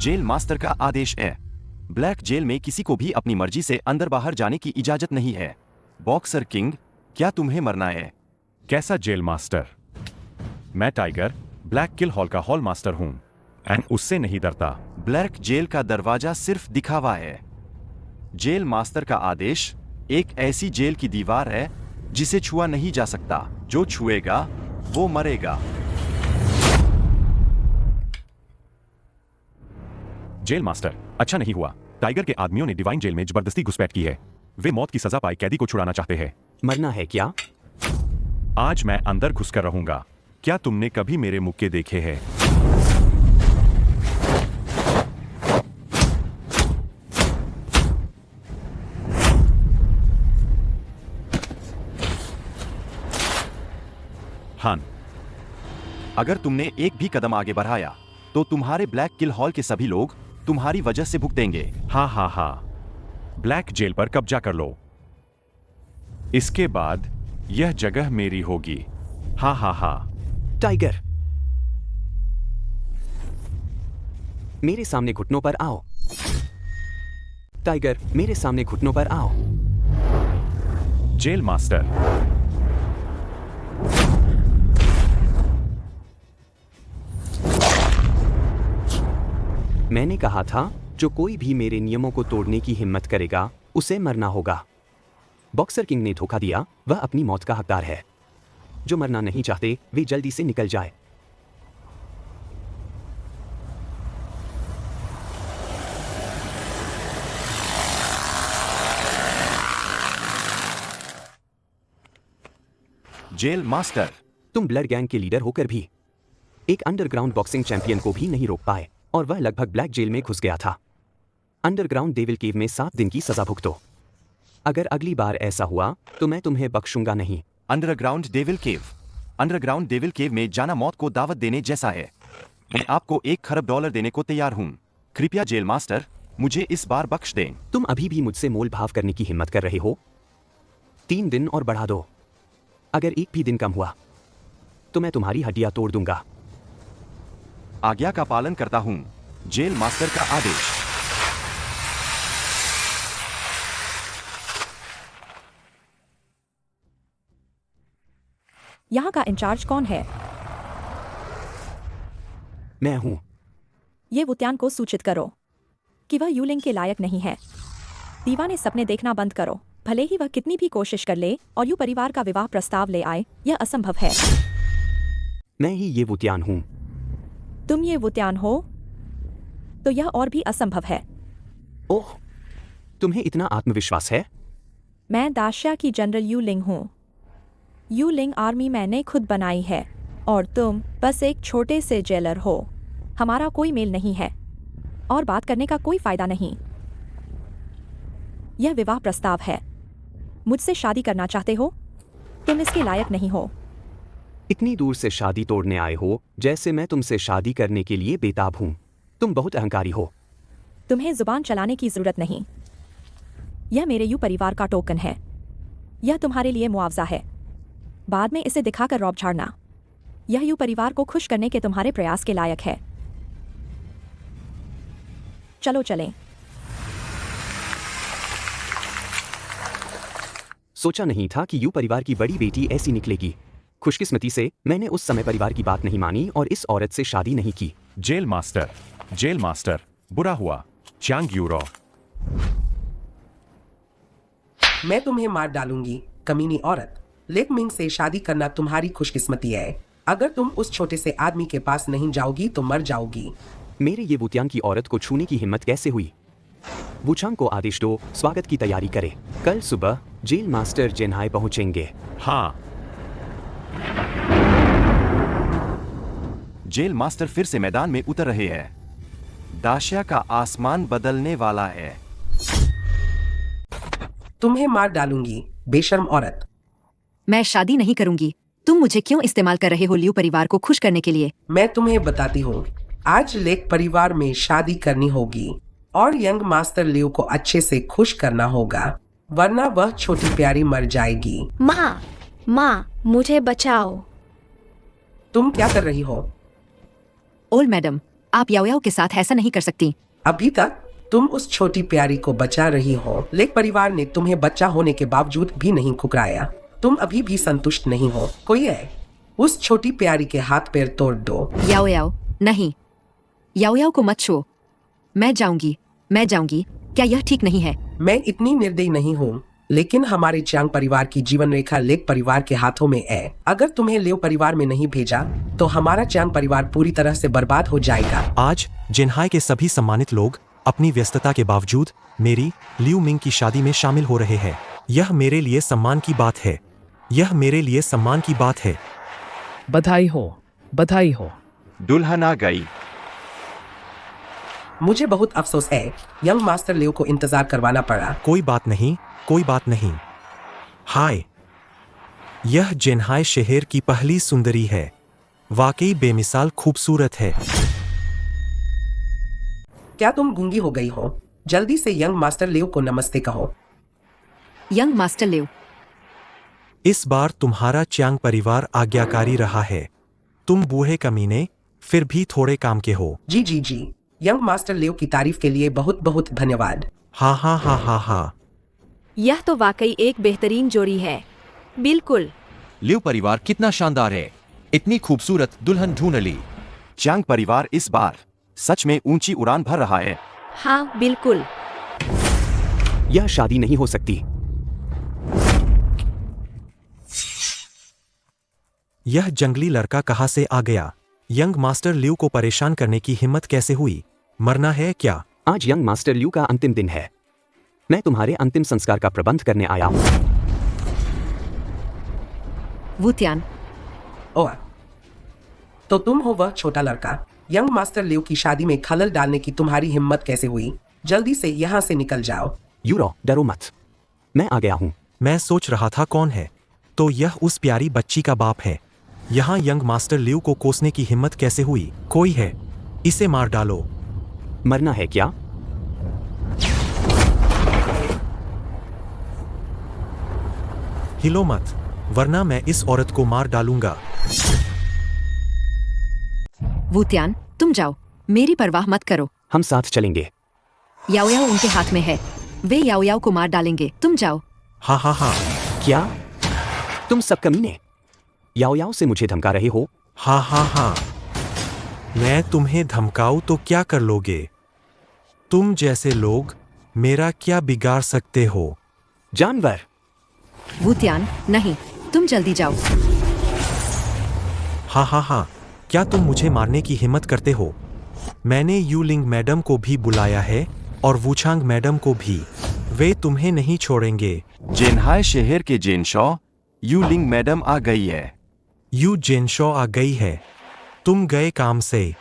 Jail master का आदेश है। Black jail में किसी को भी अपनी मर्जी से अंदर बाहर जाने की इजाजत नहीं है। बॉक्सर किंग, क्या तुम्हें मरना है? कैसा जेल मास्टर? मैं टाइगर, ब्लैक किल हॉल का हॉल मास्टर हूं एंड उससे नहीं डरता। ब्लैक जेल का दरवाजा सिर्फ दिखावा है। जेल मास्टर का आदेश एक ऐसी जेल की दीवार है जिसे छुआ नहीं जा सकता। जो छुएगा वो मरेगा। जेल मास्टर, अच्छा नहीं हुआ। टाइगर के आदमियों ने डिवाइन जेल में जबरदस्ती घुसपैठ की है। वे मौत की सजा पाए कैदी को छुड़ाना चाहते हैं। मरना है क्या? आज मैं अंदर घुसकर रहूंगा। क्या तुमने कभी मेरे मुक्के देखे हैं? हान, अगर तुमने एक भी कदम आगे बढ़ाया तो तुम्हारे ब्लैक किल हॉल के सभी लोग तुम्हारी वजह से भुगतेंगे। हा हा हा। ब्लैक जेल पर कब्जा कर लो। इसके बाद यह जगह मेरी होगी। हा हा हा। टाइगर, मेरे सामने घुटनों पर आओ। टाइगर, मेरे सामने घुटनों पर आओ। जेल मास्टर, मैंने कहा था, जो कोई भी मेरे नियमों को तोड़ने की हिम्मत करेगा उसे मरना होगा। बॉक्सर किंग ने धोखा दिया, वह अपनी मौत का हकदार है। जो मरना नहीं चाहते वे जल्दी से निकल जाए। जेल मास्टर, तुम ब्लड गैंग के लीडर होकर भी एक अंडरग्राउंड बॉक्सिंग चैंपियन को भी नहीं रोक पाए और वह लगभग ब्लैक जेल में घुस गया था। अंडरग्राउंड डेविल केव में 7 दिन की सजा भुगतो। अगर अगली बार ऐसा हुआ तो मैं तुम्हें बख्शूंगा नहीं। अंडरग्राउंड डेविल केव। अंडरग्राउंड डेविल केव में जाना मौत को दावत देने जैसा है। मैं आपको $1 खरब देने को तैयार हूं। कृपया जेल मास्टर, मुझे इस बार बख्श दें। तुम अभी भी मुझसे मोल भाव करने की हिम्मत कर रहे हो? 3 दिन और बढ़ा दो। अगर एक भी दिन कम हुआ तो मैं तुम्हारी हड्डियां तोड़ दूंगा। आज्ञा का पालन करता हूं। जेल मास्टर का आदेश। यहाँ का इंचार्ज कौन है? मैं हूं। ये वुत्यान को सूचित करो कि वह यूलिंग के लायक नहीं है। दीवाने सपने देखना बंद करो। भले ही वह कितनी भी कोशिश कर ले और यू परिवार का विवाह प्रस्ताव ले आए, यह असंभव है। मैं ही ये वुत्यान हूं। तुम ये वुत्यान हो तो यह और भी असंभव है। ओह, तुम्हें इतना आत्मविश्वास है? मैं दाशिया की जनरल यूलिंग हूँ। यूलिंग आर्मी मैंने खुद बनाई है और तुम बस एक छोटे से जेलर हो। हमारा कोई मेल नहीं है और बात करने का कोई फायदा नहीं। यह विवाह प्रस्ताव है। मुझसे शादी करना चाहते हो? तुम इसके लायक नहीं हो। इतनी दूर से शादी तोड़ने आए हो जैसे मैं तुमसे शादी करने के लिए बेताब हूं। तुम बहुत अहंकारी हो। तुम्हें जुबान चलाने की जरूरत नहीं। यह मेरे यू परिवार का टोकन है। यह तुम्हारे लिए मुआवजा है। बाद में इसे दिखाकर रौब झाड़ना। यह यू परिवार को खुश करने के तुम्हारे प्रयास के लायक है। चलो चलें। सोचा नहीं था कि यू परिवार की बड़ी बेटी ऐसी निकलेगी। खुशकिस्मती से मैंने उस समय परिवार की बात नहीं मानी और इस औरत से शादी नहीं की। जेल मास्टर, बुरा हुआ। चांग यूरो, मैं तुम्हें मार डालूंगी, कमीनी औरत। लेक मिंग से शादी करना तुम्हारी खुशकिस्मती है। अगर तुम उस छोटे से आदमी के पास नहीं जाओगी तो मर जाओगी। मेरे ये वुत्यान की औरत को छूने की हिम्मत कैसे हुई? वुचांग को आदेश दो, स्वागत की तैयारी करे। कल सुबह जेल मास्टर जेनहाई पहुंचेंगे। हाँ। जेल मास्टर फिर से मैदान में उतर रहे हैं। दाशिया का आसमान बदलने वाला है। तुम्हें मार डालूंगी, बेशर्म औरत। मैं शादी नहीं करूंगी। तुम मुझे क्यों इस्तेमाल कर रहे हो लियू परिवार को खुश करने के लिए? मैं तुम्हें बताती हूँ। आज लेक परिवार में शादी करनी होगी और यंग मास्टर लियू को अच्छे से खुश करना होगा, वरना वह छोटी प्यारी मर जाएगी। माँ, मुझे बचाओ। तुम क्या कर रही हो? ओल्ड मैडम, आप याओ याओ के साथ ऐसा नहीं कर सकती। अभी तक तुम उस छोटी प्यारी को बचा रही हो। लेक परिवार ने तुम्हें बच्चा होने के बावजूद भी नहीं ठुकराया। तुम अभी भी संतुष्ट नहीं हो। कोई है, उस छोटी प्यारी के हाथ पैर तोड़ दो। याओ याओ, नहीं, याओ याओ को मत छुओ। मैं जाऊंगी। क्या यह ठीक नहीं है? मैं इतनी निर्दयी नहीं हूँ, लेकिन हमारे चांग परिवार की जीवन रेखा लेक परिवार के हाथों में है। अगर तुम्हें लियो परिवार में नहीं भेजा तो हमारा चांग परिवार पूरी तरह से बर्बाद हो जाएगा। आज जिनहाई के सभी सम्मानित लोग अपनी व्यस्तता के बावजूद मेरी लियू मिंग की शादी में शामिल हो रहे हैं। यह मेरे लिए सम्मान की बात है। यह मेरे लिए सम्मान की बात है। बधाई हो, बधाई हो। दुल्हन आ गई। मुझे बहुत अफसोस है, यंग मास्टर लियो को इंतजार करवाना पड़ा। कोई बात नहीं, कोई बात नहीं। हाय, यह जिनहाई शहर की पहली सुंदरी है। वाकई बेमिसाल खूबसूरत है। क्या तुम गूंगी हो गई हो? जल्दी से यंग मास्टर लियो को नमस्ते कहो। यंग मास्टर लियो, इस बार तुम्हारा चांग परिवार आज्ञाकारी रहा है। तुम बूढ़े कमीने फिर भी थोड़े काम के हो। जी। यंग मास्टर लियो की तारीफ के लिए बहुत बहुत धन्यवाद। हाँ। यह तो वाकई एक बेहतरीन जोड़ी है। बिल्कुल। लियो परिवार कितना शानदार है। इतनी खूबसूरत दुल्हन ढूंढ ली। चांग परिवार इस बार सच में ऊंची उड़ान भर रहा है। हाँ बिल्कुल। यह शादी नहीं हो सकती। यह जंगली लड़का कहाँ से आ गया? यंग मास्टर लियू को परेशान करने की हिम्मत कैसे हुई? मरना है क्या? आज यंग मास्टर लियू का अंतिम दिन है। मैं तुम्हारे अंतिम संस्कार का प्रबंध करने आया हूं। वुतियान, ओह, तो तुम हो वह छोटा लड़का। यंग मास्टर लियो की शादी में खलल डालने की तुम्हारी हिम्मत कैसे हुई? जल्दी से यहाँ से निकल जाओ। यूरो, डरो मत, मैं आ गया हूं। मैं सोच रहा था कौन है, तो यह उस प्यारी बच्ची का बाप है। यहाँ यंग मास्टर लियू को कोसने की हिम्मत कैसे हुई? कोई है, इसे मार डालो। मरना है क्या? हिलो मत, वरना मैं इस औरत को मार डालूंगा। वुतियान, तुम जाओ, मेरी परवाह मत करो। हम साथ चलेंगे। याओ याओ उनके हाथ में है, वे याओ याओ को मार डालेंगे। तुम जाओ। हाँ। क्या तुम सब कमीने याओ याओ से मुझे धमका रहे हो? हाँ। मैं तुम्हें धमकाऊं तो क्या कर लोगे? तुम जैसे लोग मेरा क्या बिगाड़ सकते हो? जानवर। वुतियान, नहीं, तुम जल्दी जाओ। हाँ। क्या तुम मुझे मारने की हिम्मत करते हो? मैंने यूलिंग मैडम को भी बुलाया है और वुचांग मैडम को भी। वे तुम्हें नहीं छोड़ेंगे। जिनहाई शहर के जेनशॉ यूलिंग मैडम आ गई है। यू जेनशॉ आ गई है। तुम गए काम से।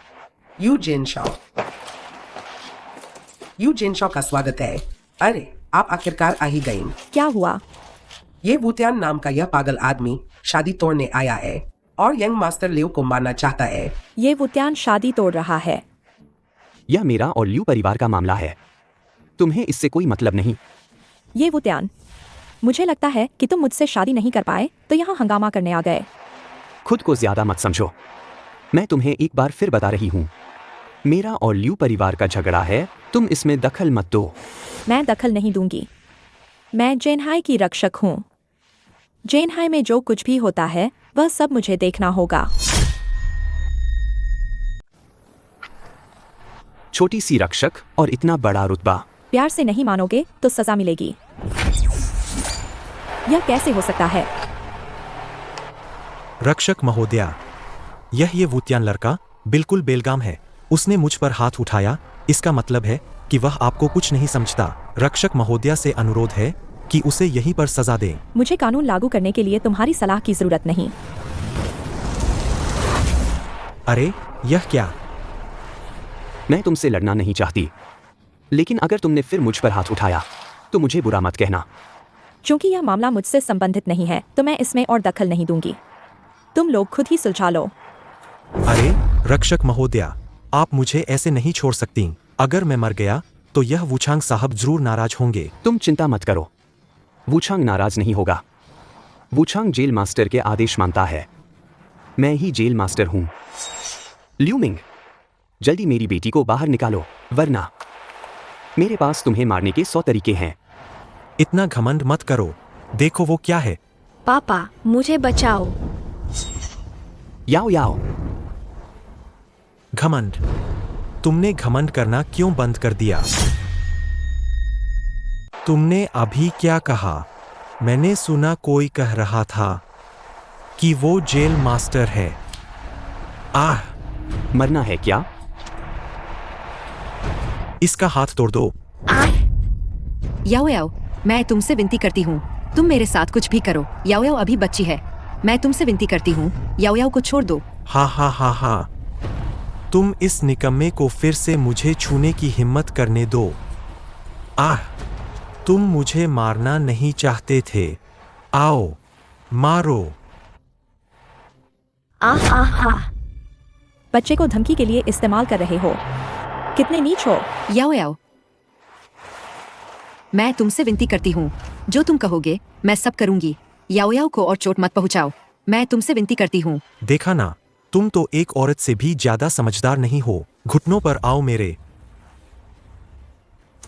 यू जेनशॉ का स्वागत है। अरे, आप आखिरकार आ ही गई। क्या हुआ? ये वुतियान नाम का यह पागल आदमी शादी तोड़ने आया है और यंग मास्टर लियो को मारना चाहता है। ये वुतियान शादी तोड़ रहा है। यह मेरा और लियू परिवार का मामला है। तुम्हें इससे कोई मतलब नहीं। ये वुतियान, मुझे लगता है कि तुम मुझसे शादी नहीं कर पाए तो यहाँ हंगामा करने आ गए। खुद को ज्यादा मत समझो। मैं तुम्हें एक बार फिर बता रही हूँ, मेरा और लियू परिवार का झगड़ा है। तुम इसमें दखल मत दो। मैं दखल नहीं दूंगी। मैं जेनहाई की रक्षक हूँ। जेनहाई में जो कुछ भी होता है वह सब मुझे देखना होगा। छोटी सी रक्षक और इतना बड़ा रुतबा। प्यार से नहीं मानोगे तो सजा मिलेगी। यह कैसे हो सकता है? रक्षक महोदया, ये वुतियान लड़का बिल्कुल बेलगाम है। उसने मुझ पर हाथ उठाया, इसका मतलब है कि वह आपको कुछ नहीं समझता। रक्षक महोदया से अनुरोध है कि उसे यहीं पर सजा दें। मुझे कानून लागू करने के लिए तुम्हारी सलाह की जरूरत नहीं। अरे, यह क्या? मैं तुमसे लड़ना नहीं चाहती, लेकिन अगर तुमने फिर मुझ पर हाथ उठाया तो मुझे बुरा मत कहना। क्योंकि यह मामला मुझसे संबंधित नहीं है तो मैं इसमें और दखल नहीं दूंगी। तुम लोग खुद ही सुलझा लो। अरे रक्षक महोदया, आप मुझे ऐसे नहीं छोड़ सकती। अगर मैं मर गया तो यह वुचांग साहब जरूर नाराज होंगे। तुम चिंता मत करो, वुचांग नाराज नहीं होगा। वुचांग जेल मास्टर के आदेश मानता है। मैं ही जेल मास्टर हूं। लियू मिंग, जल्दी मेरी बेटी को बाहर निकालो, वरना मेरे पास तुम्हें मारने के 100 तरीके हैं। इतना घमंड मत करो, देखो वो क्या है। पापा मुझे बचाओ। याओ याओ, घमंड, तुमने घमंड करना क्यों बंद कर दिया? तुमने अभी क्या कहा? मैंने सुना कोई कह रहा था कि वो जेल मास्टर है। आह, मरना है क्या? इसका हाथ तोड़ दो। याओ याओ, मैं तुमसे विनती करती हूँ, तुम मेरे साथ कुछ भी करो। याओ याओ अभी बच्ची है, मैं तुमसे विनती करती हूँ, याओ याओ को छोड़ दो। हा हा हा हा, तुम इस निकम्मे को फिर से मुझे छूने की हिम्मत करने दो। आह, तुम मुझे मारना नहीं चाहते थे, आओ मारो। आह आह आह। बच्चे को धमकी के लिए इस्तेमाल कर रहे हो, कितने नीच हो। याओ याओ, मैं तुमसे विनती करती हूँ, जो तुम कहोगे मैं सब करूंगी। याओ याओ को और चोट मत पहुंचाओ, मैं तुमसे विनती करती हूँ। देखा ना, तुम तो एक औरत से भी ज्यादा समझदार नहीं हो। घुटनों पर आओ मेरे।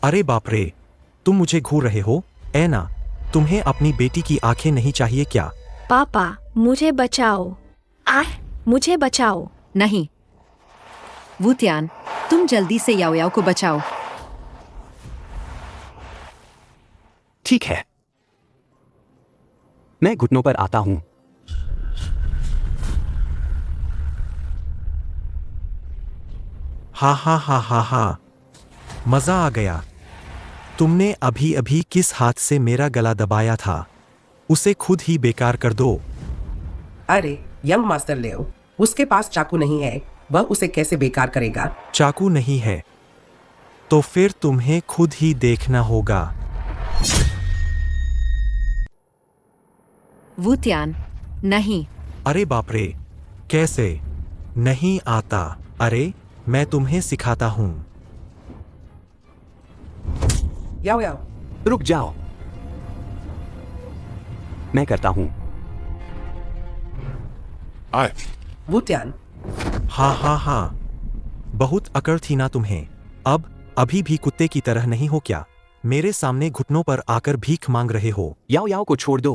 अरे बाप रे, तुम मुझे घूर रहे हो? ऐना, तुम्हें अपनी बेटी की आंखें नहीं चाहिए क्या? पापा मुझे बचाओ। आह मुझे बचाओ। नहीं, वुतियान, तुम जल्दी से याओ याओ को बचाओ। ठीक है, मैं घुटनों पर आता हूं। हा हा हा हा हा, मजा आ गया। तुमने अभी अभी किस हाथ से मेरा गला दबाया था? उसे खुद ही बेकार कर दो। अरे यंग मास्टर लेओ, उसके पास चाकू नहीं है, वह उसे कैसे बेकार करेगा? चाकू नहीं है तो फिर तुम्हें खुद ही देखना होगा। वुतियान, नहीं। अरे बाप रे, कैसे नहीं आता? अरे मैं तुम्हें सिखाता हूं। याओ याओ, रुक जाओ, मैं करता हूं। आए, वुतियान, हा हा हा, बहुत अकड़ थी ना तुम्हें। अब अभी भी कुत्ते की तरह नहीं हो क्या? मेरे सामने घुटनों पर आकर भीख मांग रहे हो। याओ याओ को छोड़ दो।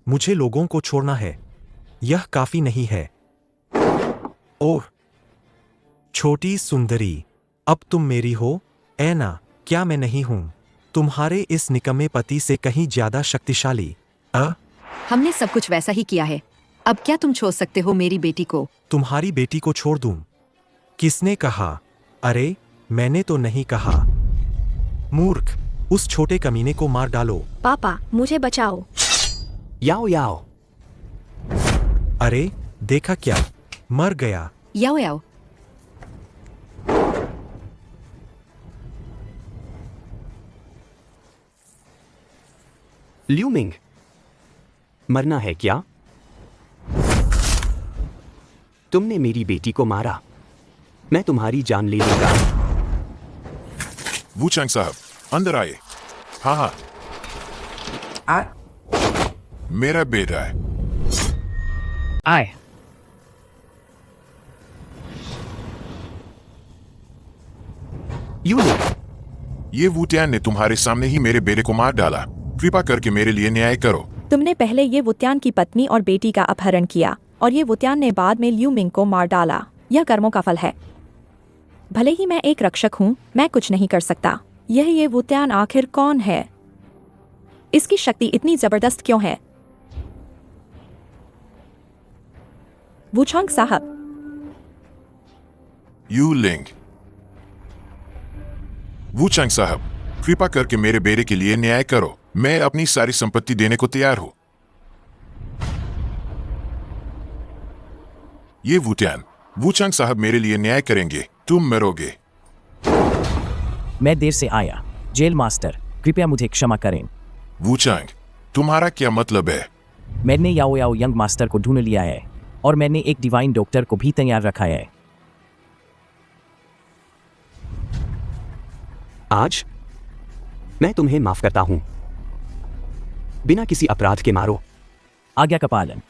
मुझे लोगों को छोड़ना है, यह काफी नहीं है। ओह छोटी सुंदरी, अब तुम मेरी हो। ऐना, क्या मैं नहीं हूं तुम्हारे इस निकम्मे पति से कहीं ज्यादा शक्तिशाली? हमने सब कुछ वैसा ही किया है, अब क्या तुम छोड़ सकते हो मेरी बेटी को? तुम्हारी बेटी को छोड़ दूं? किसने कहा? अरे मैंने तो नहीं कहा। मूर्ख, उस छोटे कमीने को मार डालो। पापा मुझे बचाओ। याओ याओ, अरे देखा क्या, मर गया। याओ याओ, ल्यूमिंग, मरना है क्या? तुमने मेरी बेटी को मारा, मैं तुम्हारी जान ले लूंगा। वुचैंग साहब, अंदर आइए। हाँ हाँ, आ मेरा बेटा है। आए। यूलिंग, ये वुटियान ने तुम्हारे सामने ही मेरे बेटे को मार डाला। कृपा करके मेरे लिए न्याय करो। तुमने पहले ये वुत्यान की पत्नी और बेटी का अपहरण किया और ये वुत्यान ने बाद में ल्यू मिंग को मार डाला। यह कर्मों का फल है। भले ही मैं एक रक्षक हूँ, मैं कुछ नहीं कर सकता। ये वुत्यान आखिर कौन है? इसकी शक्ति इतनी जबरदस्त क्यों है? वुचोंग साहब, यू लिंग। वुचैंग साहब, कृपा करके मेरे बेटे के लिए न्याय करो। मैं अपनी सारी संपत्ति देने को तैयार हूं। ये वुटियान, वुचैंग साहब मेरे लिए न्याय करेंगे, तुम मरोगे। मैं देर से आया, जेल मास्टर, कृपया मुझे क्षमा करें। वुचैंग, तुम्हारा क्या मतलब है? मैंने याओ याओ यंग मास्टर को ढूंढ लिया है और मैंने एक डिवाइन डॉक्टर को भी तैयार रखा है। आज मैं तुम्हें माफ करता हूं। बिना किसी अपराध के मारो। आज्ञा का पालन।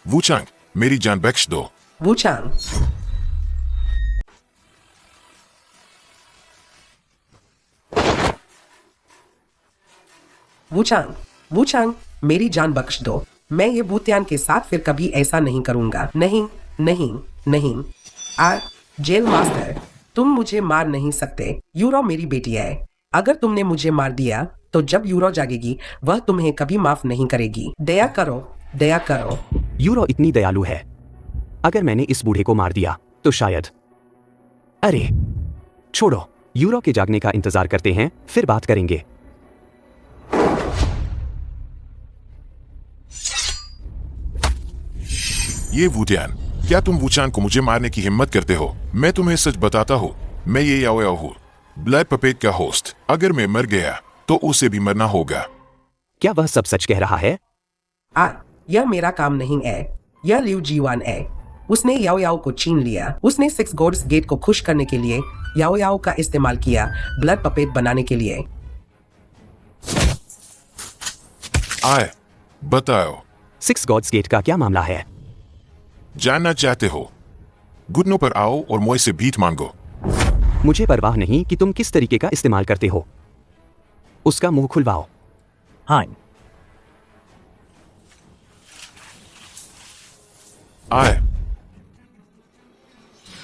वूचांग, मेरी जान बख्श दो। वूचांग, वूचांग, वूचांग, मेरी जान बख्श दो। मैं ये भूतियान के साथ फिर कभी ऐसा नहीं करूंगा। नहीं, नहीं, नहीं। जेल मास्टर, तुम मुझे मार नहीं सकते। यूरो मेरी बेटी है। अगर तुमने मुझे मार दिया तो जब यूरो जागेगी वह तुम्हें कभी माफ नहीं करेगी। दया करो, दया करो। यूरो इतनी दयालु है। अगर मैंने इस बूढ़े को मार दिया तो शायद। अरे छोड़ो, यूरो के जागने का इंतजार करते हैं, फिर बात करेंगे। ये वूटियान, क्या तुम वूचांग को मुझे मारने की हिम्मत करते हो? मैं तुम्हें सच बताता हूँ, मैं ये याओ याओ हूँ, ब्लैक पपेट का होस्ट। अगर मैं मर गया तो उसे भी मरना होगा। क्या वह सब सच कह रहा है? यह मेरा काम नहीं है। यह लिu जीवान है। उसने याओ याओ को छीन लिया। उसने 6 गॉड्स गेट को खुश करने के लिए याओ याओ का इस्तेमाल किया, ब्लड पपेट बनाने के लिए। आए, बताओ। 6 गॉड्स गेट का क्या मामला है? जानना चाहते हो? घुटनों पर आओ और मुझसे भीख मांगो। मुझे परवाह नहीं कि तुम किस तरीके का इस्तेमाल करते हो। उसका मुंह खुलवाओ। हाँ। आए।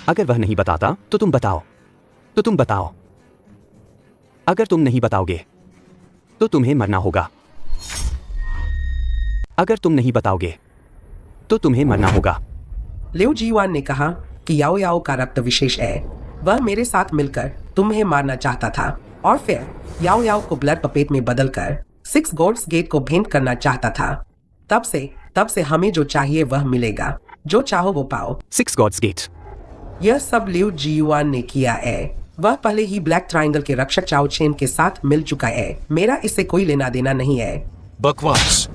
अगर वह नहीं बताता तो तुम बताओ। तो तुम बताओ। अगर तुम नहीं बताओगे तो तुम्हें मरना होगा। अगर तुम नहीं बताओगे तो तुम्हें मरना होगा। लिu जीवान ने कहा कि याओ याओ का रक्त विशेष है। वह मेरे साथ मिलकर तुम्हें मारना चाहता था और फिर याओ याओ को ब्लड पपेट में बदलकर 6 गॉड्स गेट को भेंट करना चाहता था। तब से हमें जो चाहिए वह मिलेगा। जो चाहो वो पाओ। 6 गॉड्स गेट। यह सब लिu जीवान ने किया है। वह पहले ही ब्लैक ट्रायंगल के रक्षक चाओ चेन के साथ मिल चुका है। मेरा इससे कोई लेना देना नहीं है। बकवास।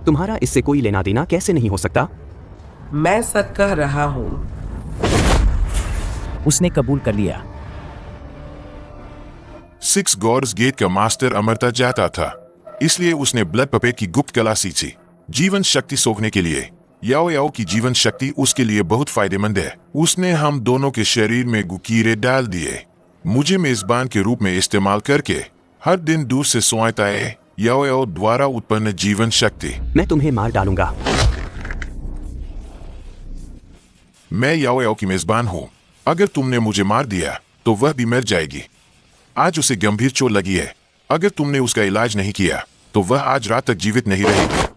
तुम्हारा इससे कोई लेना देना कैसे नहीं हो सकता? मैं सच कह रहा हूँ। उसने कबूल कर लिया। 6 गॉड्स गेट का मास्टर अमरता चाहता था, इसलिए उसने ब्लड पपेट की गुप्त कला सीखी। जीवन शक्ति सोखने के लिए याओ याओ की जीवन शक्ति उसके लिए बहुत फायदेमंद है। उसने हम दोनों के शरीर में गुकीरे डाल दिए। मुझे मेजबान के रूप में इस्तेमाल करके हर दिन दूर से सोचता है याओ याओ द्वारा उत्पन्न जीवन शक्ति। मैं तुम्हें मार डालूंगा। मैं याओ याओ की मेजबान हूँ। अगर तुमने मुझे मार दिया तो वह भी मर जाएगी। आज उसे गंभीर चोट लगी है। अगर तुमने उसका इलाज नहीं किया तो वह आज रात तक जीवित नहीं रहेगी।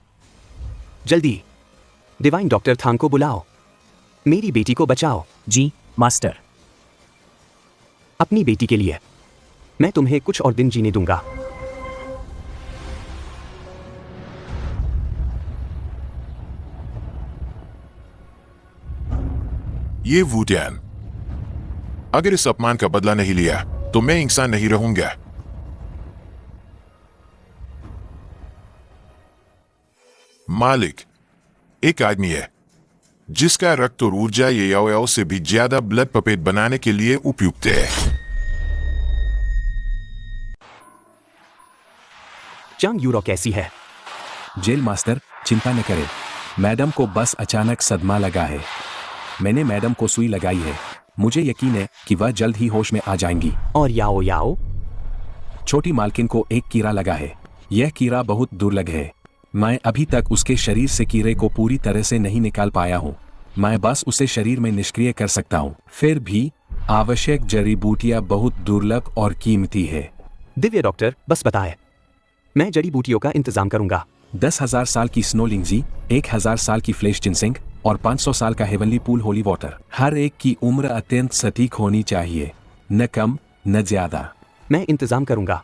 जल्दी डिवाइन डॉक्टर थांग को बुलाओ। मेरी बेटी को बचाओ। जी मास्टर। अपनी बेटी के लिए मैं तुम्हें कुछ और दिन जीने दूंगा। ये वूटियान, अगर इस अपमान का बदला नहीं लिया तो मैं इंसान नहीं रहूंगा। मालिक एक आदमी है जिसका रक्त और ऊर्जा ये याओ याओ से भी ज्यादा ब्लड पपेट बनाने के लिए उपयुक्त है। चांग यूरो कैसी है? जेल मास्टर, चिंता न करें। मैडम को बस अचानक सदमा लगा है। मैंने मैडम को सुई लगाई है। मुझे यकीन है कि वह जल्द ही होश में आ जाएंगी। और याओ याओ? छोटी मालकिन को एक कीड़ा लगा है। यह कीड़ा बहुत दुर्लभ है। मैं अभी तक उसके शरीर से कीड़े को पूरी तरह से नहीं निकाल पाया हूँ। मैं बस उसे शरीर में निष्क्रिय कर सकता हूँ। फिर भी आवश्यक जड़ी बूटियाँ बहुत दुर्लभ और कीमती है। दिव्य डॉक्टर, बस बताए, मैं जड़ी बूटियों का इंतजाम करूंगा। 10,000 साल की स्नोलिंगजी, 1,000 साल की फ्लेश जिनसिंग और 500 साल का हेवनली पूल होली वाटर। हर एक की उम्र अत्यंत सटीक होनी चाहिए, न कम न ज्यादा। मैं इंतजाम करूंगा।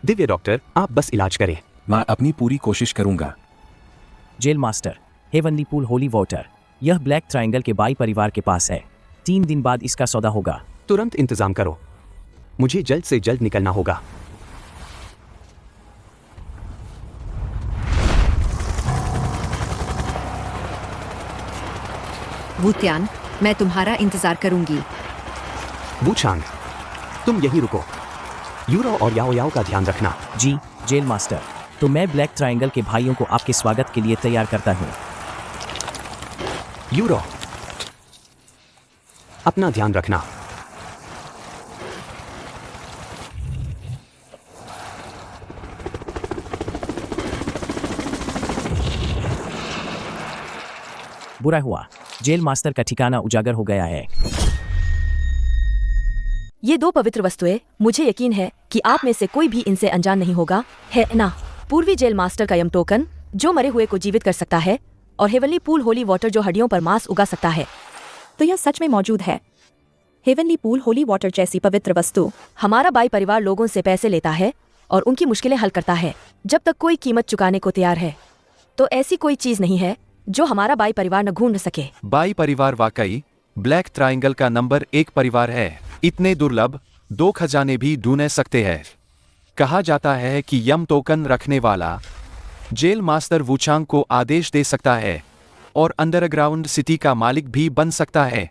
दिव्य डॉक्टर, आप बस इलाज करें। मैं अपनी पूरी कोशिश करूंगा। Jail master, heavenly pool holy water, यह ब्लैक ट्रायंगल के बाई परिवार के पास है। 3 दिन बाद इसका सौदा होगा। तुरंत इंतजाम करो। मुझे जल्द से जल्द निकलना होगा। वूत्यान, मैं तुम्हारा इंतजार करूंगी। वूचांग, तुम यहीं रुको। यूरो और याओ याओ का ध्यान रखना। जी जेल मास्टर। तो मैं ब्लैक ट्रायंगल के भाइयों को आपके स्वागत के लिए तैयार करता हूँ। यूरो। अपना ध्यान रखना। बुरा हुआ, जेल मास्टर का ठिकाना उजागर हो गया है। ये दो पवित्र वस्तुएं, मुझे यकीन है कि आप में से कोई भी इनसे अनजान नहीं होगा, है ना? पूर्वी जेल मास्टर का यम टोकन, जो मरे हुए को जीवित कर सकता है, और हेवनली पूल होली वाटर, जो हड्डियों पर मांस उगा सकता है। तो यह सच में मौजूद है। हेवनली पूल होली वाटर जैसी पवित्र वस्तु। हमारा बाई परिवार लोगों से पैसे लेता है और उनकी मुश्किलें हल करता है जब तक कोई कीमत चुकाने को तैयार है। तो ऐसी कोई चीज नहीं है जो हमारा बाई परिवार न ढूंढ सके। बाई परिवार वाकई ब्लैक ट्रायंगल का नंबर 1 परिवार है। इतने दुर्लभ 2 खजाने भी ढूंढ सकते हैं। कहा जाता है कि यम टोकन रखने वाला जेल मास्टर वुचांग को आदेश दे सकता है और अंडरग्राउंड सिटी का मालिक भी बन सकता है।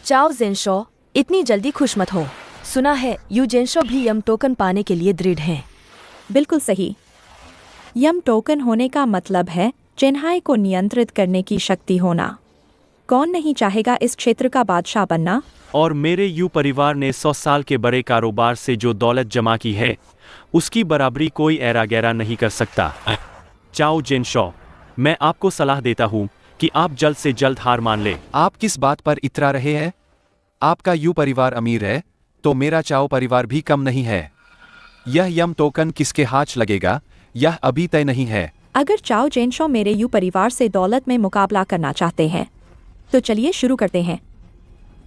चाओ जेनशो, इतनी जल्दी खुश मत हो। सुना है यू जेनशो भी यम टोकन पाने के लिए दृढ़ हैं। बिल्कुल सही। यम टोकन होने का मतलब है चेन्हाई को नियंत्रित करने की शक्ति होना। कौन नहीं चाहेगा इस क्षेत्र का बादशाह बनना? और मेरे यू परिवार ने 100 साल के बड़े कारोबार से जो दौलत जमा की है, उसकी बराबरी कोई ऐरा गैरा नहीं कर सकता। चाओ जेनशो, मैं आपको सलाह देता हूँ कि आप जल्द से जल्द हार मान ले। आप किस बात पर इतरा रहे हैं? आपका यू परिवार अमीर है, तो मेरा चाओ परिवार भी कम नहीं है। यह यम टोकन किसके हाथ लगेगा, यह अभी तय नहीं है। अगर चाओ जेनशो मेरे यू परिवार से दौलत में मुकाबला करना चाहते हैं, तो चलिए शुरू करते हैं।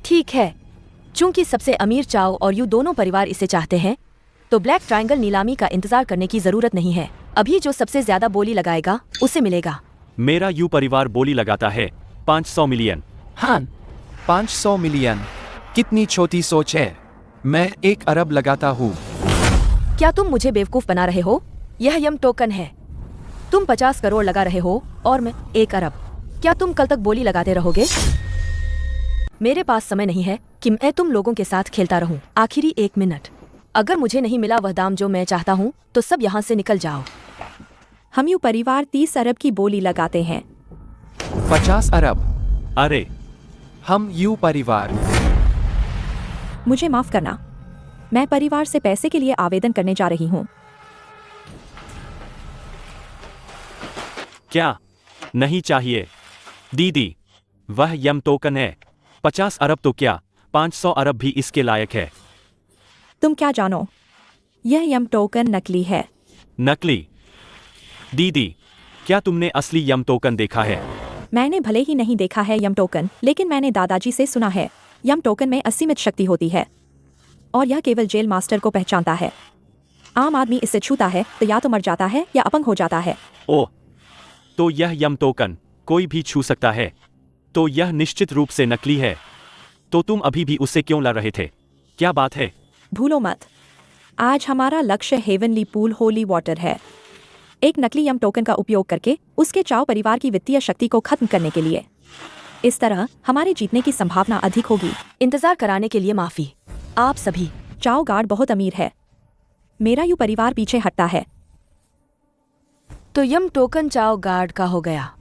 ठीक है, चूंकि सबसे अमीर चाओ और यू दोनों परिवार इसे चाहते हैं, तो ब्लैक ट्रायंगल नीलामी का इंतजार करने की जरूरत नहीं है। अभी जो सबसे ज्यादा बोली लगाएगा उसे मिलेगा। मेरा यू परिवार बोली लगाता है 500 मिलियन। हाँ, 500 मिलियन कितनी छोटी सोच है। मैं 1 अरब लगाता हूँ। क्या तुम मुझे बेवकूफ बना रहे हो? यह यम टोकन है। तुम 50 करोड़ लगा रहे हो और मैं 1 अरब। क्या तुम कल तक बोली लगाते रहोगे? मेरे पास समय नहीं है कि मैं तुम लोगों के साथ खेलता रहूं। आखिरी 1 मिनट। अगर मुझे नहीं मिला वह दाम जो मैं चाहता हूं, तो सब यहाँ से निकल जाओ। हम यू परिवार 30 अरब की बोली लगाते हैं। 50 अरब? अरे, हम यू परिवार। मुझे माफ करना, मैं परिवार से पैसे के लिए आवेदन करने जा रही हूँ। क्या नहीं चाहिए? दीदी, वह यम टोकन है। 50 अरब तो क्या, 500 अरब भी इसके लायक है। तुम क्या जानो, यह यम टोकन नकली है। नकली? दीदी, क्या तुमने असली यम टोकन देखा है? मैंने भले ही नहीं देखा है यम टोकन, लेकिन मैंने दादाजी से सुना है यम टोकन में असीमित शक्ति होती है और यह केवल जेल मास्टर को पहचानता है। आम आदमी इसे छूता है तो या तो मर जाता है या अपंग हो जाता है। ओह, तो यह यम टोकन कोई भी छू सकता है? तो यह निश्चित रूप से नकली है। तो तुम अभी भी उससे क्यों लड़ रहे थे? क्या बात है? भूलो मत, आज हमारा लक्ष्य हेवनली पूल होली वाटर है। एक नकली यम टोकन का उपयोग करके उसके चाओ परिवार की वित्तीय शक्ति को खत्म करने के लिए। इस तरह हमारे जीतने की संभावना अधिक होगी। इंतजार कराने के लिए माफी, आप सभी। चाओ गार्ड बहुत अमीर है, मेरा यू परिवार पीछे हटता है। तो यम टोकन चाओ गार्ड का हो गया।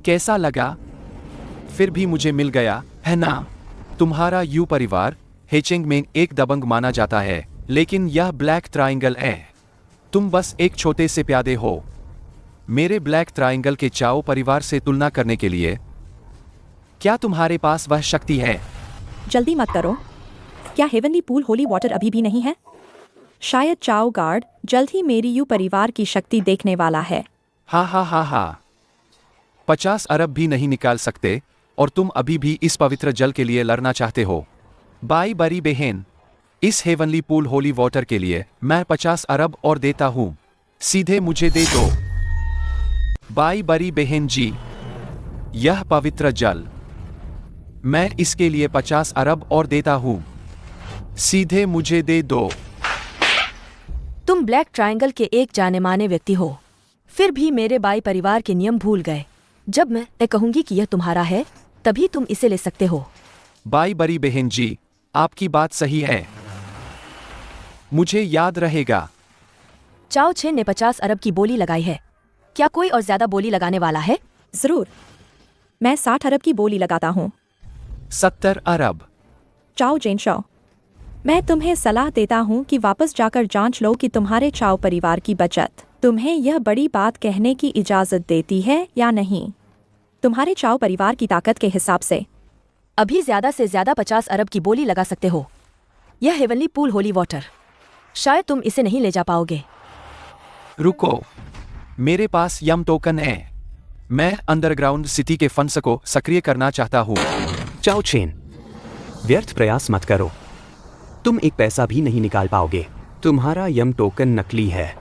कैसा लगा? फिर भी मुझे मिल गया, है ना? तुम्हारा यू परिवार हेचिंग में एक दबंग माना जाता है, लेकिन यह ब्लैक ट्रायंगल है। तुम बस एक छोटे से प्यादे हो। मेरे ब्लैक ट्रायंगल के चाओ परिवार से तुलना करने के लिए क्या तुम्हारे पास वह शक्ति है? जल्दी मत करो। क्या हेवनली पूल होली वाटर अभी भी नहीं है? शायद चाओ गार्ड जल्द ही मेरी यू परिवार की शक्ति देखने वाला है। हा 50 अरब भी नहीं निकाल सकते और तुम अभी भी इस पवित्र जल के लिए लड़ना चाहते हो। बाई बड़ी बहन, इस हेवनली पूल होली वाटर के लिए मैं 50 अरब और देता हूं। सीधे मुझे दे दो। बाई बड़ी बहन जी, यह पवित्र जल, मैं इसके लिए 50 अरब और देता हूं। सीधे मुझे दे दो। तुम ब्लैक ट्रायंगल के एक जाने माने व्यक्ति हो, फिर भी मेरे बाई परिवार के नियम भूल गए। जब मैं कहूंगी कि यह तुम्हारा है, तभी तुम इसे ले सकते हो। बाई बड़ी बहन जी, आपकी बात सही है, मुझे याद रहेगा। चाओ छे ने 50 अरब की बोली लगाई है। क्या कोई और ज्यादा बोली लगाने वाला है? जरूर। मैं 60 अरब की बोली लगाता हूँ। 70 अरब। चाओ जेनशॉ, मैं तुम्हें सलाह देता हूँ कि वापस जाकर जांच लो कि तुम्हारे चाओ परिवार की बचत तुम्हें यह बड़ी बात कहने की इजाज़त देती है या नहीं। तुम्हारे चाओ परिवार की ताकत के हिसाब से अभी ज्यादा से ज्यादा 50 अरब की बोली लगा सकते हो। यह हेवनली पूल होली वाटर, शायद तुम इसे नहीं ले जा पाओगे। रुको, मेरे पास यम टोकन है। मैं अंडरग्राउंड सिटी के फंड्स को सक्रिय करना चाहता हूँ। चाओ चेन, व्यर्थ प्रयास मत करो। तुम एक पैसा भी नहीं निकाल पाओगे। तुम्हारा यम टोकन नकली है।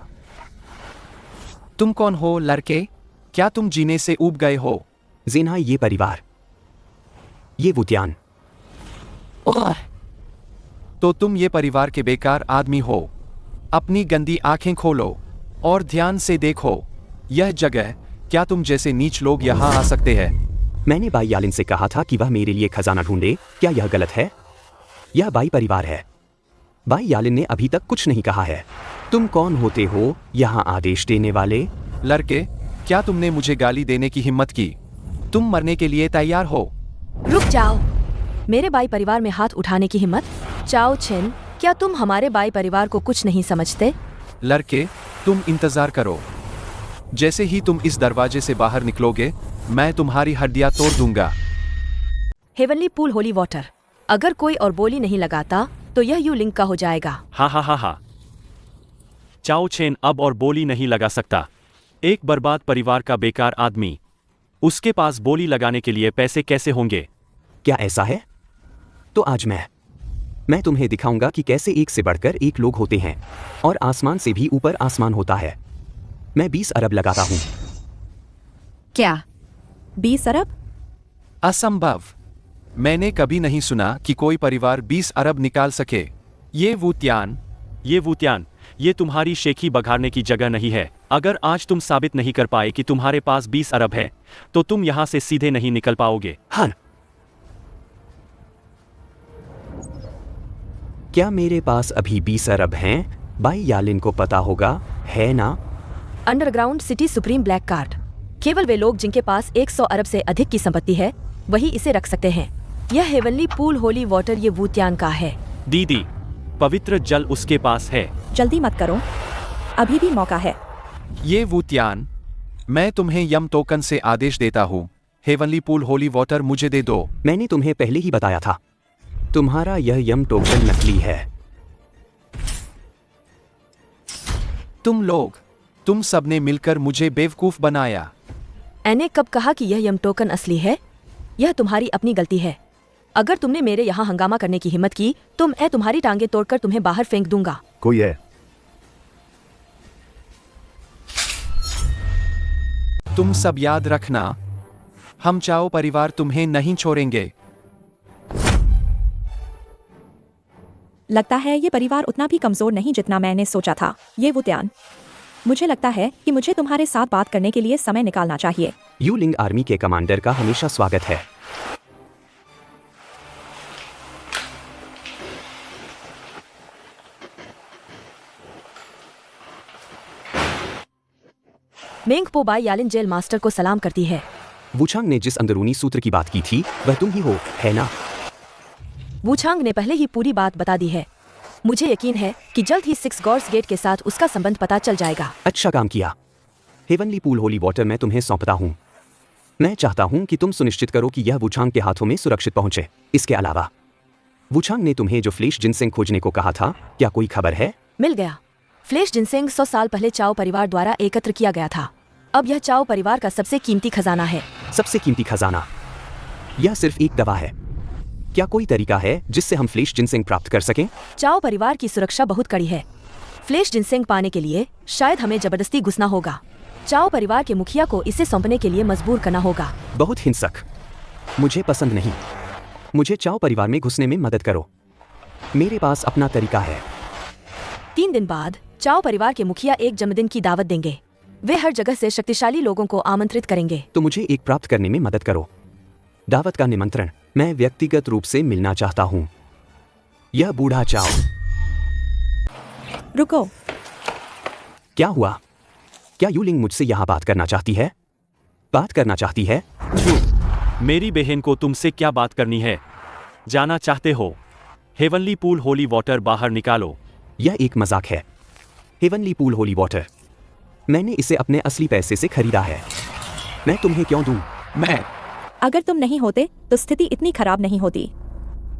तुम कौन हो लड़के? क्या तुम जीने से ऊब गए हो? जेना, ये परिवार, ये वुत्यान। तो तुम ये परिवार के बेकार आदमी हो। अपनी गंदी आंखें खोलो और ध्यान से देखो यह जगह। क्या तुम जैसे नीच लोग यहाँ आ सकते हैं? मैंने बाई यालिन से कहा था कि वह मेरे लिए खजाना ढूंढे। क्या यह गलत है? यह बाई परिवार है। बाई यालिन ने अभी तक कुछ नहीं कहा है। तुम कौन होते हो यहाँ आदेश देने वाले? लड़के, क्या तुमने मुझे गाली देने की हिम्मत की? तुम मरने के लिए तैयार हो? रुक जाओ। मेरे बाई परिवार में हाथ उठाने की हिम्मत? चाओ चेन, क्या तुम हमारे बाई परिवार को कुछ नहीं समझते? लड़के, तुम इंतजार करो। जैसे ही तुम इस दरवाजे से बाहर निकलोगे, मैं तुम्हारी हड्डियां तोड़ दूंगा। हेवनली पूल होली वाटर, अगर कोई और बोली नहीं लगाता तो यह यू लिंक का हो जाएगा। हा। चाओ चेन अब और बोली नहीं लगा सकता। एक बर्बाद परिवार का बेकार आदमी। उसके पास बोली लगाने के लिए पैसे कैसे होंगे? क्या ऐसा है? तो आज मैं तुम्हें दिखाऊंगा कि कैसे एक से बढ़कर एक लोग होते हैं और आसमान से भी ऊपर आसमान होता है। मैं 20 अरब लगाता हूँ। क्या 20 अरब? असंभव। मैंने कभी नहीं सुना कि कोई परिवार 20 अरब निकाल सके। ये वुत्यान, ये तुम्हारी शेखी बघाड़ने की जगह नहीं है। अगर आज तुम साबित नहीं कर पाए कि तुम्हारे पास 20 अरब है तो तुम यहां से सीधे नहीं निकल पाओगे। हाँ, क्या मेरे पास अभी 20 अरब हैं? बाई यालिन को पता होगा, है ना? Underground city supreme black card, केवल वे लोग जिनके पास 100 अरब से अधिक की संपत्ति है वही इसे रख सकते हैं। यह हेवनली पूल होली वाटर ये वुत्यान का है। दीदी, पवित्र जल उसके पास है। जल्दी मत करो, अभी भी मौका है। ये वुत्यान, मैं तुम्हें यम टोकन से आदेश देता हूँ। हेवनली पूल होली वाटर मुझे दे दो। मैंने तुम्हें पहले ही बताया था, तुम्हारा यह यम टोकन नकली है। तुम सबने मिलकर मुझे बेवकूफ बनाया। मैंने कब कहा कि यह यम टोकन असली है? यह तुम्हारी अपनी गलती है। अगर तुमने मेरे यहाँ हंगामा करने की हिम्मत की तो मैं तुम्हारी टांगे तोड़कर तुम्हें बाहर फेंक दूंगा। कोई है? तुम सब याद रखना, हम चाओ परिवार तुम्हें नहीं छोड़ेंगे। लगता है ये परिवार उतना भी कमजोर नहीं जितना मैंने सोचा था। ये वुत्यान, मुझे लगता है कि मुझे तुम्हारे साथ बात करने के लिए समय निकालना चाहिए। यू लिंग आर्मी के कमांडर का हमेशा स्वागत है। मेंगपो बाई यालिन जेल मास्टर को सलाम करती है। वुचांग ने जिस अंदरूनी सूत्र की बात की थी वह तुम ही हो, है ना? वुचांग ने पहले ही पूरी बात बता दी है। मुझे यकीन है कि जल्द ही 6 गॉड्स गेट के साथ उसका संबंध पता चल जाएगा। अच्छा काम किया। हेवनली पूल होली वाटर मैं तुम्हें सौंपता हूँ। मैं चाहता हूँ कि तुम सुनिश्चित करो कि यह वुचांग के हाथों में सुरक्षित पहुंचे। इसके अलावा वुचांग ने तुम्हें जो फ्लेश जिनसेंग खोजने को कहा था, क्या कोई खबर है? मिल गया। फ्लेश जिनसेंग 100 साल पहले चाओ परिवार द्वारा एकत्र किया गया था। अब यह चाओ परिवार का सबसे कीमती खजाना है। सबसे कीमती खजाना? यह सिर्फ एक दवा है। क्या कोई तरीका है जिससे हम फ्लेश जिनसेंग प्राप्त कर सकें? चाओ परिवार की सुरक्षा बहुत कड़ी है। फ्लेश जिनसेंग पाने के लिए शायद हमें जबरदस्ती घुसना होगा। चाओ परिवार के मुखिया को इसे सौंपने के लिए मजबूर करना होगा। बहुत हिंसक, मुझे पसंद नहीं। मुझे चाओ परिवार में घुसने में मदद करो। मेरे पास अपना तरीका है। 3 दिन बाद चाओ परिवार के मुखिया एक जन्मदिन की दावत देंगे। वे हर जगह से शक्तिशाली लोगों को आमंत्रित करेंगे। तो मुझे एक प्राप्त करने में मदद करो। दावत का निमंत्रण। मैं व्यक्तिगत रूप से मिलना चाहता हूँ। यह बूढ़ा चाओ। रुको। क्या हुआ? क्या यूलिंग मुझसे यहाँ बात करना चाहती है? बात करना चाहती है? मेरी बहन को तुमसे क्या बात करनी है? जाना चाहते हो? हेवनली पूल होली वाटर बाहर निकालो। यह एक मजाक है। हेवनली पूल होली वाटर, मैंने इसे अपने असली पैसे से खरीदा है। मैं तुम्हें क्यों दूं? अगर तुम नहीं होते तो स्थिति इतनी खराब नहीं होती।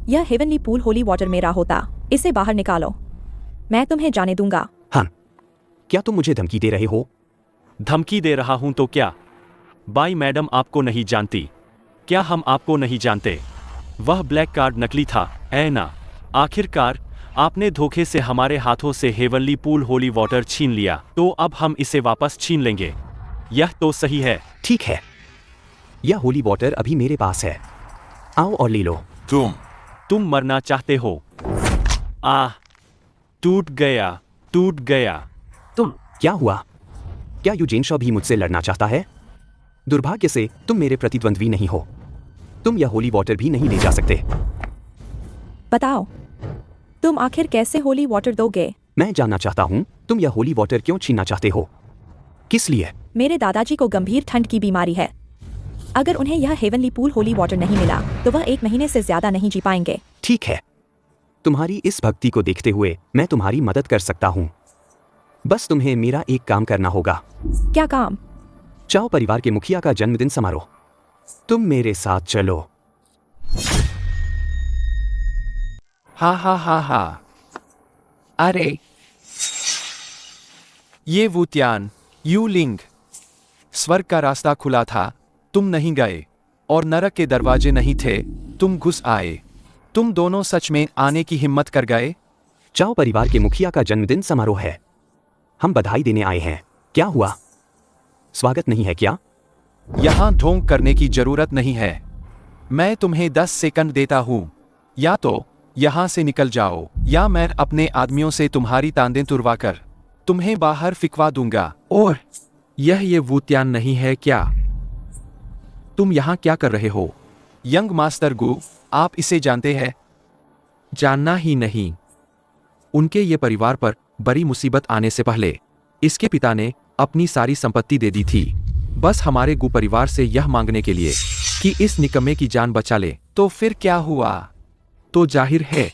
यह हेवनली पूल होली वाटर मेरा होता। इसे बाहर निकालो, मैं तुम्हें जाने दूंगा। हाँ, क्या तुम मुझे धमकी दे रहे हो? धमकी दे रहा हूं तो क्या? बाई मैडम आपको नहीं जानती। क्या हम आपको नहीं जानते? वह ब्लैक कार्ड नकली था, ऐ ना। आखिरकार आपने धोखे से हमारे हाथों से हेवनली पूल होली वाटर छीन लिया, तो अब हम इसे वापस छीन लेंगे। यह तो सही है। ठीक है, यह होली वाटर अभी मेरे पास है। आओ और ले लो। तुम मरना चाहते हो? आह, टूट गया, टूट गया। तुम क्या हुआ? क्या यूजेनशॉ भी मुझसे लड़ना चाहता है? दुर्भाग्य से तुम मेरे प्रतिद्वंद्वी नहीं हो। तुम यह होली वाटर भी नहीं ले जा सकते। बताओ, तुम आखिर कैसे होली वाटर दोगे? मैं जानना चाहता हूँ, तुम यह होली वाटर क्यों छीनना चाहते हो? किस लिए? मेरे दादाजी को गंभीर ठंड की बीमारी है। अगर उन्हें यह हेवनली पूल होली वाटर नहीं मिला तो वह 1 महीने से ज्यादा नहीं जी पाएंगे। ठीक है, तुम्हारी इस भक्ति को देखते हुए मैं तुम्हारी मदद कर सकता हूँ। बस तुम्हें मेरा एक काम करना होगा। क्या काम? चाओ परिवार के मुखिया का जन्मदिन समारोह। तुम मेरे साथ चलो। हा। अरे, ये वुतियान, यू लिंग। स्वर्ग का रास्ता खुला था, तुम नहीं गए, और नरक के दरवाजे नहीं थे, तुम घुस आए। तुम दोनों सच में आने की हिम्मत कर गए? चाओ परिवार के मुखिया का जन्मदिन समारोह है। हम बधाई देने आए हैं। क्या हुआ? स्वागत नहीं है क्या? यहां ढोंग करने की जरूरत नहीं है। मैं तुम्हें 10 सेकंड देता हूं। या तो यहां से निकल जाओ, या मैं अपने आदमियों से तुम्हारी तांदें तुड़वाकर तुम्हें बाहर फिकवा दूंगा। और ये वुतियान नहीं है क्या? तुम यहां क्या कर रहे हो? यंग मास्टर गु, आप इसे जानते हैं? जानना ही नहीं। उनके ये परिवार पर बड़ी मुसीबत आने से पहले इसके पिता ने अपनी सारी संपत्ति दे दी थी, बस हमारे गु परिवार से यह मांगने के लिए कि इस निकम्मे की जान बचा ले। तो फिर क्या हुआ? तो जाहिर है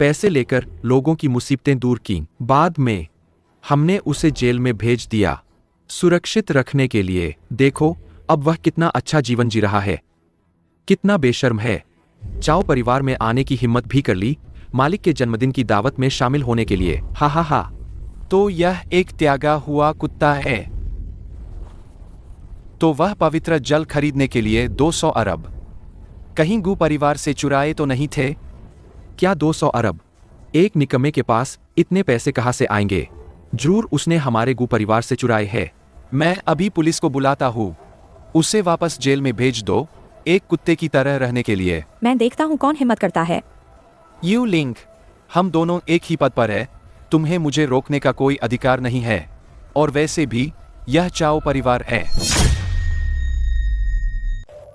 पैसे लेकर लोगों की मुसीबतें दूर की। बाद में हमने उसे जेल में भेज दिया, सुरक्षित रखने के लिए। देखो अब वह कितना अच्छा जीवन जी रहा है, कितना बेशर्म है। चाओ परिवार में आने की हिम्मत भी कर ली मालिक के जन्मदिन की दावत में शामिल होने के लिए। हा। तो यह एक त्यागा हुआ कुत्ता है। तो वह पवित्र जल खरीदने के लिए 200 अरब कहीं गु परिवार से चुराए तो नहीं थे? क्या 200 अरब? एक निकम्मे के पास इतने पैसे कहां से आएंगे? जरूर उसने हमारे गु परिवार से चुराए हैं। मैं अभी पुलिस को बुलाता हूं, उसे वापस जेल में भेज दो, एक कुत्ते की तरह रहने के लिए। मैं देखता हूँ कौन हिम्मत करता है। यू लिंग, हम दोनों एक ही पद पर है, तुम्हें मुझे रोकने का कोई अधिकार नहीं है। और वैसे भी यह चाओ परिवार है।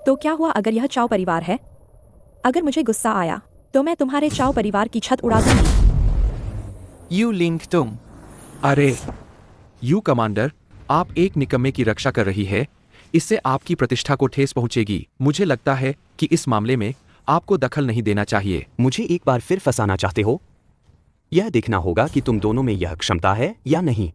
तो क्या हुआ अगर यह चाओ परिवार है? अगर मुझे गुस्सा आया तो मैं तुम्हारे चाओ परिवार की छत उड़ा दूंगी। यू लिंग तुम। अरे यू कमांडर, आप एक निकम्मे की रक्षा कर रही है, इससे आपकी प्रतिष्ठा को ठेस पहुंचेगी। मुझे लगता है कि इस मामले में आपको दखल नहीं देना चाहिए। मुझे एक बार फिर फंसाना चाहते हो? यह देखना होगा कि तुम दोनों में यह क्षमता है या नहीं।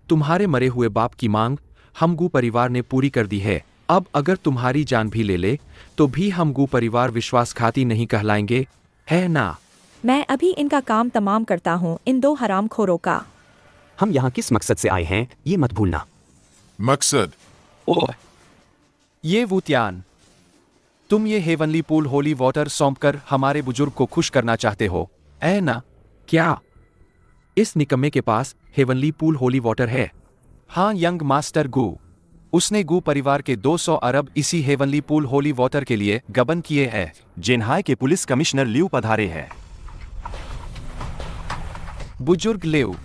तुम्हारे मरे हुए बाप की मांग हम गु परिवार ने पूरी कर दी है। अब अगर तुम्हारी जान भी ले ले तो भी हम गु परिवार विश्वासघाती नहीं कहलाएंगे, है ना? मैं अभी इनका काम तमाम करता हूँ, इन 2 हरामखोरों का। हम यहाँ किस मकसद से आए हैं ये मत भूलना। मकसद? ओह, ये वुतियान, तुम ये हेवनली पूल होली वाटर सौंपकर हमारे बुजुर्ग को खुश करना चाहते हो, है ना? क्या इस निकम्मे के पास हेवनली पूल होली वाटर है? हाँ यंग मास्टर गु, उसने गु परिवार के 200 अरब इसी हेवनली पूल होली वाटर के लिए गबन किए हैं। जिन्हाई के पुलिस कमिश्नर लियू पधारे हैं। बुजुर्ग लेव।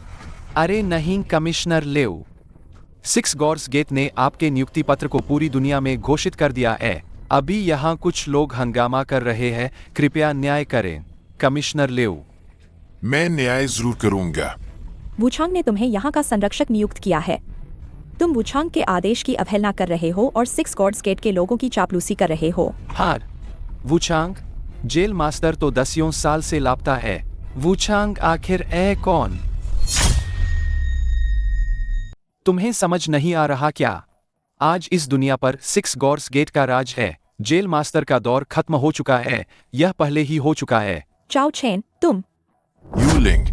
अरे नहीं कमिश्नर लेव, 6 गॉर्स गेट ने आपके नियुक्ति पत्र को पूरी दुनिया में घोषित कर दिया है। अभी यहाँ कुछ लोग हंगामा कर रहे हैं, कृपया न्याय करें कमिश्नर लेव। मैं न्याय जरूर करूंगा। वुचांग ने तुम्हें यहाँ का संरक्षक नियुक्त किया है। तुम वुचांग के आदेश की अवहेलना कर रहे हो और सिक्स गॉड्स गेट के लोगों की चापलूसी कर रहे हो। हार वुचांग, जेल मास्टर तो 10 साल से लापता है। वुचांग आखिर है कौन? तुम्हें समझ नहीं आ रहा क्या? आज इस दुनिया पर सिक्स गॉड्स गेट का राज है। जेल मास्टर का दौर खत्म हो चुका है, यह पहले ही हो चुका है। चाओ चेन, तुम यू लिंग,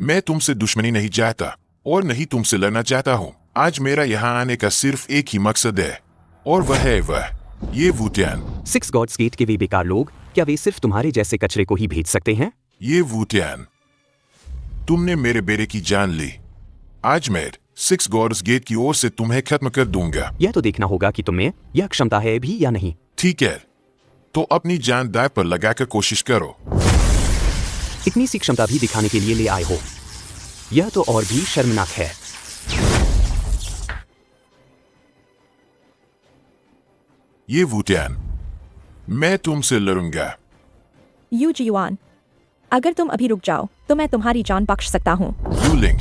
मैं तुमसे दुश्मनी नहीं चाहता और नहीं तुमसे लड़ना चाहता हूँ। आज मेरा यहाँ आने का सिर्फ एक ही मकसद है और वह है ये वुटियान। सिक्स गॉड्स गेट के वे बेकार लोग, क्या वे सिर्फ तुम्हारे जैसे कचरे को ही भेज सकते हैं? ये वुटियान, तुमने मेरे बेटे की जान ली। आज मैं सिक्स गॉड्स गेट की ओर से तुम्हें खत्म कर दूंगा। यह तो देखना होगा कि तुम्हें यह क्षमता है भी या नहीं। ठीक है, तो अपनी जान दांव पर लगाकर कोशिश करो। इतनी सी क्षमता भी दिखाने के लिए ले आए हो, यह तो और भी शर्मनाक है। ये वुटियान, मैं तुमसे लड़ूंगा। यू जियुआन, अगर तुम अभी रुक जाओ तो मैं तुम्हारी जान बख्श सकता हूँ। यू लिंग,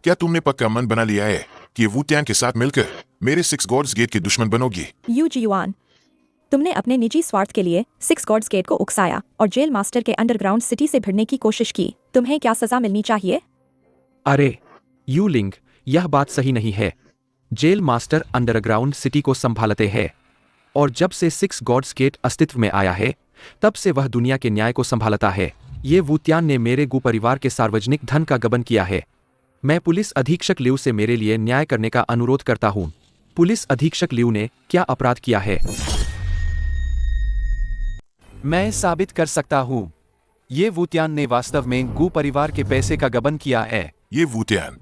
क्या तुमने पक्का मन बना लिया है कि वुटियान के साथ मिलकर मेरे सिक्स गॉड्स गेट के दुश्मन बनोगी? यू जियुआन, तुमने अपने निजी स्वार्थ के लिए सिक्स गॉड्स गेट को उकसाया और जेल मास्टर के अंडरग्राउंड सिटी से भिड़ने की कोशिश की। तुम्हें क्या सजा मिलनी चाहिए? अरे यू लिंग, यह बात सही नहीं है। जेल मास्टर अंडरग्राउंड सिटी को संभालते हैं और जब से सिक्स गॉड्स गेट अस्तित्व में आया है तब से वह दुनिया के न्याय को संभालता है। ये वुतियान ने मेरे गु परिवार के सार्वजनिक धन का गबन किया है। मैं पुलिस अधीक्षक लिऊ से मेरे लिए न्याय करने का अनुरोध करता हूँ। पुलिस अधीक्षक लिऊ ने क्या अपराध किया है? मैं साबित कर सकता हूँ। ये वुतियान ने वास्तव में गु परिवार के पैसे का गबन किया है। ये वुटियान,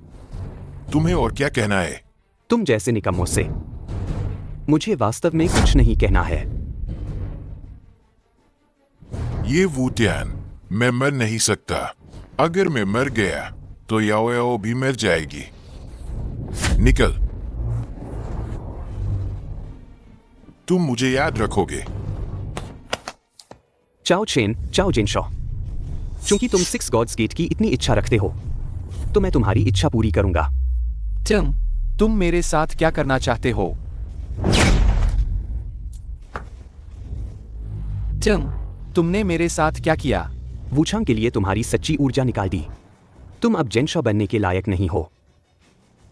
तुम्हें और क्या कहना है? तुम जैसे निकम्मों से मुझे वास्तव में कुछ नहीं कहना है। ये वुटियान, मैं मर नहीं सकता। अगर मैं मर गया तो याओ याओ भी मर जाएगी। निकल, तुम मुझे याद रखोगे। चाओ चेन, चाओ जिनशॉ, चूंकि तुम सिक्स गॉड्स गेट की इतनी इच्छा रखते हो तो मैं तुम्हारी इच्छा पूरी करूंगा। तुम मेरे साथ क्या करना चाहते हो? तुमने मेरे साथ क्या किया? वुचांग के लिए तुम्हारी सच्ची ऊर्जा निकाल दी। तुम अब जेनशॉ बनने के लायक नहीं हो।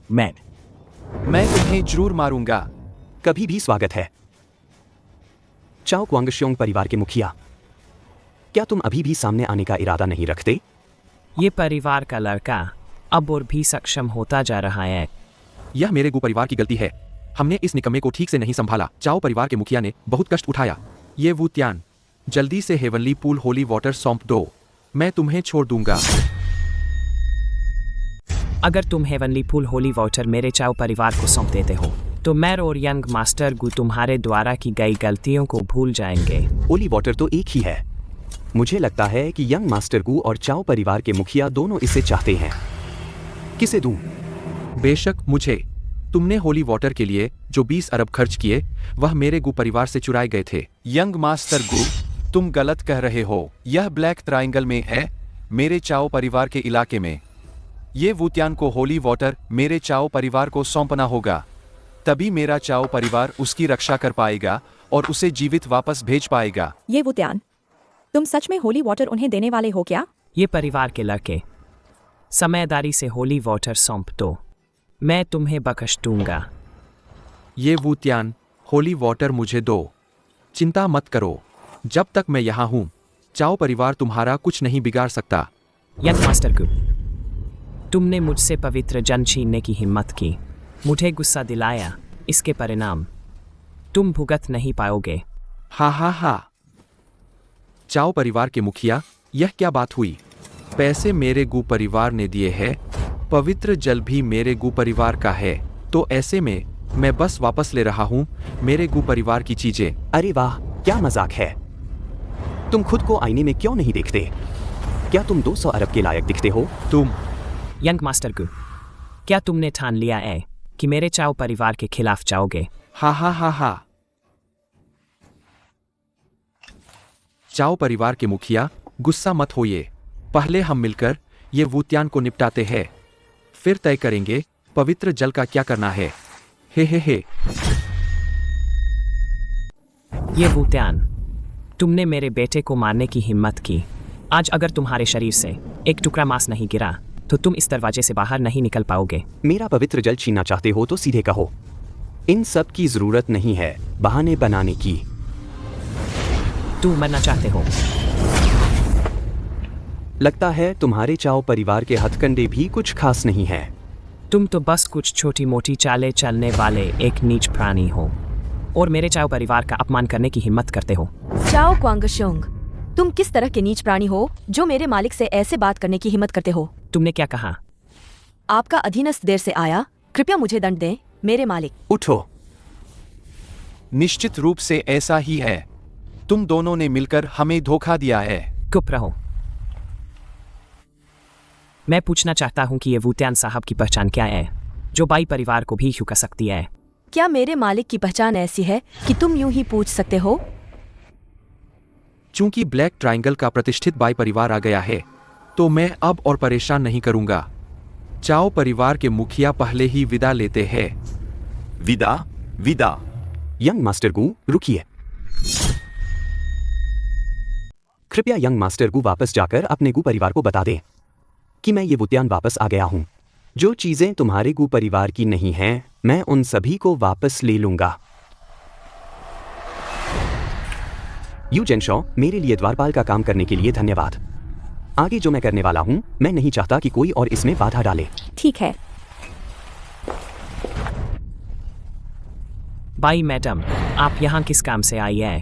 मैं तुम्हें जरूर मारूंगा। कभी भी स्वागत है। चाओ क्वांगश्योंग परिवार के मुखिया, क्या तुम अभी भी सामने आने का इरादा नहीं रखते? ये परिवार का लड़का अब और भी सक्षम होता जा रहा है। यह मेरे गु परिवार की गलती है। हमने इस निकम्मे को ठीक से नहीं संभाला। चाओ परिवार के मुखिया ने बहुत कष्ट उठाया। ये वुतियान, जल्दी से हेवनली पूल होली वाटर सौंप दो, मैं तुम्हें छोड़ दूंगा। अगर तुम हेवनली पूल होली वाटर मेरे चाओ परिवार को सौंप देते हो तो मैं और यंग मास्टर गु तुम्हारे द्वारा की गई गलतियों को भूल जाएंगे। होली वाटर तो एक ही है। मुझे लगता है कि यंग मास्टर गु और चाओ परिवार के मुखिया दोनों इसे चाहते हैं। किसे दूं? बेशक मुझे। तुमने होली वाटर के लिए जो 20 अरब खर्च किए वह मेरे गु परिवार से चुराए गए थे। यंग मास्टर गु, तुम गलत कह रहे हो। यह ब्लैक ट्रायंगल में है, मेरे चाओ परिवार के इलाके में। ये वुतियान को होली वाटर मेरे चाओ परिवार को सौंपना होगा, तभी मेरा चाओ परिवार उसकी रक्षा कर पाएगा और उसे जीवित वापस भेज पाएगा। ये वुतियान, तुम सच में होली वाटर उन्हें देने वाले हो क्या? ये परिवार के लड़के, समझदारी से होली वाटर सौंप दो, मैं तुम्हें बख्श दूंगा। ये वुतियान, होली वाटर मुझे दो। चिंता मत करो, जब तक मैं यहाँ हूँ चाओ परिवार तुम्हारा कुछ नहीं बिगाड़ सकता। यंग मास्टर गु, तुमने मुझसे पवित्र जन छीनने की हिम्मत की, मुझे गुस्सा दिलाया। इसके परिणाम तुम भुगत नहीं पाओगे। हा। चाओ परिवार के मुखिया, यह क्या बात हुई? पैसे मेरे गु परिवार ने दिए हैं, पवित्र जल भी मेरे गु परिवार का है, तो ऐसे में मैं बस वापस ले रहा हूँ मेरे गु परिवार की चीजें। अरे वाह, क्या मजाक है। तुम खुद को आईने में क्यों नहीं देखते? क्या तुम 200 अरब के लायक दिखते हो? तुम यंग मास्टर गु, क्या तुमने ठान लिया है कि मेरे चाओ परिवार के खिलाफ जाओगे? हा। चाओ परिवार के मुखिया, गुस्सा मत होइए। पहले हम मिलकर ये वुतियान को निपटाते हैं, फिर तय करेंगे पवित्र जल का क्या करना है? हे। ये वुत्यान, तुमने मेरे बेटे को मारने की हिम्मत की। आज अगर तुम्हारे शरीर से एक टुकड़ा मांस नहीं गिरा तो तुम इस दरवाजे से बाहर नहीं निकल पाओगे। मेरा पवित्र जल छीनना चाहते हो तो सीधे कहो। इन सब की जरूरत नहीं है बहाने बनाने की। तुम मरना चाहते हो। लगता है तुम्हारे चाओ परिवार के हथकंडे भी कुछ खास नहीं है। तुम तो बस कुछ छोटी मोटी चालें चलने वाले एक नीच प्राणी हो और मेरे चाओ परिवार का अपमान करने की हिम्मत करते हो। चाओ क्वांगशोंग, तुम किस तरह के नीच प्राणी हो जो मेरे मालिक से ऐसे बात करने की हिम्मत करते हो? तुमने क्या कहा? आपका अधीनस्थ देर से आया, कृपया मुझे दंड दें मेरे मालिक। उठो। निश्चित रूप से ऐसा ही है। तुम दोनों ने मिलकर हमें धोखा दिया है। चुप रहो। मैं पूछना चाहता हूँ कि ये वुत्यान साहब की पहचान क्या है जो बाई परिवार को भी यूं कर सकती है? क्या मेरे मालिक की पहचान ऐसी है कि तुम यूं ही पूछ सकते हो? चूंकि ब्लैक ट्रायंगल का प्रतिष्ठित बाई परिवार आ गया है तो मैं अब और परेशान नहीं करूंगा। चाओ परिवार के मुखिया पहले ही विदा लेते हैं। विदा। यंग मास्टर गु, रुकिए। कृपया यंग मास्टर गु वापस जाकर अपने गु परिवार को बता दें कि मैं ये वुत्यान वापस आ गया हूं। जो चीजें तुम्हारे गु परिवार की नहीं हैं, मैं उन सभी को वापस ले लूंगा। यू जेनशॉ, मेरे लिए द्वारपाल का काम करने के लिए धन्यवाद। आगे जो मैं करने वाला हूं, मैं नहीं चाहता कि कोई और इसमें बाधा डाले। ठीक है। बाई मैडम, आप यहाँ किस काम से आई है?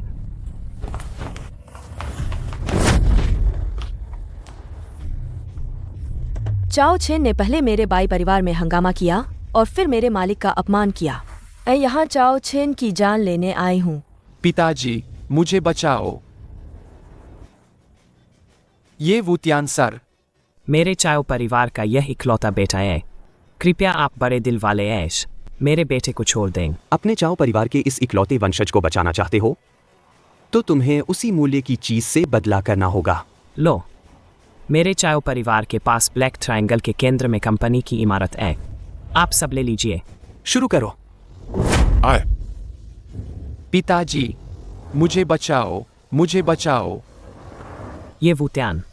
चाओ छेन ने पहले मेरे बाई परिवार में हंगामा किया और फिर मेरे मालिक का अपमान किया। मैं यहाँ चाओ छेन की जान लेने आई हूँ। पिताजी, मुझे बचाओ। ये वुत्यान सर। मेरे चाओ परिवार का यह इकलौता बेटा है। कृपया आप बड़े दिल वाले ऐश मेरे बेटे को छोड़ दें। अपने चाओ परिवार के इस इकलौते वंशज को बचाना चाहते हो तो तुम्हें उसी मूल्य की चीज से बदला करना होगा। लो, मेरे चाओ परिवार के पास ब्लैक ट्रायंगल के केंद्र में कंपनी की इमारत है। आप सब ले लीजिए। शुरू करो। आए। पिताजी, मुझे बचाओ। ये वुत्यान,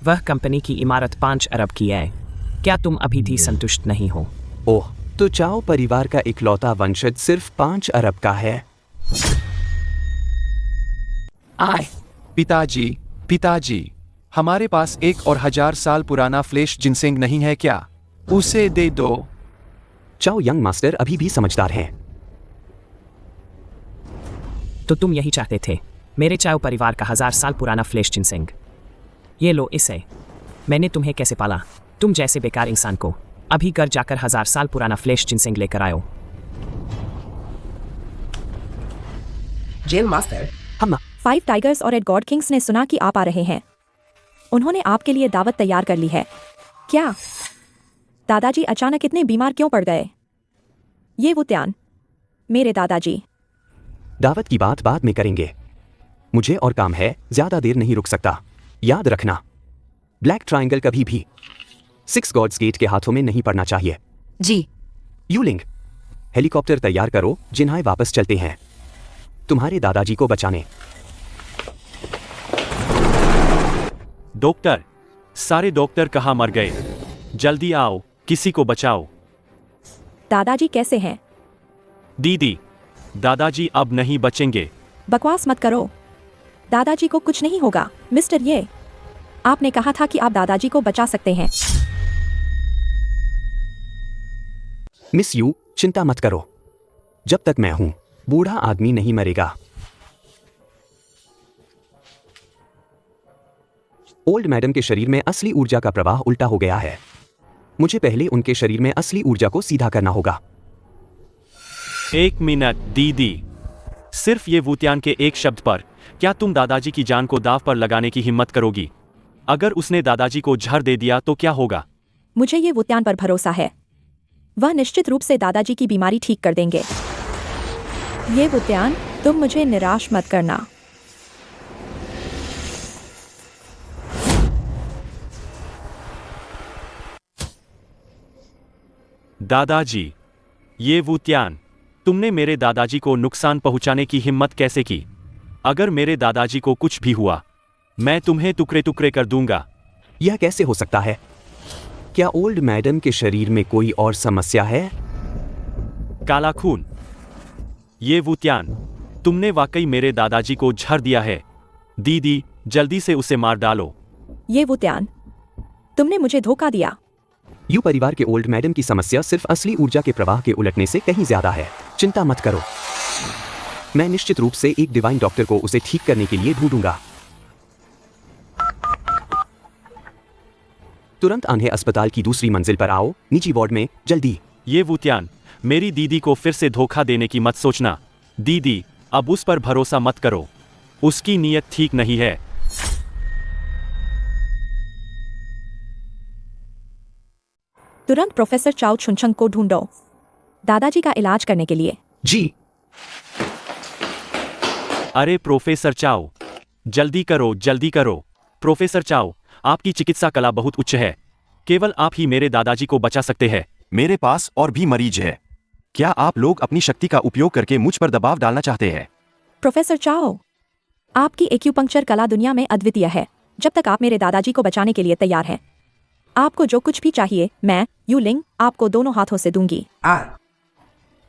वह कंपनी की इमारत 5 अरब की है। क्या तुम अभी भी संतुष्ट नहीं हो? ओह, तो चाओ परिवार का इकलौता वंशज सिर्फ 5 अरब का है। आए। पिताजी, हमारे पास 1 और 1000 साल पुराना फ्लेश जिनसेंग नहीं है क्या? उसे दे दो। चाओ यंग मास्टर अभी भी समझदार हैं। तो तुम यही चाहते थे, मेरे चाओ परिवार का 1000 साल पुराना फ्लेश जिनसेंग। ये लो इसे। मैंने तुम्हें कैसे पाला? तुम जैसे बेकार इंसान को अभी घर जाकर 1000 साल पुराना फ्लेश जिनसेंग लेकर आयो। जेल मास्टर, हम 5 टाइगर्स और 8 गॉड किंग्स ने सुना कि आप आ रहे हैं। उन्होंने आपके लिए दावत तैयार कर ली है। क्या दादाजी अचानक इतने बीमार क्यों पड़ गए? ये वुत्यान, मेरे दादाजी। दावत की बात बाद में करेंगे। मुझे और काम है, ज्यादा देर नहीं रुक सकता। याद रखना, ब्लैक ट्रायंगल कभी भी 6 गॉड्स गेट के हाथों में नहीं पड़ना चाहिए। जी। यूलिंग, हेलीकॉप्टर तैयार करो, जिन्हाई वापस चलते हैं तुम्हारे दादाजी को बचाने। डॉक्टर, सारे डॉक्टर कहाँ मर गए? जल्दी आओ, किसी को बचाओ। दादाजी कैसे हैं? दीदी, दादाजी अब नहीं बचेंगे। बकवास मत करो, दादाजी को कुछ नहीं होगा। मिस्टर ये, आपने कहा था कि आप दादाजी को बचा सकते हैं। मिस यू, चिंता मत करो। जब तक मैं हूं, बूढ़ा आदमी नहीं मरेगा। ओल्ड मैडम के शरीर में असली ऊर्जा का प्रवाह उल्टा हो गया है। मुझे पहले उनके शरीर में असली ऊर्जा को सीधा करना होगा। 1 मिनट दीदी, सिर्फ ये वुत्यान के एक शब्द पर क्या तुम दादाजी की जान को दाव पर लगाने की हिम्मत करोगी? अगर उसने दादाजी को जहर दे दिया तो क्या होगा? मुझे ये वुत्यान पर भरोसा है। वह निश्चित रूप से दादाजी की बीमारी ठीक कर देंगे। ये वुत्यान, तुम मुझे निराश मत करना। दादाजी, ये वुत्यान, तुमने मेरे दादाजी को नुकसान पहुंचाने की हिम्मत कैसे की? अगर मेरे दादाजी को कुछ भी हुआ, मैं तुम्हें टुकड़े टुकड़े कर दूंगा। यह कैसे हो सकता है? क्या ओल्ड मैडम के शरीर में कोई और समस्या है? काला खून। ये वुत्यान, तुमने वाकई मेरे दादाजी को झड़ दिया है। दीदी, जल्दी से उसे मार डालो। ये वुत्यान, तुमने मुझे धोखा दिया। यू परिवार के ओल्ड मैडम की समस्या सिर्फ असली ऊर्जा के प्रवाह के उलटने से कहीं ज्यादा है। चिंता मत करो, मैं निश्चित रूप से एक डिवाइन डॉक्टर को उसे ठीक करने के लिए ढूंढूंगा। तुरंत आन्हें अस्पताल की दूसरी मंजिल पर आओ, निजी वार्ड में, जल्दी। ये वुत्यान, मेरी दीदी को फिर से धोखा देने की मत सोचना। दीदी, अब उस पर भरोसा मत करो, उसकी नीयत ठीक नहीं है। तुरंत प्रोफेसर चाओ छुनछंग को ढूंढो, दादाजी का इलाज करने के लिए। जी। अरे प्रोफेसर चाओ, जल्दी करो, जल्दी करो। प्रोफेसर चाओ, आपकी चिकित्सा कला बहुत उच्च है, केवल आप ही मेरे दादाजी को बचा सकते हैं। मेरे पास और भी मरीज है। क्या आप लोग अपनी शक्ति का उपयोग करके मुझ पर दबाव डालना चाहते हैं? प्रोफेसर चाओ, आपकी एक्यूपंक्चर कला दुनिया में अद्वितीय है। जब तक आप मेरे दादाजी को बचाने के लिए तैयार हैं, आपको जो कुछ भी चाहिए मैं, यू लिंग, आपको दोनों हाथों से दूंगी।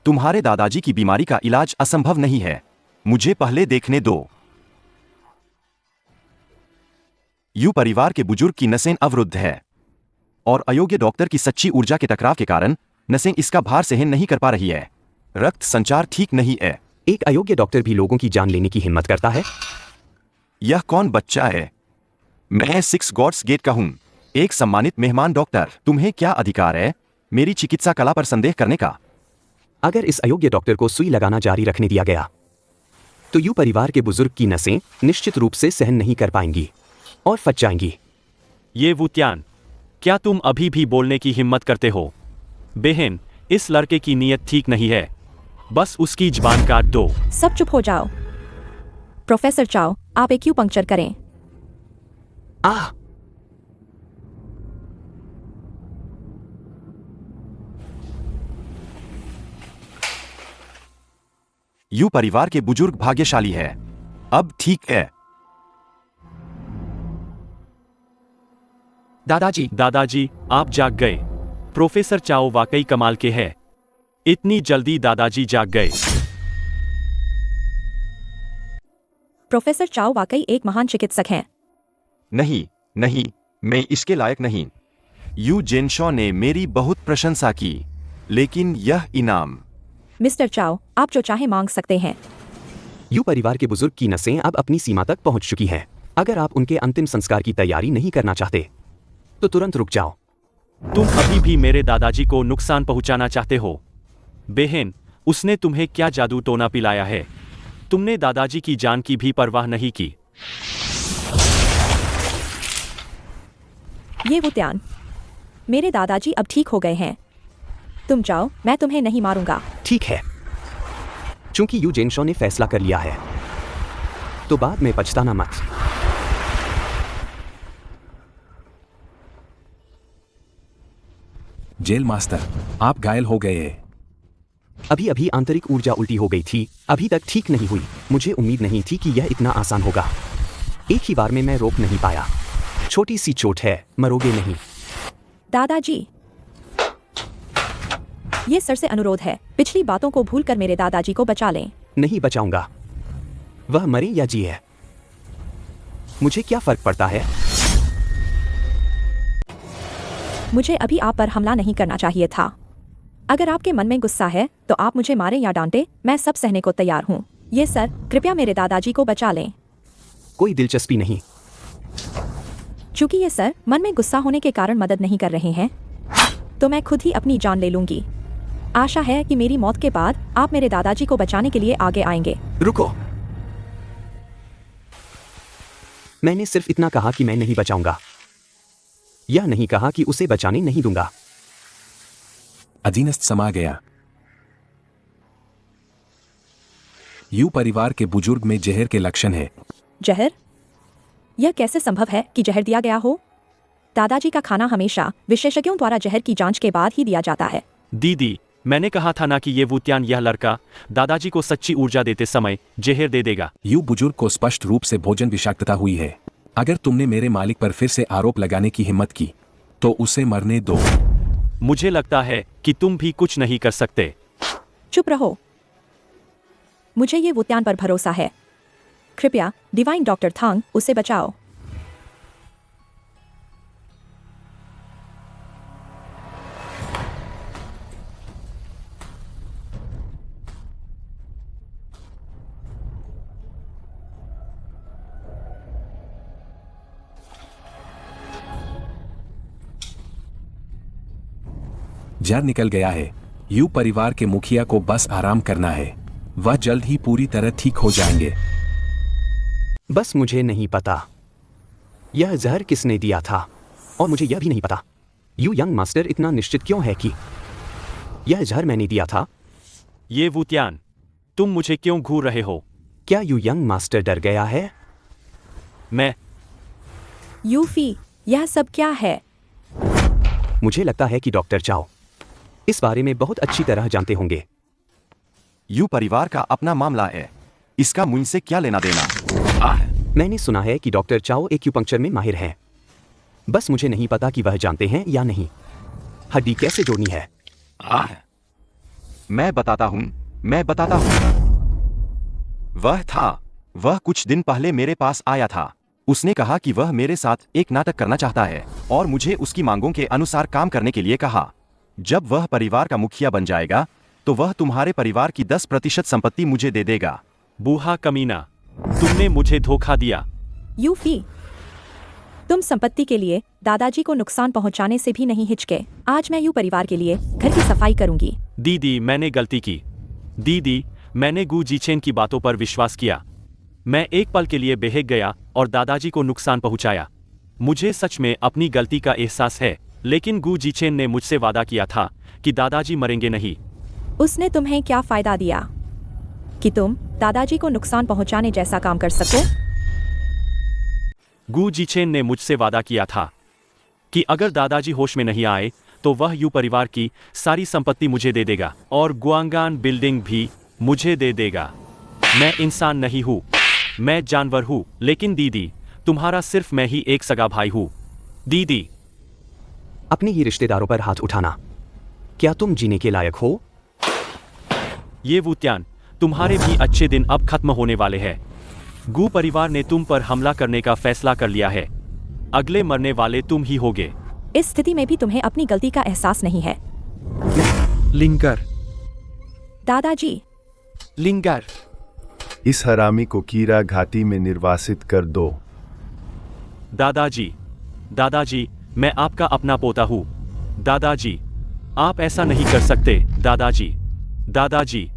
तुम्हारे दादाजी की बीमारी का इलाज असंभव नहीं है, मुझे पहले देखने दो। यू परिवार के बुजुर्ग की नसें अवरुद्ध है और अयोग्य डॉक्टर की सच्ची ऊर्जा के टकराव के कारण नसें इसका भार सहन नहीं कर पा रही है। रक्त संचार ठीक नहीं है। एक अयोग्य डॉक्टर भी लोगों की जान लेने की हिम्मत करता है? यह कौन बच्चा है? मैं 6 गॉड्स गेट का हूं, एक सम्मानित मेहमान डॉक्टर। तुम्हें क्या अधिकार है मेरी चिकित्सा कला पर संदेह करने का? अगर इस अयोग्य डॉक्टर को सुई लगाना जारी रखने दिया गया तो यू परिवार के बुजुर्ग की नसें निश्चित रूप से सहन नहीं कर पाएंगी और फट जाएंगी। ये वुत्यान, क्या तुम अभी भी बोलने की हिम्मत करते हो? बहन, इस लड़के की नीयत ठीक नहीं है, बस उसकी जुबान काट दो। सब चुप हो जाओ। प्रोफेसर चाओ, आप एक्यूपंक्चर करें। यू परिवार के बुजुर्ग भाग्यशाली है। अब ठीक है। दादाजी, आप जाग गए। प्रोफेसर चाओ वाकई कमाल के हैं। इतनी जल्दी दादाजी जाग गए। प्रोफेसर चाओ वाकई एक महान चिकित्सक हैं। नहीं, नहीं, मैं इसके लायक नहीं। यू जेनशॉ ने मेरी बहुत प्रशंसा की, लेकिन यह इनाम। मिस्टर चाओ, आप जो चाहे मांग सकते हैं। यू परिवार के बुजुर्ग की नसें अब अपनी सीमा तक पहुंच चुकी हैं। अगर आप उनके अंतिम संस्कार की तैयारी नहीं करना चाहते तो तुरंत रुक जाओ। तुम अभी भी मेरे दादाजी को नुकसान पहुंचाना चाहते हो? बहन, उसने तुम्हें क्या जादू टोना पिलाया है? तुमने दादाजी की जान की भी परवाह नहीं की। ये वुत्यान, मेरे दादाजी अब ठीक हो गए हैं। तुम जाओ, मैं तुम्हें नहीं मारूंगा। ठीक है, चूंकि यू जेनशॉ ने फैसला कर लिया है तो बाद में पछताना मत। जेल मास्टर, आप घायल हो गए हैं। अभी अभी आंतरिक ऊर्जा उल्टी हो गई थी, अभी तक ठीक नहीं हुई। मुझे उम्मीद नहीं थी कि यह इतना आसान होगा। एक ही बार में मैं रोक नहीं पाया। छोटी सी चोट है, मरोगे नहीं। दादाजी, ये सर से अनुरोध है, पिछली बातों को भूलकर मेरे दादाजी को बचा लें। नहीं बचाऊंगा, वह मरे या जिए, मुझे क्या फर्क पड़ता है। मुझे अभी आप पर हमला नहीं करना चाहिए था। अगर आपके मन में गुस्सा है तो आप मुझे मारें या डांटे, मैं सब सहने को तैयार हूँ। ये सर, कृपया मेरे दादाजी को बचा लें। कोई दिलचस्पी नहीं। चूंकि ये सर मन में गुस्सा होने के कारण मदद नहीं कर रहे हैं, तो मैं खुद ही अपनी जान ले लूंगी। आशा है कि मेरी मौत के बाद आप मेरे दादाजी को बचाने के लिए आगे आएंगे। रुको, मैंने सिर्फ इतना कहा कि मैं नहीं बचाऊंगा, यह नहीं कहा कि उसे बचाने नहीं दूंगा। अधीनस्थ समा गया। यू परिवार के बुजुर्ग में जहर के लक्षण है। जहर? यह कैसे संभव है कि जहर दिया गया हो? दादाजी का खाना हमेशा विशेषज्ञों द्वारा जहर की जांच के बाद ही दिया जाता है। दीदी, मैंने कहा था ना कि ये वुत्यान यह लड़का दादाजी को सच्ची ऊर्जा देते समय जहर दे देगा। यू बुजुर्ग को स्पष्ट रूप से भोजन विषाक्तता हुई है। अगर तुमने मेरे मालिक पर फिर से आरोप लगाने की हिम्मत की तो उसे मरने दो। मुझे लगता है कि तुम भी कुछ नहीं कर सकते। चुप रहो। मुझे ये वुत्यान पर भरोसा है। कृपया डिवाइन डॉक्टर थांग उसे बचाओ। जर निकल गया है। यू परिवार के मुखिया को बस आराम करना है। वह जल्द ही पूरी तरह ठीक हो जाएंगे। बस मुझे नहीं पता यह जहर किसने दिया था, और मुझे यह भी नहीं पता यू यंग मास्टर इतना निश्चित क्यों है कि यह जहर मैंने दिया था। ये वुत्यान, तुम मुझे क्यों घूर रहे हो? क्या यू यंग मास्टर डर गया है? मैं यूफी, यह सब क्या है? मुझे लगता है कि डॉक्टर चाओ इस बारे में बहुत अच्छी तरह जानते होंगे। यू परिवार का अपना मामला है, इसका मुझसे क्या लेना देना? मैंने सुना है कि डॉक्टर चाओ एक्यूपंक्चर में माहिर हैं। बस मुझे नहीं पता कि वह जानते हैं या नहीं। हड्डी कैसे जोड़नी है? मैं बताता हूं। वह कुछ दिन पहले मेरे पास आया था। उसने कहा कि वह मेरे साथ एक नाटक करना चाहता है और मुझे उसकी मांगों के अनुसार काम करने के लिए कहा। जब वह परिवार का मुखिया बन जाएगा तो वह तुम्हारे परिवार की 10% संपत्ति मुझे दे देगा। बूढ़ा कमीना, तुमने मुझे धोखा दिया। यूफी, तुम संपत्ति के लिए दादाजी को नुकसान पहुंचाने से भी नहीं हिचके। आज मैं यू परिवार के लिए घर की सफाई करूंगी। दीदी, मैंने गलती की। दीदी, मैंने गू जीचेन की बातों पर विश्वास किया। मैं एक पल के लिए बहक गया और दादाजी को नुकसान पहुंचाया। मुझे सच में अपनी गलती का एहसास है, लेकिन गू जीचेन ने मुझसे वादा किया था कि दादाजी मरेंगे नहीं। उसने तुम्हें क्या फायदा दिया कि तुम दादाजी को नुकसान पहुंचाने जैसा काम कर सको? गू जीचेन ने मुझसे वादा किया था कि अगर दादाजी होश में नहीं आए तो वह यू परिवार की सारी संपत्ति मुझे दे देगा और गुआंगान बिल्डिंग भी मुझे दे देगा। मैं इंसान नहीं हूँ, मैं जानवर हूँ। लेकिन दीदी, तुम्हारा सिर्फ मैं ही एक सगा भाई हूँ। दीदी, अपने ही रिश्तेदारों पर हाथ उठाना, क्या तुम जीने के लायक हो? ये वुत्यान, तुम्हारे भी अच्छे दिन अब खत्म होने वाले हैं। गू परिवार ने तुम पर हमला करने का फैसला कर लिया है। अगले मरने वाले तुम ही होगे। इस स्थिति में भी तुम्हें अपनी गलती का एहसास नहीं है। लिंगर, दादाजी, लिंगर, इस हरामी को कीरा घाटी में निर्वासित कर दो। दादाजी, दादाजी, मैं आपका अपना पोता हूँ। दादाजी, आप ऐसा नहीं कर सकते। दादाजी, दादाजी,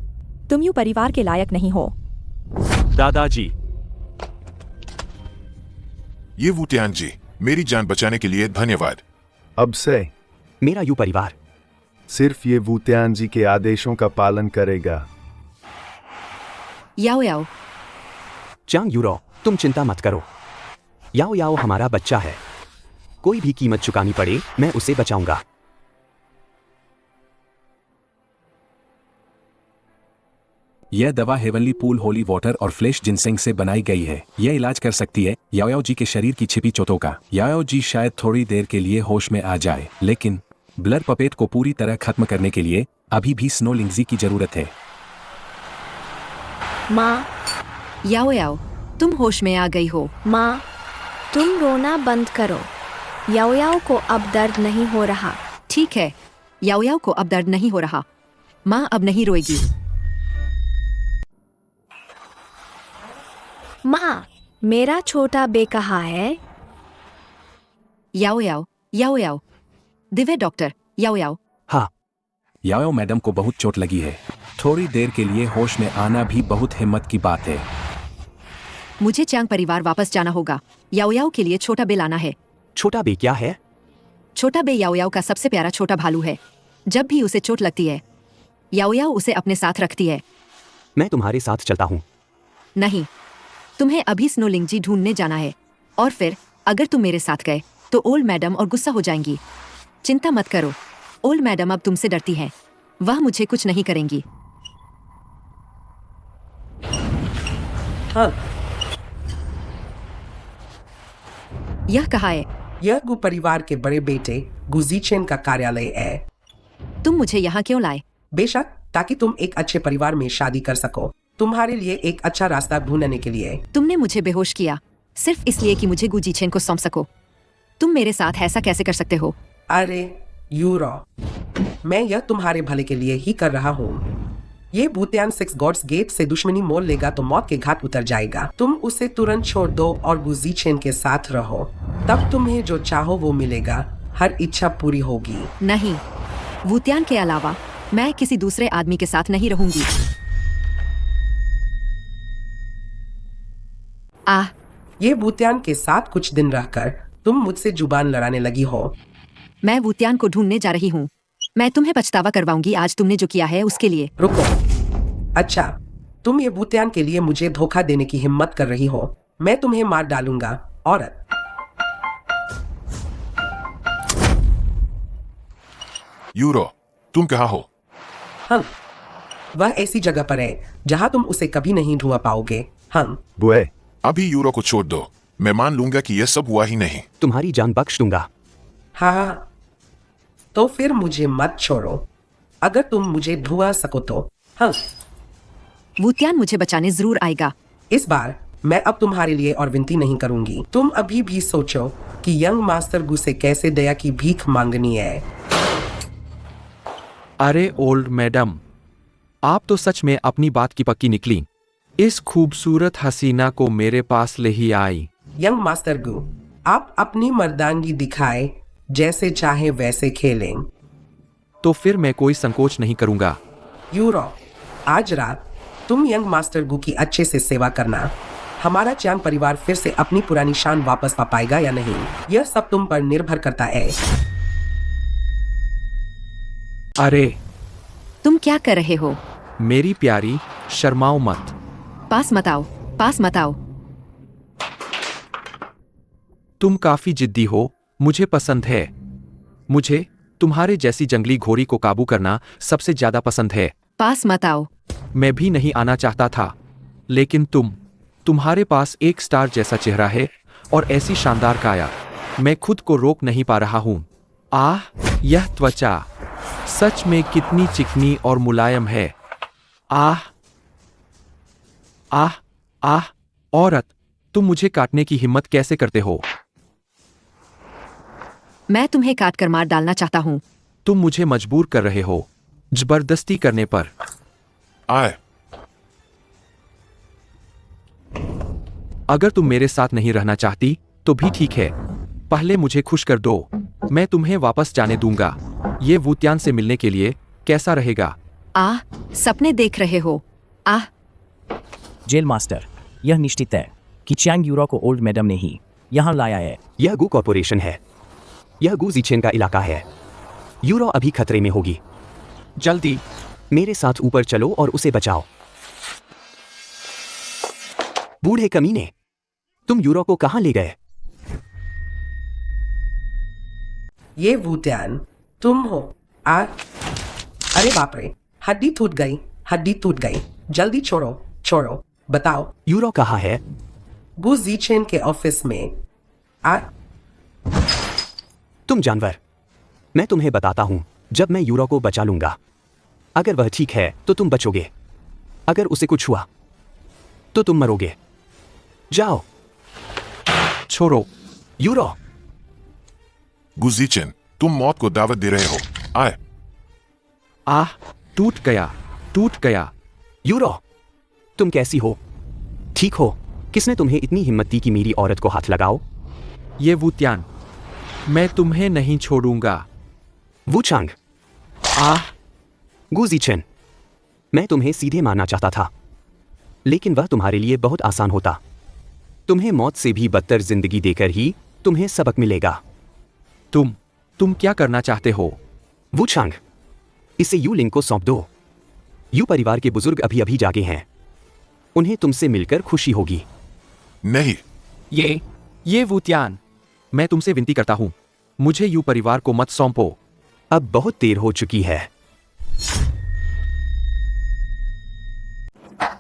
तुम यू परिवार के लायक नहीं हो। दादाजी। ये वुत्यान जी, मेरी जान बचाने के लिए धन्यवाद। अब से मेरा यू परिवार सिर्फ ये वुत्यान जी के आदेशों का पालन करेगा। याओ याओ, चांग यूरो, तुम चिंता मत करो। याओ याओ हमारा बच्चा है। कोई भी कीमत चुकानी पड़े, मैं उसे बचाऊंगा। यह दवा हेवनली पूल होली वाटर और फ्लैश जिनसेंग से बनाई गई है। यह इलाज कर सकती है याओ जी के शरीर की छिपी चोटों का। याओ जी शायद थोड़ी देर के लिए होश में आ जाए, लेकिन ब्लर पपेट को पूरी तरह खत्म करने के लिए अभी भी स्नो लिंगजी की जरूरत है। माँ, याओ याओ, तुम होश में आ गई हो। माँ, तुम रोना बंद करो। याओ याओ को अब दर्द नहीं हो रहा। ठीक है, याओ याओ को अब दर्द नहीं हो रहा। माँ अब नहीं रोएगी। माँ, मेरा छोटा बे कहाँ है? याओ याओ, याओ याओ, दिव्य डॉक्टर, याओ याओ। हाँ, याओ मैडम को बहुत चोट लगी है। थोड़ी देर के लिए होश में आना भी बहुत हिम्मत की बात है। मुझे चांग परिवार वापस जाना होगा। याओ याओ के लिए छोटा बे लाना है। छोटा बे क्या है? छोटा बे याओ याओ का सबसे प्यारा छोटा भालू है। जब भी उसे चोट लगती है, याओ याओ उसे अपने साथ रखती है। मैं तुम्हारे साथ चलता हूँ। नहीं, तुम्हें अभी स्नो लिंगजी ढूंढने जाना है, और फिर अगर तुम मेरे साथ गए तो ओल्ड मैडम और गुस्सा हो जाएंगी। चिंता मत करो, ओल्ड मैडम अब तुमसे डरती है। वह मुझे कुछ नहीं करेंगी। हाँ, यह कहाँ है? यह गु परिवार के बड़े बेटे गुजीचेन का कार्यालय है। तुम मुझे यहाँ क्यों लाए? बेशक, ताकि तुम एक अच्छे परिवार में शादी कर सको। तुम्हारे लिए एक अच्छा रास्ता ढूंढने के लिए। तुमने मुझे बेहोश किया सिर्फ इसलिए कि मुझे गुजीचेन को सौंप सको। तुम मेरे साथ ऐसा कैसे कर सकते हो? अरे यूरो, मैं यह तुम्हारे भले के लिए ही कर रहा हूँ। ये भूतियान 6 गॉड्स गेट से दुश्मनी मोल लेगा तो मौत के घाट उतर जाएगा। तुम उसे तुरंत छोड़ दो और गुजीचेन के साथ रहो, तब तुम्हें जो चाहो वो मिलेगा। हर इच्छा पूरी होगी। नहीं, वुतियान के अलावा मैं किसी दूसरे आदमी के साथ नहीं रहूंगी। आह, ये भूतियान के साथ कुछ दिन रहकर तुम मुझसे जुबान लड़ाने लगी हो। मैं वुतियान को ढूंढने जा रही हूँ। मैं तुम्हें पछतावा करवाऊंगी आज तुमने जो किया है उसके लिए। रुको, अच्छा, तुम ये भूतियान के लिए मुझे धोखा देने की हिम्मत कर रही हो। मैं तुम्हें मार डालूंगा, औरत। यूरो, तुम कहाँ हो? हम, वह ऐसी जगह पर है जहाँ तुम उसे कभी नहीं ढूंढ पाओगे। हम बुए, अभी यूरो को छोड़ दो। मैं मान लूंगा कि यह सब हुआ ही नहीं। तुम्हारी जान बख्श दूंगा। हाँ, तो फिर मुझे मत छोड़ो। अगर तुम मुझे ढूंढ सको तो। हाँ, वुतियान मुझे बचाने जरूर आएगा। इस बार मैं अब तुम्हारे लिए और विनती नहीं करूंगी। तुम अभी भी सोचो कि यंग मास्टर गु से कैसे दया की भीख मांगनी है। अरे ओल्ड मैडम, आप तो सच में अपनी बात की पक्की निकली। इस खूबसूरत हसीना को मेरे पास ले ही आई। यंग मास्टर गु, आप अपनी मर्दानगी दिखाए, जैसे चाहे वैसे खेलें। तो फिर मैं कोई संकोच नहीं करूंगा। यूरो, आज रात तुम यंग मास्टर गु की अच्छे से सेवा करना। हमारा चांग परिवार फिर से अपनी पुरानी शान वापस पा पाएगा या नहीं, यह सब तुम पर निर्भर करता है। अरे तुम क्या कर रहे हो? मेरी प्यारी, शर्माओ मत। पास मत आओ, पास मत आओ। तुम काफी जिद्दी हो, मुझे पसंद है। मुझे तुम्हारे जैसी जंगली घोड़ी को काबू करना सबसे ज्यादा पसंद है। पास मत आओ। मैं भी नहीं आना चाहता था, लेकिन तुम्हारे पास एक स्टार जैसा चेहरा है और ऐसी शानदार काया, मैं खुद को रोक नहीं पा रहा हूं। आह, यह त्वचा सच में कितनी चिकनी और मुलायम है। आह आह आह, औरत, तुम मुझे काटने की हिम्मत कैसे करते हो? मैं तुम्हें काट कर मार डालना चाहता हूँ। तुम मुझे मजबूर कर रहे हो, जबरदस्ती करने पर। आए, अगर तुम मेरे साथ नहीं रहना चाहती तो भी ठीक है, पहले मुझे खुश कर दो, मैं तुम्हें वापस जाने दूंगा। ये वुतियान से मिलने के लिए कैसा रहेगा? आह, सपने देख रहे हो? आह। जेल मास्टर, यह निश्चित है कि चैंग यूरो को ओल्ड मैडम ने ही यहाँ लाया है। यह गु कॉर्पोरेशन है। यह गु जीचेन का इलाका है। यूरो अभी खतरे में होगी। जल्दी मेरे साथ ऊपर चलो और उसे बचाओ। बूढ़े कमीने, तुम यूरो को कहां ले गए? ये भूतियान तुम हो? अरे बाप रे, हड्डी टूट गई, हड्डी टूट गई। जल्दी छोड़ो, छोड़ो, बताओ। यूरो कहाँ है? गु जीचेन के ऑफिस में। तुम जानवर, मैं तुम्हें बताता हूं, जब मैं यूरो को बचा लूंगा। अगर वह ठीक है तो तुम बचोगे, अगर उसे कुछ हुआ तो तुम मरोगे। जाओ। छोड़ो यूरो। गुजीचेन, तुम मौत को दावत दे रहे हो। आए। आह, टूट गया, टूट गया। यूरो, तुम कैसी हो? ठीक हो? किसने तुम्हें इतनी हिम्मत दी कि मेरी औरत को हाथ लगाओ? ये वुतियान, मैं तुम्हें नहीं छोड़ूंगा। वुचांग। आह। गुजीचेन, मैं तुम्हें सीधे मारना चाहता था, लेकिन वह तुम्हारे लिए बहुत आसान होता। तुम्हें मौत से भी बदतर जिंदगी देकर ही तुम्हें सबक मिलेगा। तुम क्या करना चाहते हो?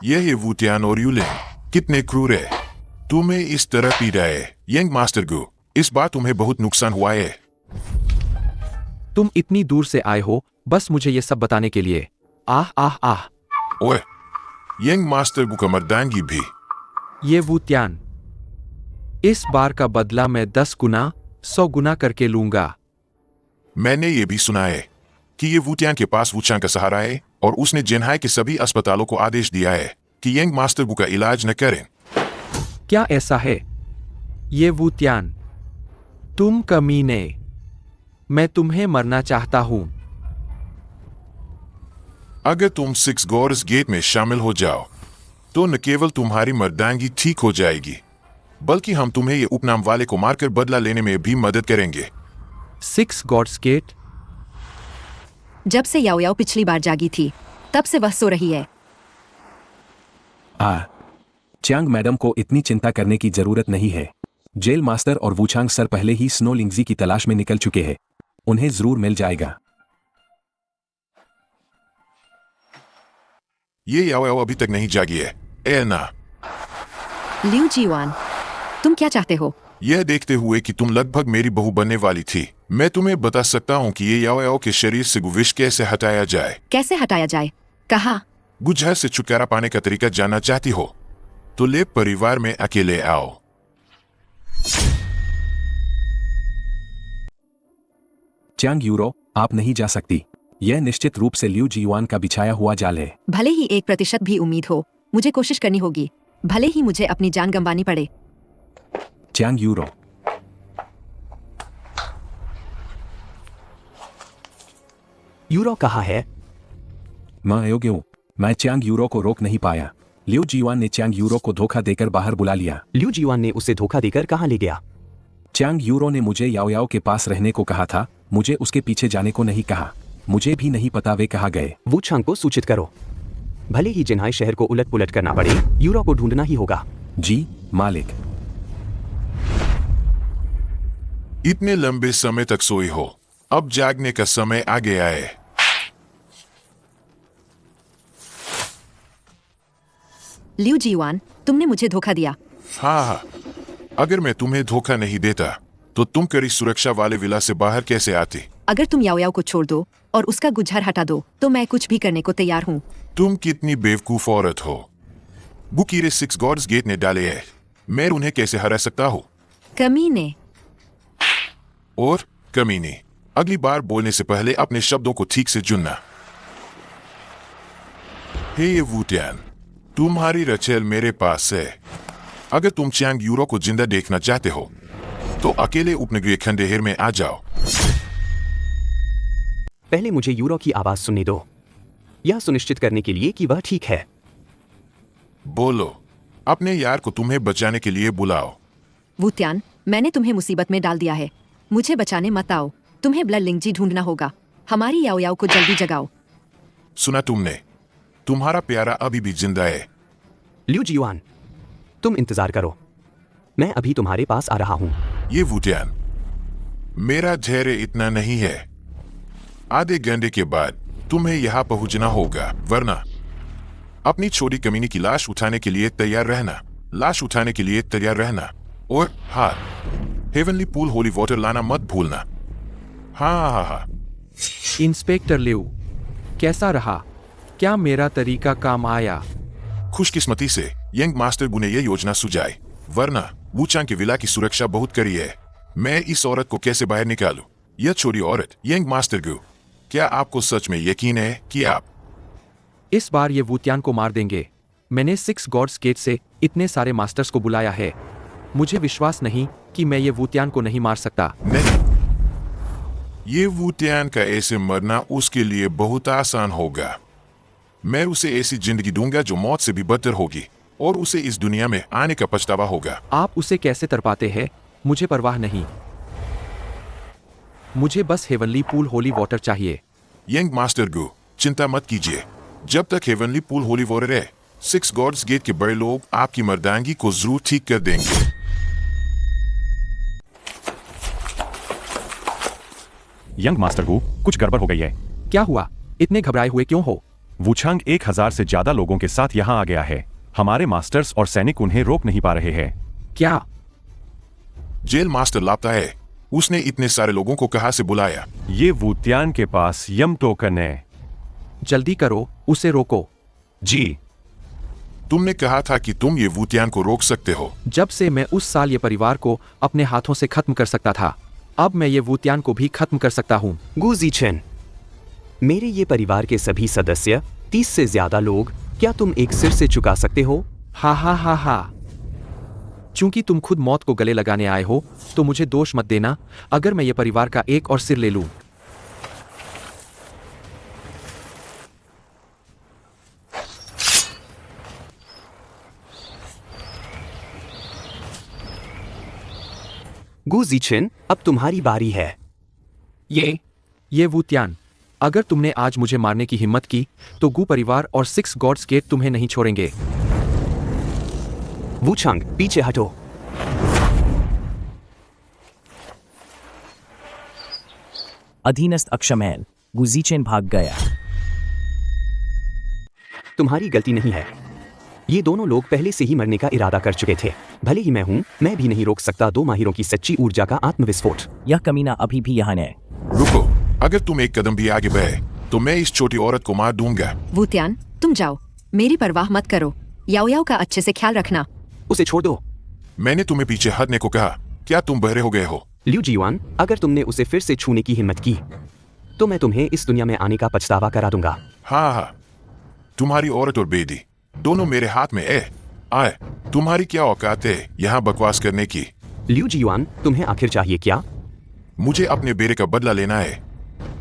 यह है वुतियान और यूलिंग, कितने क्रूर है। तुम्हें इस तरह पीड़ा है यंग मास्टर गु, इस बार तुम्हें बहुत नुकसान हुआ है। तुम इतनी दूर से आए हो बस मुझे ये सब बताने के लिए। आह आह आह। ओए, यंग मास्टर गु का मर्दानगी भी। ये वुतियान, इस बार का बदला मैं 10 गुना 100 गुना करके लूंगा। मैंने ये भी सुना है कि ये वुतियान के पास वुचांग का सहारा है और उसने जिन्हाई के सभी अस्पतालों को आदेश दिया है कि यंग मास्टर गु का इलाज न करें। क्या ऐसा है? ये वुतियान, तुम कमीने, मैं तुम्हें मरना चाहता हूं। अगर तुम 6 गॉर्स गेट में शामिल हो जाओ तो न केवल तुम्हारी मर्दानगी ठीक हो जाएगी बल्कि हम तुम्हें ये उपनाम वाले को मारकर बदला लेने में भी मदद करेंगे। 6 गॉड्स गेट? जब से याओ याओ पिछली बार जागी थी तब से वह सो रही है। च्यांग मैडम को इतनी चिंता करने की जरूरत नहीं है। जेल मास्टर और वुचांग सर पहले ही स्नो लिंगजी की तलाश में निकल चुके हैं, उन्हें जरूर मिल जाएगा। ये याओ याओ अभी तक नहीं जागी है। एना, लिu जीवान, तुम क्या चाहते हो? यह देखते हुए कि तुम लगभग मेरी बहू बनने वाली थी, मैं तुम्हें बता सकता हूँ कि ये याओ याओ के शरीर से विष कैसे हटाया जाए। कैसे हटाया जाए? कहा? गुजहर से छुटकारा पाने का तरीका जानना चाहती हो तो ले परिवार में अकेले आओ। च्यांग यूरो, आप नहीं जा सकती। यह निश्चित रूप से लिu जीवान का बिछाया हुआ जाल है। भले ही 1% भी उम्मीद हो, मुझे कोशिश करनी होगी, भले ही मुझे अपनी जान गंवानी पड़े। च्यांग यूरो, यूरो कहाँ है? मैं अयोग्य हूँ। मैं च्यांग यूरो को रोक नहीं पाया। लिu जीवान ने च्यांग यूरो को धोखा देकर बाहर बुला लिया। लिu जीवान ने उसे धोखा देकर कहाँ ले गया? च्यांग यूरो ने मुझे याओ याओ के पास रहने को कहा था, मुझे उसके पीछे जाने को नहीं कहा। मुझे भी नहीं पता वे कहाँ गए। वुचांग को सूचित करो। भले ही जिन्हाई शहर को उलट पुलट करना पड़े, यूरो को ढूंढना ही होगा। जी मालिक। इतने लंबे समय तक सोई हो, अब जागने का समय आ गया है। लिu जीवान, तुमने मुझे धोखा दिया। हाँ, अगर मैं तुम्हें धोखा नहीं देता तो तुम कड़ी सुरक्षा वाले विला से बाहर कैसे आती? अगर तुम याओ याओ को छोड़ दो और उसका गुजहर हटा दो तो मैं कुछ भी करने को तैयार हूँ। तुम कितनी बेवकूफ औरत हो। बुकीरे 6 गॉड्स गेट ने डाले हैं, मैं उन्हें कैसे हरा सकता हूँ? कमीने। और कमीने, अगली बार बोलने से पहले अपने शब्दों को ठीक से चुनना। हे वुतियान, तुम्हारी रचेल मेरे पास है। अगर तुम च्यांग यूरो को जिंदा देखना चाहते हो तो अकेले उपनगरीय खंडेर में आ जाओ। पहले मुझे यूरो की आवाज सुनने दो, यह सुनिश्चित करने के लिए कि वह ठीक है। बोलो, अपने यार को तुम्हें बचाने के लिए बुलाओ। वुतियान, मैंने तुम्हें मुसीबत में डाल दिया है, मुझे बचाने मत आओ। तुम्हें ब्लड लिंगजी ढूंढना होगा। हमारी याओ याओ को जल्दी जगाओ। सुना तुमने? तुम्हारा प्यारा अभी भी जिंदा है। लिu जीवान, तुम इंतजार करो, मैं अभी तुम्हारे पास आ रहा हूं। ये वुतियान, मेरा धैर्य इतना नहीं है। आधे घंटे के बाद तुम्हें यहाँ पहुंचना होगा, वरना अपनी छोटी कमीनी की लाश उठाने के लिए तैयार रहना। लाश उठाने के लिए तैयार रहना। और हाँ, हेवनली पूल होली वाटर लाना मत भूलना। हाँ। इंस्पेक्टर लिu, कैसा रहा? क्या मेरा तरीका काम आया? खुशकिस्मती से यंग मास्टर गु ने यह योजना सुझाई, वरना वुचांग के विला की सुरक्षा बहुत कड़ी है। मैं इस औरत को कैसे बाहर निकालूं? यह छोटी औरत यंग मास्टर गु, क्या आपको सच में यकीन है कि आप इस बार ये वुतियान को मार देंगे? मैंने 6 गॉड्स गेट से इतने सारे मास्टर्स को बुलाया है, मुझे विश्वास नहीं कि मैं ये वुतियान को नहीं मार सकता। नहीं, ये वुतियान का ऐसे मरना उसके लिए बहुत आसान होगा। मैं उसे ऐसी जिंदगी दूंगा जो मौत से भी बदतर होगी और उसे इस दुनिया में आने का पछतावा होगा। आप उसे कैसे तरपाते हैं, मुझे परवाह नहीं। मुझे बस हेवनली पूल होली वाटर चाहिए। यंग मास्टर गु, चिंता मत कीजिए। जब तक हेवनली पूल होली वाटर है, 6 गॉड्स गेट के बड़े लोग आपकी मर्दानगी को जरूर ठीक कर देंगे। यंग मास्टर गु, कुछ गड़बड़ हो गई है। क्या हुआ? इतने घबराए हुए क्यों हो? वुचांग 1000 से ज्यादा लोगों के साथ यहाँ आ गया है। हमारे मास्टर्स और सैनिक उन्हें रोक नहीं पा रहे हैं। क्या? जेल मास्टर लापता है। उसने इतने सारे लोगों को कहाँ से बुलाया? ये वुतियान के पास यम टोकन है। जल्दी करो, उसे रोको। जी। तुमने कहा था कि तुम ये वुतियान को रोक सकते हो। जब से मैं उस साल ये परिवार को अपने हाथों से खत्म कर सकता था, अब मैं ये वुतियान को भी खत्म कर सकता हूँ। गु जीचेन, मेरे ये परिवार के सभी सदस्य 30 से ज्यादा लोग, क्या तुम एक सिर से चुका सकते हो? हा हा हा हा। चूंकि तुम खुद मौत को गले लगाने आए हो, तो मुझे दोष मत देना अगर मैं ये परिवार का एक और सिर ले लूं। गु जीचेन, अब तुम्हारी बारी है। ये वुतियान, अगर तुमने आज मुझे मारने की हिम्मत की, तो गु परिवार और 6 गॉड्स गेट तुम्हें नहीं छोड़ेंगे। वुचांग, पीछे हटो। अधीनस्थ अक्षमैन, गुजीचेन भाग गया। तुम्हारी गलती नहीं है। ये दोनों लोग पहले से ही मरने का इरादा कर चुके थे। भले ही मैं भी नहीं रोक सकता 2 माहिरों की सच्ची ऊर्जा का आत्मविस्फोट। यह कमीना अभी भी यहाँ है। रुको, अगर तुम एक कदम भी आगे बढ़े तो मैं इस छोटी औरत को मार दूंगा। वुतियान, तुम जाओ, मेरी परवाह मत करो। याओ याओ का अच्छे से ख्याल रखना। उसे छोड़ दो। मैंने तुम्हें पीछे हटने को कहा। क्या तुम बहरे हो गए हो? लिu जीवान, अगर तुमने उसे फिर से छूने की हिम्मत की, तो मैं तुम्हें इस दुनिया में आने का पछतावा करा दूंगा। हाँ हाँ, तुम्हारी औरत और बेटी दोनों मेरे हाथ में है। आए, तुम्हारी क्या औकात है यहाँ बकवास करने की? लिu जीवान, तुम्हें आखिर चाहिए क्या? मुझे अपने बेटे का बदला लेना है।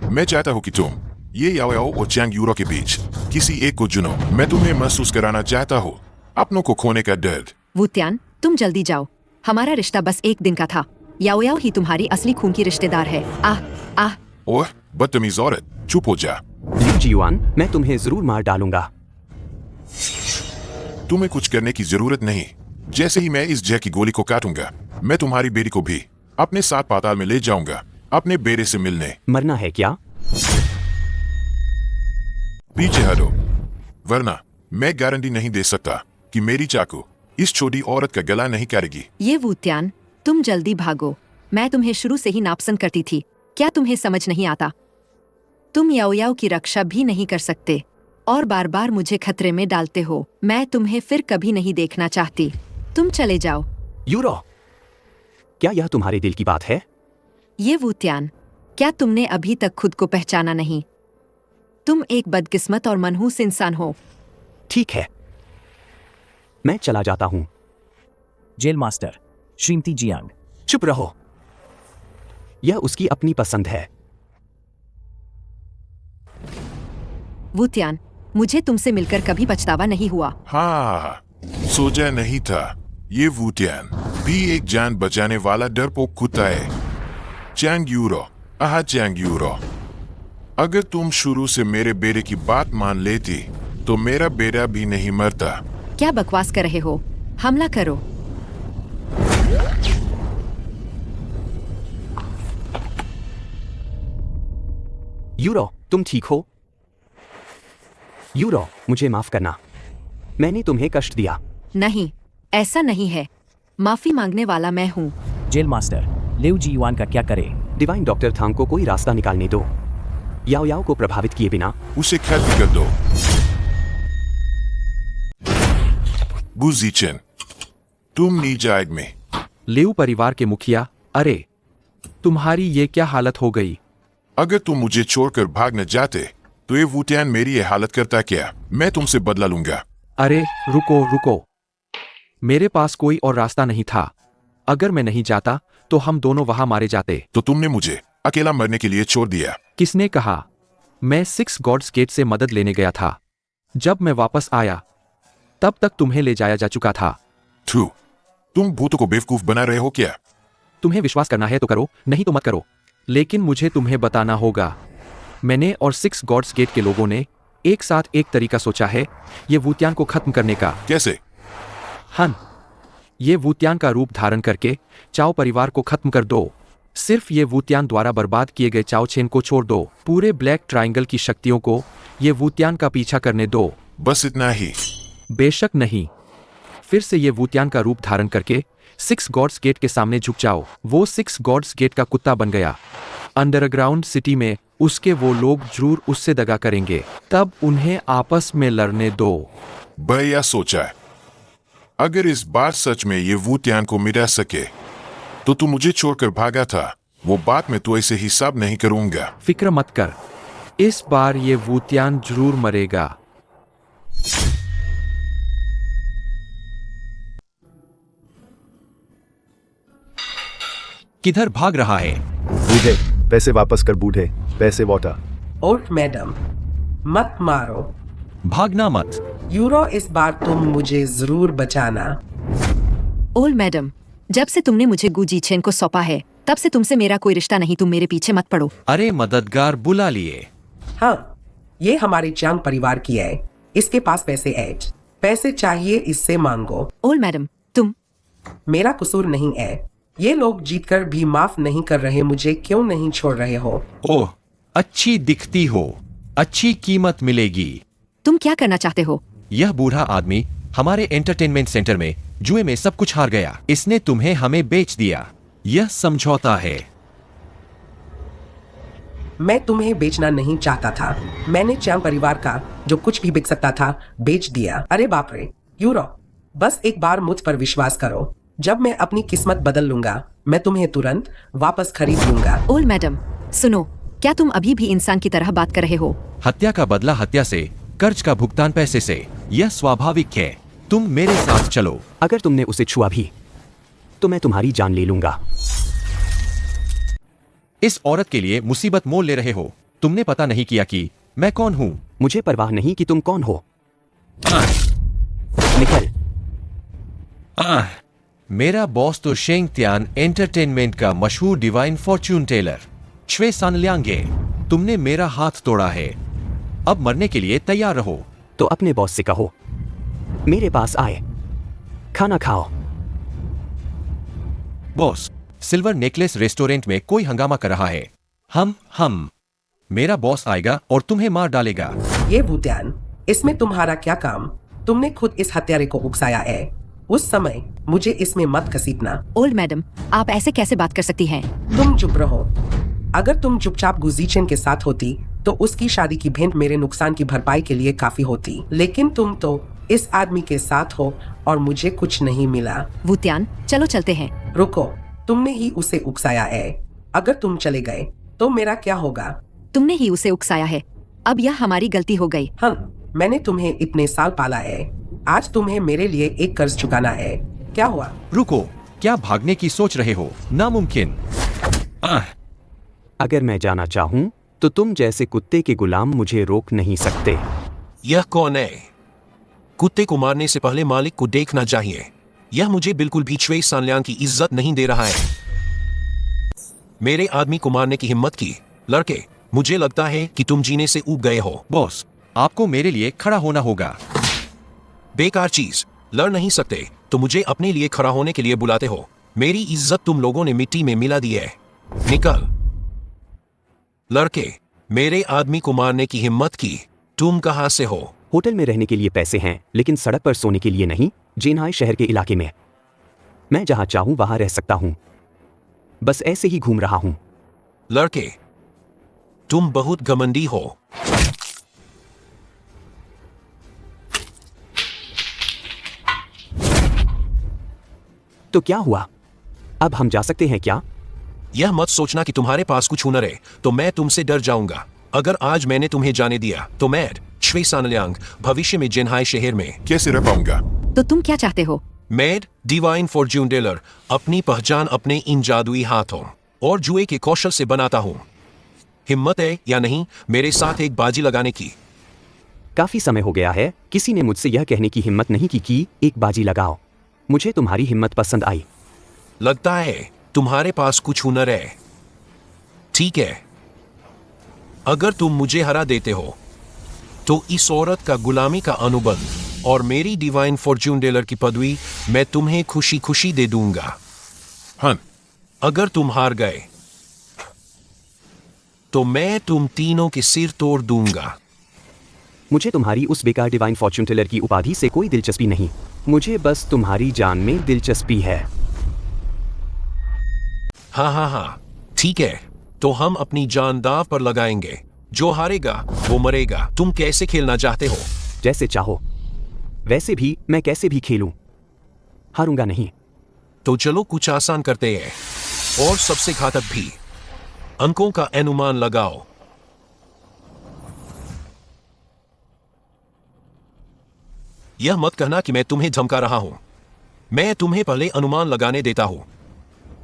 मैं चाहता हूँ कि तुम ये याओ याओ और चैंग यूरो के बीच किसी एक को चुनो। मैं तुम्हें महसूस कराना चाहता हूँ अपनों को खोने का दर्द। वुतियान, तुम जल्दी जाओ। हमारा रिश्ता बस एक दिन का था। याओ याओ ही तुम्हारी असली खून की रिश्तेदार है। आह आह। ओह, बदतमीज औरत, चुप हो जा। लिu जीवान, मैं तुम्हें जरूर मार डालूंगा। तुम्हें कुछ करने की जरूरत नहीं। जैसे ही मैं इस जय की गोली को काटूंगा, मैं तुम्हारी बेटी को भी अपने साथ पाताल में ले जाऊंगा अपने बेटे से मिलने। मरना है क्या? पीछे हटो, वरना मैं गारंटी नहीं दे सकता कि मेरी चाकू इस छोटी औरत का गला नहीं काटेगी। ये वुतियान, तुम जल्दी भागो। मैं तुम्हें शुरू से ही नापसंद करती थी। क्या तुम्हें समझ नहीं आता? तुम याओ याओ की रक्षा भी नहीं कर सकते और बार बार मुझे खतरे में डालते हो। मैं तुम्हें फिर कभी नहीं देखना चाहती। तुम चले जाओ। यूरो, क्या यह तुम्हारे दिल की बात है? ये वुतियान, क्या तुमने अभी तक खुद को पहचाना नहीं? तुम एक बदकिस्मत और मनहूस इंसान हो। ठीक है, मैं चला जाता हूँ। जेल मास्टर, श्रीमती जियांग। चुप रहो, यह उसकी अपनी पसंद है। वुतियान, मुझे तुमसे मिलकर कभी पछतावा नहीं हुआ। हाँ, सोचा नहीं था। ये वुतियान भी एक जान बचाने वाला डरपोक कुत्ता है। चैंग यूरो, चैंग यूरो, अगर तुम शुरू से मेरे बेटे की बात मान लेती तो मेरा बेटा भी नहीं मरता। क्या बकवास कर रहे हो? हमला करो। यूरो, तुम ठीक हो? यूरो, मुझे माफ करना, मैंने तुम्हें कष्ट दिया। नहीं, ऐसा नहीं है। माफी मांगने वाला मैं हूँ। जेल मास्टर, लिu जीवान का क्या करे? डिवाइन डॉक्टर थांग को कोई रास्ता निकालने दो। याओ याओ को प्रभावित किए बिना उसे खत्म कर दो। गु जीचेन, तुम नीजाएग में। लिu परिवार के मुखिया, अरे तुम्हारी ये क्या हालत हो गई? अगर तुम मुझे छोड़कर भाग न जाते तो ये वुतियान मेरी ये हालत करता क्या? मैं तुमसे बदला लूंगा। अरे रुको रुको, मेरे पास कोई और रास्ता नहीं था। अगर मैं नहीं जाता तो हम दोनों वहां मारे जाते। तो तुमने मुझे अकेला मरने के लिए छोड़ दिया। किसने कहा? मैं 6 गॉड्स गेट से मदद लेने गया था। जब मैं वापस आया तब तक तुम्हें ले जाया जा चुका था। तुम भूतों को बेवकूफ बना रहे हो क्या? तुम्हें विश्वास करना है तो करो, नहीं तो मत करो। लेकिन मुझे तुम्हें बताना होगा, मैंने और 6 गॉड्स गेट के लोगों ने एक साथ एक तरीका सोचा है ये वुतियान को खत्म करने का। कैसे? हन, ये वुतियान का रूप धारण करके चाओ परिवार को खत्म कर दो। सिर्फ ये वुतियान द्वारा बर्बाद किए गए चाओ चेन को छोड़ दो। पूरे ब्लैक ट्रायंगल की शक्तियों को ये वुतियान का पीछा करने दो। बस इतना ही। बेशक नहीं। फिर से ये वुतियान का रूप धारण करके 6 गॉड्स गेट के सामने झुक जाओ। वो 6 गॉड्स गेट का कुत्ता बन गया। अंडरग्राउंड सिटी में उसके वो लोग जरूर उससे दगा करेंगे। तब उन्हें आपस में लड़ने दो। भैया सोचा है, अगर इस बार सच में ये वुतियान को मिटा सके तो तू मुझे छोड़कर भागा था। वो बात में तो ऐसे हिसाब नहीं करूंगा। फिक्र मत कर, इस बार ये वुतियान जरूर मरेगा। किधर भाग रहा है? बूढ़े, पैसे वापस कर बूढ़े, पैसे वाटर। ओल्ड मैडम, मत मारो। भागना मत। यूरो, इस बार तुम मुझे जरूर बचाना। ओल्ड मैडम, जब से तुमने मुझे गुजी चेन को सौंपा है तब से तुमसे मेरा कोई रिश्ता नहीं। तुम मेरे पीछे मत पड़ो। अरे मददगार बुला लिए। हाँ, ये हमारे चांग परिवार की है। इसके पास पैसे है। पैसे चाहिए, इससे मांगो। ओल्ड मैडम, तुम। मेरा कसूर नहीं है। ये लोग जीतकर भी माफ नहीं कर रहे। मुझे क्यों नहीं छोड़ रहे हो? ओह, अच्छी दिखती हो, अच्छी कीमत मिलेगी। तुम क्या करना चाहते हो? यह बूढ़ा आदमी हमारे एंटरटेनमेंट सेंटर में जुए में सब कुछ हार गया। इसने तुम्हें हमें बेच दिया। यह समझौता है। मैं तुम्हें बेचना नहीं चाहता था। मैंने चांग परिवार का जो कुछ भी बिक सकता था बेच दिया। अरे बाप रे, यूरो, बस एक बार मुझ पर विश्वास करो। जब मैं अपनी किस्मत बदल लूंगा मैं तुम्हें तुरंत वापस खरीद लूंगा। ओल्ड मैडम, सुनो, क्या तुम अभी भी इंसान की तरह बात कर रहे हो? हत्या का बदला हत्या से, कर्ज का भुगतान पैसे से। यह स्वाभाविक है। तुम मेरे साथ चलो। अगर तुमने उसे छुआ भी तो मैं तुम्हारी जान ले लूंगा। इस औरत के लिए मुसीबत मोल ले रहे हो। तुमने पता नहीं किया कि मैं कौन हूँ। मुझे परवाह नहीं कि तुम कौन हो। निकल। मेरा बॉस तो शेंग त्यान एंटरटेनमेंट का मशहूर डिवाइन फॉर्च्यून टेलर छवे सानलियांगे। तुमने मेरा हाथ तोड़ा है। अब मरने के लिए तैयार रहो। तो अपने बॉस से कहो मेरे पास आए, खाना खाओ। बॉस, सिल्वर नेकलेस रेस्टोरेंट में कोई हंगामा कर रहा है। हम मेरा बॉस आएगा और तुम्हें मार डालेगा। ये भूत्यान, इसमें तुम्हारा क्या काम? तुमने खुद इस हत्यारे को उकसाया है। उस समय मुझे इसमें मत घसीटना। ओल्ड मैडम, आप ऐसे कैसे बात कर सकती हैं? तुम चुप रहो। अगर तुम चुपचाप गुजीचेन के साथ होती तो उसकी शादी की भेंट मेरे नुकसान की भरपाई के लिए काफी होती। लेकिन तुम तो इस आदमी के साथ हो और मुझे कुछ नहीं मिला। वुतियान, चलो चलते हैं। रुको, तुमने ही उसे उकसाया है। अगर तुम चले गए तो मेरा क्या होगा? तुमने ही उसे उकसाया है। अब यह हमारी गलती हो गई। हाँ, मैंने तुम्हें इतने साल पाला है। आज तुम्हें मेरे लिए एक कर्ज चुकाना है। क्या हुआ? रुको, क्या भागने की सोच रहे हो? नामुमकिन। अगर मैं जाना चाहूं तो तुम जैसे कुत्ते के गुलाम मुझे रोक नहीं सकते। यह कौन है? कुत्ते को मारने से पहले मालिक को देखना चाहिए। यह मुझे बिल्कुल भी छवे सानलियांग की इज्जत नहीं दे रहा है। मेरे आदमी को मारने की हिम्मत की। लड़के, मुझे लगता है कि तुम जीने से ऊब गए हो। बॉस, आपको मेरे लिए खड़ा होना होगा। बेकार चीज, लड़ नहीं सकते तो मुझे अपने लिए खड़ा होने के लिए बुलाते हो। मेरी इज्जत तुम लोगों ने मिट्टी में मिला दी है। निकल। लड़के, मेरे आदमी को मारने की हिम्मत की। तुम कहां से हो? होटल में रहने के लिए पैसे हैं, लेकिन सड़क पर सोने के लिए नहीं। जेनहाई शहर के इलाके में। मैं जहां चाहूं वहां रह सकता हूं। बस ऐसे ही घूम रहा हूं। लड़के, तुम बहुत घमंडी हो। तो क्या हुआ? अब हम जा सकते हैं क्या? यह मत सोचना कि तुम्हारे पास कुछ हुनर है तो मैं तुमसे डर जाऊंगा। अगर आज मैंने तुम्हें जाने दिया तो मैं छवे सानलियांग भविष्य में जेनहाई शहर में कैसे रह पाऊंगा? तो तुम क्या चाहते हो? मैड डिवाइन फॉर्च्यून टेलर अपनी पहचान अपने इन जादुई हाथों और जुए के कौशल से बनाता हूं। हिम्मत है या नहीं मेरे साथ एक बाजी लगाने की? काफी समय हो गया है किसी ने मुझसे यह कहने की हिम्मत नहीं की कि एक बाजी लगाओ। मुझे तुम्हारी हिम्मत पसंद आई। लगता है तुम्हारे पास कुछ हुनर है। ठीक है, अगर तुम मुझे हरा देते हो तो इस औरत का गुलामी का अनुबंध और मेरी डिवाइन फॉर्च्यून टेलर की पदवी मैं तुम्हें खुशी खुशी दे दूंगा। हाँ। अगर तुम हार गए तो मैं तुम तीनों के सिर तोड़ दूंगा। मुझे तुम्हारी उस बेकार डिवाइन फॉर्चून टेलर की उपाधि से कोई दिलचस्पी नहीं। मुझे बस तुम्हारी जान में दिलचस्पी है। हाँ, ठीक है, तो हम अपनी जान दांव पर लगाएंगे। जो हारेगा वो मरेगा। तुम कैसे खेलना चाहते हो? जैसे चाहो। वैसे भी मैं कैसे भी खेलूं, हारूंगा नहीं। तो चलो कुछ आसान करते हैं, और सबसे घातक भी। अंकों का अनुमान लगाओ। यह मत कहना कि मैं तुम्हें धमका रहा हूं। मैं तुम्हें पहले अनुमान लगाने देता हूं।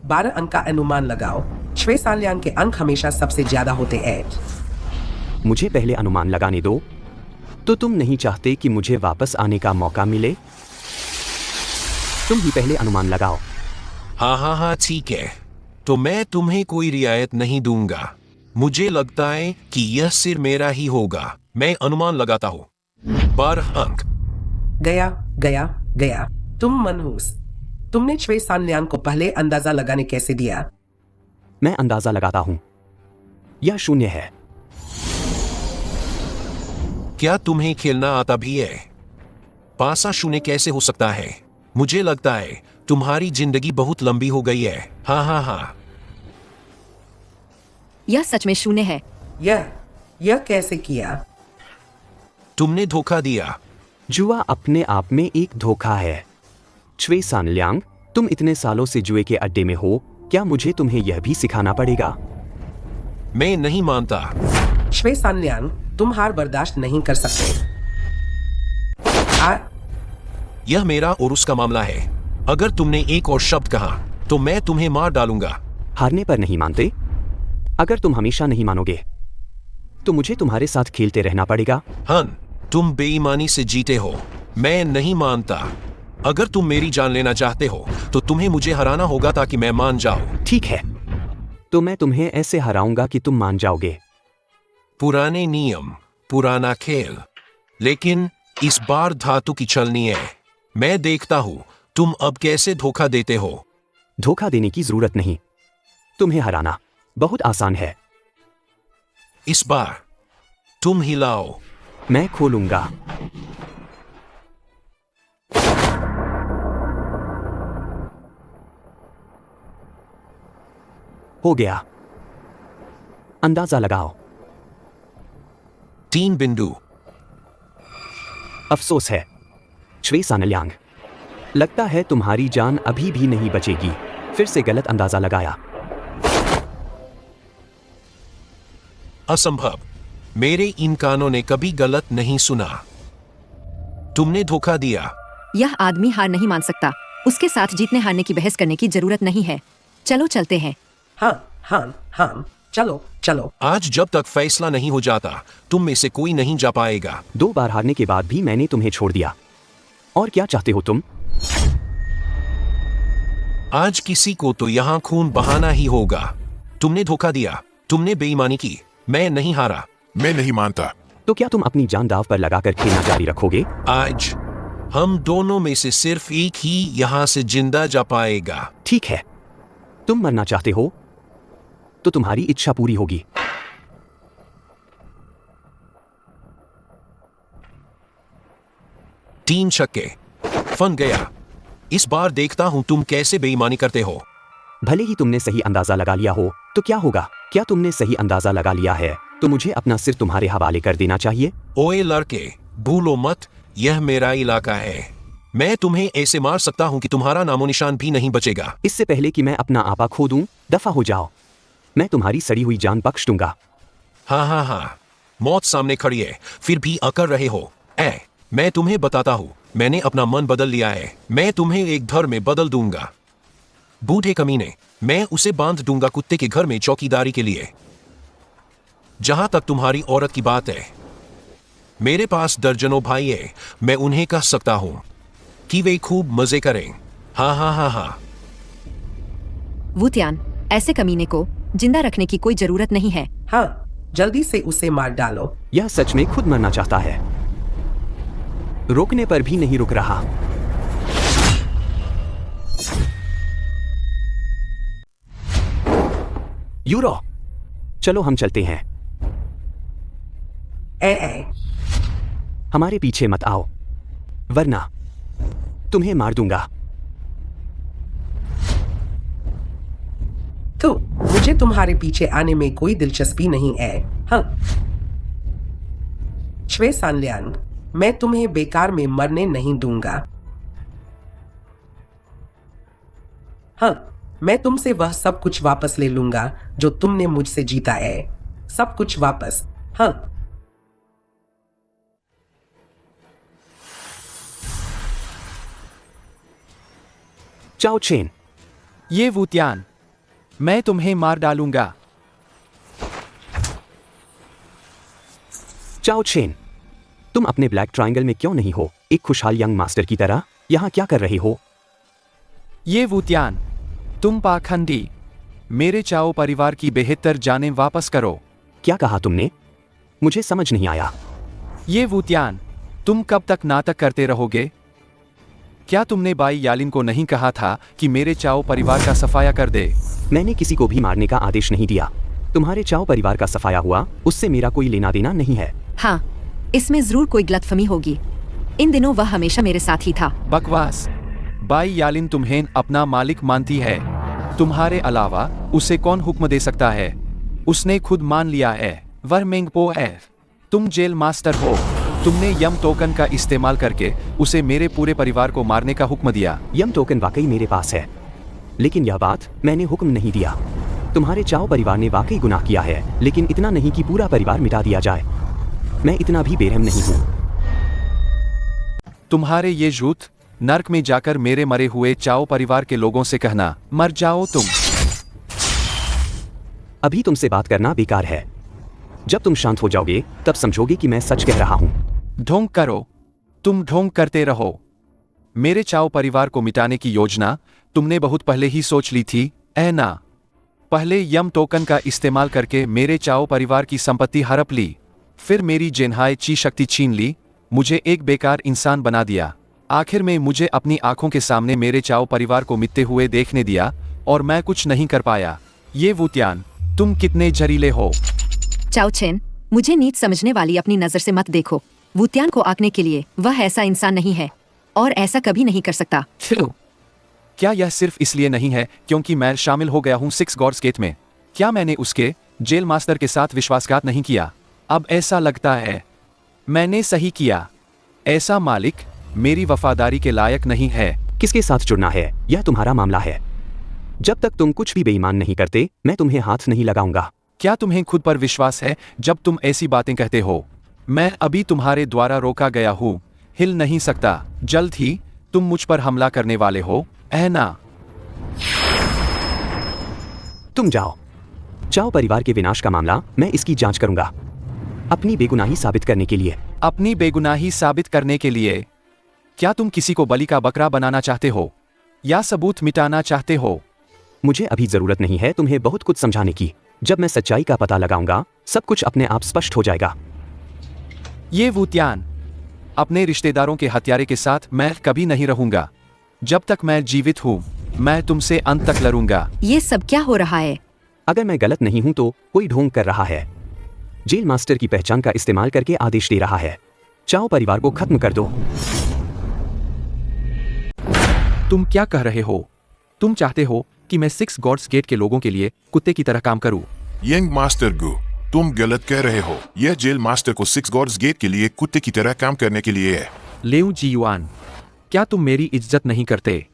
12 अंक का अनुमान लगाओ। छुए साल्यान के अंक हमेशा सबसे ज्यादा होते हैं। मुझे पहले अनुमान लगाने दो। तो तुम नहीं चाहते कि मुझे वापस आने का मौका मिले? तुम ही पहले अनुमान लगाओ। हाँ, ठीक है। तो मैं तुम्हें कोई रियायत नहीं दूंगा। मुझे लगता है कि यह सिर मेरा ही होगा। मैं अनुमान लगाता हूं। 12 अंक। गया। तुम मनहूस। तुमने छुए साल्यान को पहले अंदाजा लगाने कैसे दिया? मैं अंदाजा लगाता हूं। यह 0 है। क्या तुम्हें खेलना आता भी है? पासा 0 कैसे हो सकता है? मुझे लगता है तुम्हारी जिंदगी बहुत लंबी हो गई है। हाँ। यह सच में 0 है। यह कैसे किया? तुमने धोखा दिया। जुआ अपने आप में एक धोखा है। छुए सानलियांग, तुम इतने सालों से जुए के अड्डे में हो, क्या मुझे तुम्हें यह भी सिखाना पड़ेगा? मैं नहीं मानता। छुए सानलियांग, तुम हार बर्दाश्त नहीं कर सकते। यह मेरा और उसका मामला है। अगर तुमने एक और शब्द कहा तो मैं तुम्हें मार डालूंगा। हारने पर नहीं मानते? अगर तुम हमेशा नहीं मानोगे तो मुझे तुम्हारे साथ खेलते रहना पड़ेगा। हन, तुम बेईमानी से जीते हो। मैं नहीं मानता। अगर तुम मेरी जान लेना चाहते हो तो तुम्हें मुझे हराना होगा ताकि मैं मान जाऊं। ठीक है, तो मैं तुम्हें ऐसे हराऊंगा कि तुम मान जाओगे। पुराने नियम, पुराना खेल, लेकिन इस बार धातु की चलनी है। मैं देखता हूं तुम अब कैसे धोखा देते हो। धोखा देने की जरूरत नहीं। तुम्हें हराना बहुत आसान है। इस बार तुम हिलाओ। मैं खोलूंगा। हो गया। अंदाजा लगाओ। 3 बिंदु। अफसोस है छुए सानलियांग, लगता है तुम्हारी जान अभी भी नहीं बचेगी। फिर से गलत अंदाजा लगाया। असंभव। मेरे इन कानों ने कभी गलत नहीं सुना। तुमने धोखा दिया। यह आदमी हार नहीं मान सकता। उसके साथ जीतने हारने की बहस करने की जरूरत नहीं है। चलो चलते हैं। हाँ, चलो। आज जब तक फैसला नहीं हो जाता तुम में से कोई नहीं जा पाएगा। 2 बार हारने के बाद भी मैंने तुम्हें छोड़ दिया। और क्या चाहते हो तुम? आज किसी को तो यहाँ खून बहाना ही होगा। तुमने धोखा दिया। तुमने बेईमानी की। मैं नहीं हारा। मैं नहीं मानता। तो क्या तुम अपनी जान दांव पर लगाकर खेलना जारी रखोगे? आज हम दोनों में से सिर्फ एक ही यहाँ से जिंदा जा पाएगा। ठीक है, तुम मरना चाहते हो तो तुम्हारी इच्छा पूरी होगी। तीन छक्के। फन गया। इस बार देखता हूं तुम कैसे बेईमानी करते हो। भले ही तुमने सही अंदाजा लगा लिया हो तो क्या होगा? क्या तुमने सही अंदाजा लगा लिया है तो मुझे अपना सिर तुम्हारे हवाले कर देना चाहिए। ओए लड़के, भूलो मत, यह मेरा इलाका है। मैं तुम्हें ऐसे मार सकता हूं कि तुम्हारा नामो निशान भी नहीं बचेगा। इससे पहले कि मैं अपना आपा खो दूं, दफा हो जाओ। मैं तुम्हारी सड़ी हुई जान बख्श दूंगा। हाँ, मौत सामने खड़ी है, फिर भी अकड़ रहे हो। मैं तुम्हें बताता हूं, मैंने अपना मन बदल लिया है। मैं तुम्हें एक घर में बदल दूंगा। बूढ़े कमीने, मैं उसे बांध दूंगा कुत्ते के घर में चौकीदारी के लिए। जहां तक तुम्हारी औरत की बात है, मेरे पास दर्जनों भाई है। मैं उन्हें कह सकता हूं कि वे खूब मजे करें। हाँ। वुतियान, ऐसे कमीने को जिंदा रखने की कोई जरूरत नहीं है। हाँ, जल्दी से उसे मार डालो। यह सच में खुद मरना चाहता है, रोकने पर भी नहीं रुक रहा। यूरो, चलो हम चलते हैं। ए हमारे पीछे मत आओ, वरना तुम्हें मार दूंगा। तो मुझे तुम्हारे पीछे आने में कोई दिलचस्पी नहीं है। हाँ श्वे सानलियान, मैं तुम्हें बेकार में मरने नहीं दूंगा। हाँ मैं तुमसे वह सब कुछ वापस ले लूंगा जो तुमने मुझसे जीता है, सब कुछ वापस। हाँ चाओ चेन, ये वुतियान, मैं तुम्हें मार डालूंगा। चाओ चेन, तुम अपने ब्लैक ट्रायंगल में क्यों नहीं हो, एक खुशहाल यंग मास्टर की तरह यहां क्या कर रहे हो? ये वुतियान, तुम पाखंडी, मेरे चाओ परिवार की बेहतर जाने वापस करो। क्या कहा तुमने? मुझे समझ नहीं आया। ये वुतियान, तुम कब तक नाटक करते रहोगे? क्या तुमने बाई यालिन को नहीं कहा था कि मेरे चाओ परिवार का सफाया कर दे? मैंने किसी को भी मारने का आदेश नहीं दिया। तुम्हारे चाओ परिवार का सफाया हुआ, उससे मेरा कोई लेना देना नहीं है। हाँ, इसमें जरूर कोई गलतफहमी होगी। इन दिनों वह हमेशा मेरे साथ ही था। बकवास। बाई यालिन तुम्हें अपना मालिक मानती है। तुम्हारे अलावा उसे कौन हुक्म दे सकता है? उसने खुद मान लिया है। वह मेंगपो है। तुम जेल मास्टर हो। तुमने यम टोकन का इस्तेमाल करके उसे मेरे पूरे परिवार को मारने का हुक्म दिया। यम टोकन वाकई मेरे पास है, लेकिन यह बात मैंने हुक्म नहीं दिया। तुम्हारे चाओ परिवार ने वाकई गुनाह किया है, लेकिन इतना नहीं कि पूरा परिवार मिटा दिया जाए। मैं इतना भी बेरहम नहीं हूं। तुम्हारे ये झूठ, नर्क में जाकर मेरे मरे हुए चाओ परिवार के लोगों से कहना, मर जाओ तुम। अभी तुमसे बात करना बेकार है। जब तुम शांत हो जाओगे तब समझोगे कि मैं सच कह रहा हूं। ढोंग करो, तुम ढोंग करते रहो। मेरे चाओ परिवार को मिटाने की योजना तुमने बहुत पहले ही सोच ली थी, है ना? पहले यम टोकन का इस्तेमाल करके मेरे चाओ परिवार की संपत्ति हड़प ली, फिर मेरी जेनहाई ची शक्ति छीन ली, मुझे एक बेकार इंसान बना दिया। आखिर में मुझे अपनी आंखों के सामने मेरे चाओ परिवार को मिटते हुए देखने दिया और मैं कुछ नहीं कर पाया। ये वुतियान, तुम कितने जहरीले हो। चाओ चेन, मुझे नीच समझने वाली अपनी नजर से मत देखो। वुतियान को आंकने के लिए वह ऐसा इंसान नहीं है और ऐसा कभी नहीं कर सकता। क्या यह सिर्फ इसलिए नहीं है क्योंकि मैं शामिल हो गया हूं 6 गॉड्स गेट में? क्या मैंने उसके जेल मास्टर के साथ विश्वासघात नहीं किया? अब ऐसा लगता है मैंने सही किया। ऐसा मालिक मेरी वफादारी के लायक नहीं है। किसके साथ जुड़ना है यह तुम्हारा मामला है। जब तक तुम कुछ भी बेईमान नहीं करते, मैं तुम्हें हाथ नहीं लगाऊंगा। क्या तुम्हें खुद पर विश्वास है जब तुम ऐसी बातें कहते हो? मैं अभी तुम्हारे द्वारा रोका गया हूं, हिल नहीं सकता। जल्द ही तुम मुझ पर हमला करने वाले हो, है ना? तुम जाओ। चाओ परिवार के विनाश का मामला मैं इसकी जांच करूंगा, अपनी बेगुनाही साबित करने के लिए। अपनी बेगुनाही साबित करने के लिए? क्या तुम किसी को बलि का बकरा बनाना चाहते हो या सबूत मिटाना चाहते हो? मुझे अभी जरूरत नहीं है तुम्हें बहुत कुछ समझाने की। जब मैं सच्चाई का पता लगाऊंगा, सब कुछ अपने आप स्पष्ट हो जाएगा। ये वुतियान, अपने रिश्तेदारों के हत्यारे के साथ मैं कभी नहीं रहूंगा। जब तक मैं जीवित हूं, मैं तुमसे अंत तक लड़ूंगा। ये सब क्या हो रहा है? अगर मैं गलत नहीं हूं तो कोई ढोंग कर रहा है। जेल मास्टर की पहचान का इस्तेमाल करके आदेश दे रहा है, चाओ परिवार को खत्म कर दो। तुम क्या कह रहे हो? तुम चाहते हो कि मैं 6 गॉड्स गेट के लोगों के लिए कुत्ते की तरह काम करूं? यंग मास्टर गु, तुम गलत कह रहे हो। यह जेल मास्टर को 6 गॉड्स गेट के लिए कुत्ते की तरह काम करने के लिए है। लेउ जी युआन, क्या तुम मेरी इज्जत नहीं करते?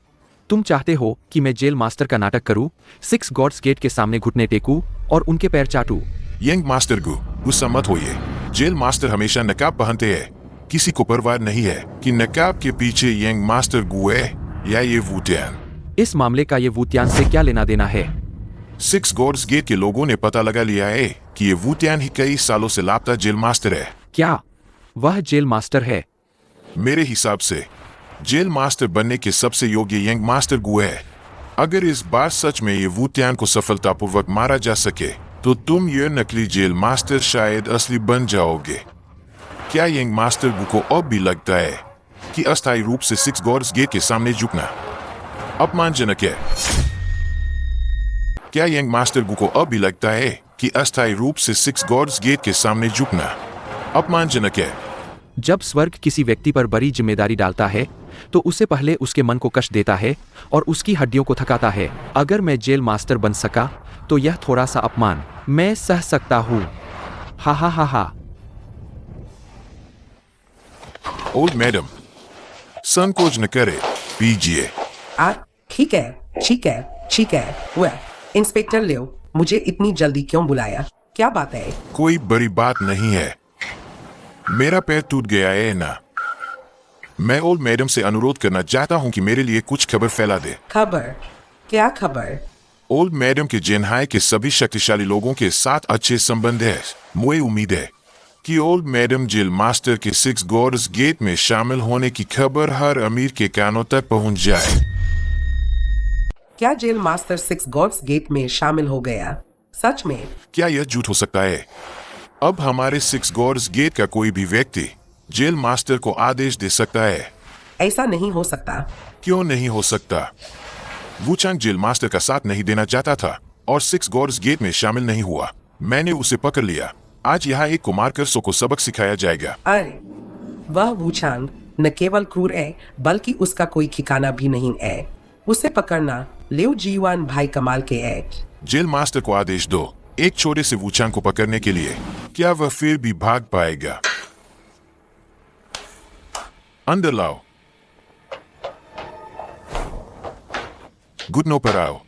तुम चाहते हो कि मैं जेल मास्टर का नाटक करूं, 6 गॉड्स गेट के सामने घुटने टेकूं और उनके पैर चाटूं? यंग मास्टर गु, गुस्सा मत होइए। जेल मास्टर हमेशा नकाब पहनते हैं। किसी को परवाह नहीं है कि नकाब के पीछे यंग मास्टर गु है या ये वुतियान। इस मामले का ये वुतियान से क्या लेना देना है? 6 गॉड्स गेट के लोगों ने पता लगा लिया है कि ये वुतियान ही कई सालों से लापता जेल मास्टर है। क्या वह जेल मास्टर है? मेरे हिसाब से जेल मास्टर बनने के सबसे योग्य यंग मास्टर गु है। अगर इस बार सच में ये वुतियान को सफलतापूर्वक मारा जा सके तो तुम ये नकली जेल मास्टर शायद असली बन जाओगे। क्या यंग मास्टर गु को अब भी लगता है कि अस्थायी रूप से 6 गॉड्स गेट के सामने झुकना अपमानजनक है? क्या यंग मास्टर गु को अब भी लगता है कि अस्थायी रूप से सिक्स गॉड्स गेट के सामने झुकना अपमानजनक है। जब स्वर्ग किसी व्यक्ति पर बड़ी जिम्मेदारी डालता है तो उसे पहले उसके मन को कष्ट देता है और उसकी हड्डियों को थकाता है। अगर मैं जेल मास्टर बन सका तो यह थोड़ा सा अपमान मैं सह सकता हूँ। हा हा हा हा। ओल्ड मैडम, संकोच न करे, पीजिए। ठीक है ठीक है ठीक है। वह इंस्पेक्टर लियो, मुझे इतनी जल्दी क्यों बुलाया? क्या बात है? कोई बड़ी बात नहीं है, मेरा पैर टूट गया है ना। मैं ओल्ड मैडम से अनुरोध करना चाहता हूँ कि मेरे लिए कुछ खबर फैला दे। खबर? क्या खबर? ओल्ड मैडम के जेनहाई के सभी शक्तिशाली लोगों के साथ अच्छे संबंध है। मुझे उम्मीद है कि ओल्ड मैडम जेल मास्टर के सिक्स गॉड्स गेट में शामिल होने की खबर हर अमीर के कानों तक पहुंच जाए। क्या jail master six gods gate में शामिल हो गया? सच में? क्या यह झूठ हो सकता है? अब हमारे सिक्स गॉड्स गेट का कोई भी व्यक्ति जेल मास्टर को आदेश दे सकता है। ऐसा नहीं हो सकता। क्यों नहीं हो सकता? वुचांग जेल मास्टर का साथ नहीं देना चाहता था और सिक्स गॉड्स गेट में शामिल नहीं हुआ। मैंने उसे पकड़ लिया। आज यहाँ एक को मारकर सो को सबक सिखाया जाएगा। अरे वह वुचांग न केवल क्रूर है बल्कि उसका कोई ठिकाना भी नहीं है। उसे पकड़ना लियो जीवान भाई कमाल के है। जेल मास्टर को आदेश दो एक छोटे से वुचांग को पकड़ने के लिए। क्या वह फिर भी भाग पाएगा? अंदर लाओ। घुटनों पर आओ।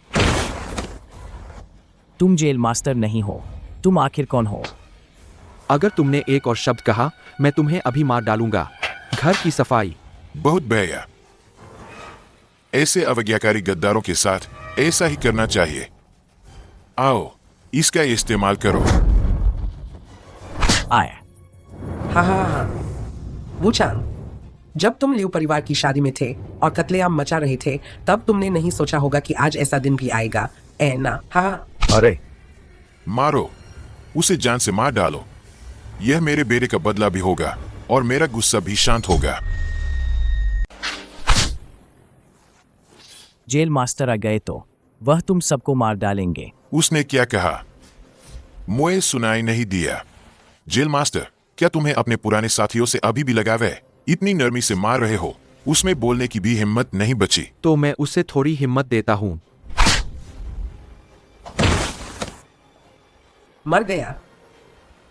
तुम जेल मास्टर नहीं हो, तुम आखिर कौन हो? अगर तुमने एक और शब्द कहा मैं तुम्हें अभी मार डालूंगा। घर की सफाई। बहुत बढ़िया। ऐसे अवज्ञाकारी गद्दारों के साथ ऐसा ही करना चाहिए। आओ इसका इस्तेमाल करो। आए। हाँ। वुचांग, जब तुम लियो परिवार की शादी में थे और कत्लेआम मचा रहे थे तब तुमने नहीं सोचा होगा कि आज ऐसा दिन भी आएगा, ऐ ना? हाँ। अरे मारो उसे, जान से मार डालो। यह मेरे बेटे का बदला भी होगा और मेरा गुस्सा भी शांत होगा। जेल मास्टर आ गए तो वह तुम सबको मार डालेंगे। उसने क्या कहा? मुझे सुनाई नहीं दिया। जेल मास्टर, क्या तुम्हें अपने पुराने साथियों से अभी भी लगाव है? इतनी नरमी से मार रहे हो, उसमें बोलने की भी हिम्मत नहीं बची। तो मैं उसे थोड़ी हिम्मत देता हूँ। मर गया।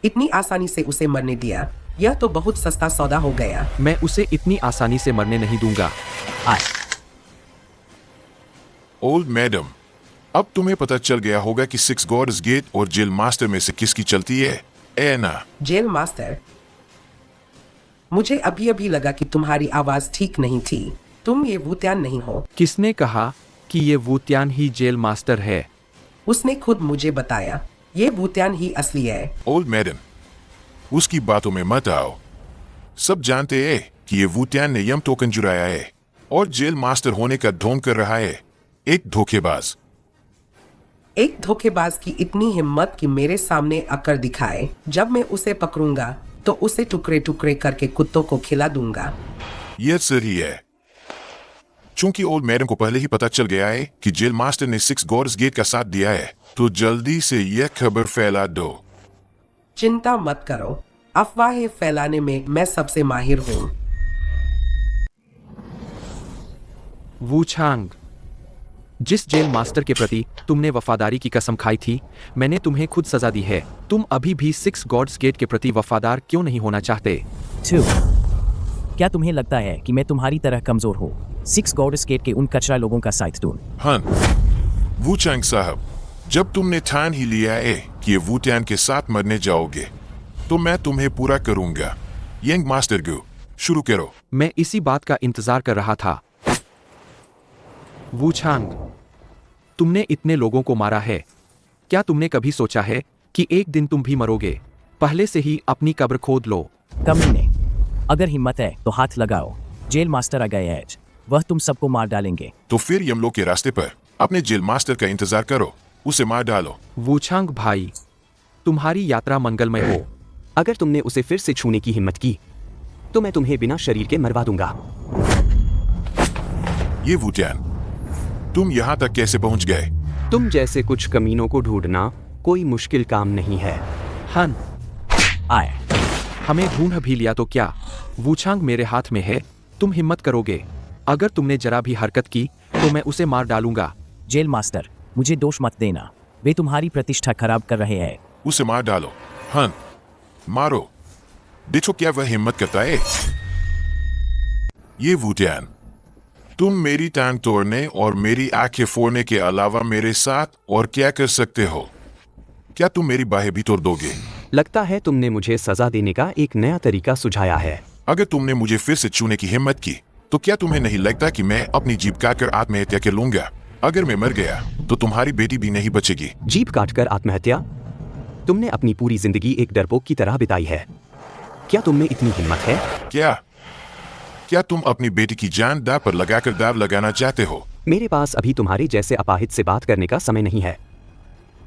इतनी आसानी से उसे मरने दिया, यह तो बहुत सस्ता सौदा हो गया। मैं उसे इतनी आसानी से मरने नहीं दूंगा। आए। ओल्ड मैडम, अब तुम्हें पता चल गया होगा कि सिक्स गॉड्स गेट और जेल मास्टर में से किसकी चलती है, ऐ ना? जेल मास्टर, मुझे अभी अभी लगा कि तुम्हारी आवाज ठीक नहीं थी। तुम ये वुत्यान नहीं हो। किसने कहा कि ये वुत्यान ही जेल मास्टर है? उसने खुद मुझे बताया। ये वुत्यान ही असली है। ओल्ड मैडम, उसकी बातों में मत आओ। सब जानते हैं कि ये वुत्यान ने यम टोकन जुराया है और जेल मास्टर होने का ढोंग कर रहा है। एक धोखेबाज। एक धोखेबाज की इतनी हिम्मत कि मेरे सामने आकर दिखाए। जब मैं उसे पकड़ूंगा तो उसे टुकड़े टुकड़े करके कुत्तों को खिला दूंगा। यह सही है। चूंकि ओल्ड मैडम को पहले ही पता चल गया है कि जेल मास्टर ने सिक्स गॉड्स गेट का साथ दिया है, तो जल्दी से यह खबर फैला दो। चिंता मत करो, अफवाहें फैलाने में मैं सबसे माहिर हूँ। वुचांग, जिस जेल मास्टर के प्रति तुमने वफादारी की कसम खाई थी, मैंने तुम्हें खुद सजा दी है। तुम अभी भी सिक्स गॉड्स गेट के प्रति वफादार क्यों नहीं होना चाहते? क्या तुम्हें लगता है कि मैं तुम्हारी तरह कमजोर हूँ? सिक्स गॉड्स गेट के उन कचरा लोगों का साथ दूं? हाँ वुचांग साहब, जब तुमने ठान ही लिया है कि ये वुत्यान के साथ मरने जाओगे, तो मैं तुम्हें पूरा करूंगा। यंग मास्टर गो, शुरू करो। मैं इसी बात का इंतजार कर रहा था। वुचांग, तुमने इतने लोगों को मारा है, क्या तुमने कभी सोचा है कि एक दिन तुम भी मरोगे? पहले से ही अपनी कब्र खोद लो। कमीने, अगर हिम्मत है तो हाथ लगाओ। जेल मास्टर आ गए हैं, वह तुम सबको मार डालेंगे। तो फिर यमलोक के रास्ते पर अपने जेल मास्टर का इंतजार करो, उसे मार डालो। वुचांग भाई, तुम्हारी यात्रा मंगलमय हो। अगर तुमने उसे फिर से छूने की हिम्मत की तो मैं तुम्हें बिना शरीर के मरवा दूंगा। ये वुत्यान, तुम यहाँ तक कैसे पहुँच गए? तुम जैसे कुछ कमीनों को ढूंढना कोई मुश्किल काम नहीं है। हन, आए। हमें ढूंढ भी लिया तो क्या? वूचांग मेरे हाथ में है, तुम हिम्मत करोगे? अगर तुमने जरा भी हरकत की तो मैं उसे मार डालूंगा। जेल मास्टर, मुझे दोष मत देना, वे तुम्हारी प्रतिष्ठा खराब कर रहे हैं। उसे मार डालो। हन, मारो। देखो क्या वह हिम्मत करता है। ये वुटियान, तुम मेरी टांग तोड़ने और मेरी आंखें फोड़ने के अलावा मेरे साथ और क्या कर सकते हो? क्या तुम मेरी बाहें भी तोड़ दोगे? लगता है तुमने मुझे सजा देने का एक नया तरीका सुझाया है। अगर तुमने मुझे फिर से छूने की हिम्मत की तो क्या तुम्हें नहीं लगता कि मैं अपनी जीभ काटकर आत्महत्या कर लूंगा? अगर मैं मर गया तो तुम्हारी बेटी भी नहीं बचेगी। जीभ काटकर आत्महत्या? तुमने अपनी पूरी जिंदगी एक डरपोक की तरह बिताई है। क्या तुम में इतनी हिम्मत है? क्या तुम अपनी बेटी की जान दांव पर लगाकर दाव लगाना चाहते हो? मेरे पास अभी तुम्हारे जैसे अपाहिज से बात करने का समय नहीं है।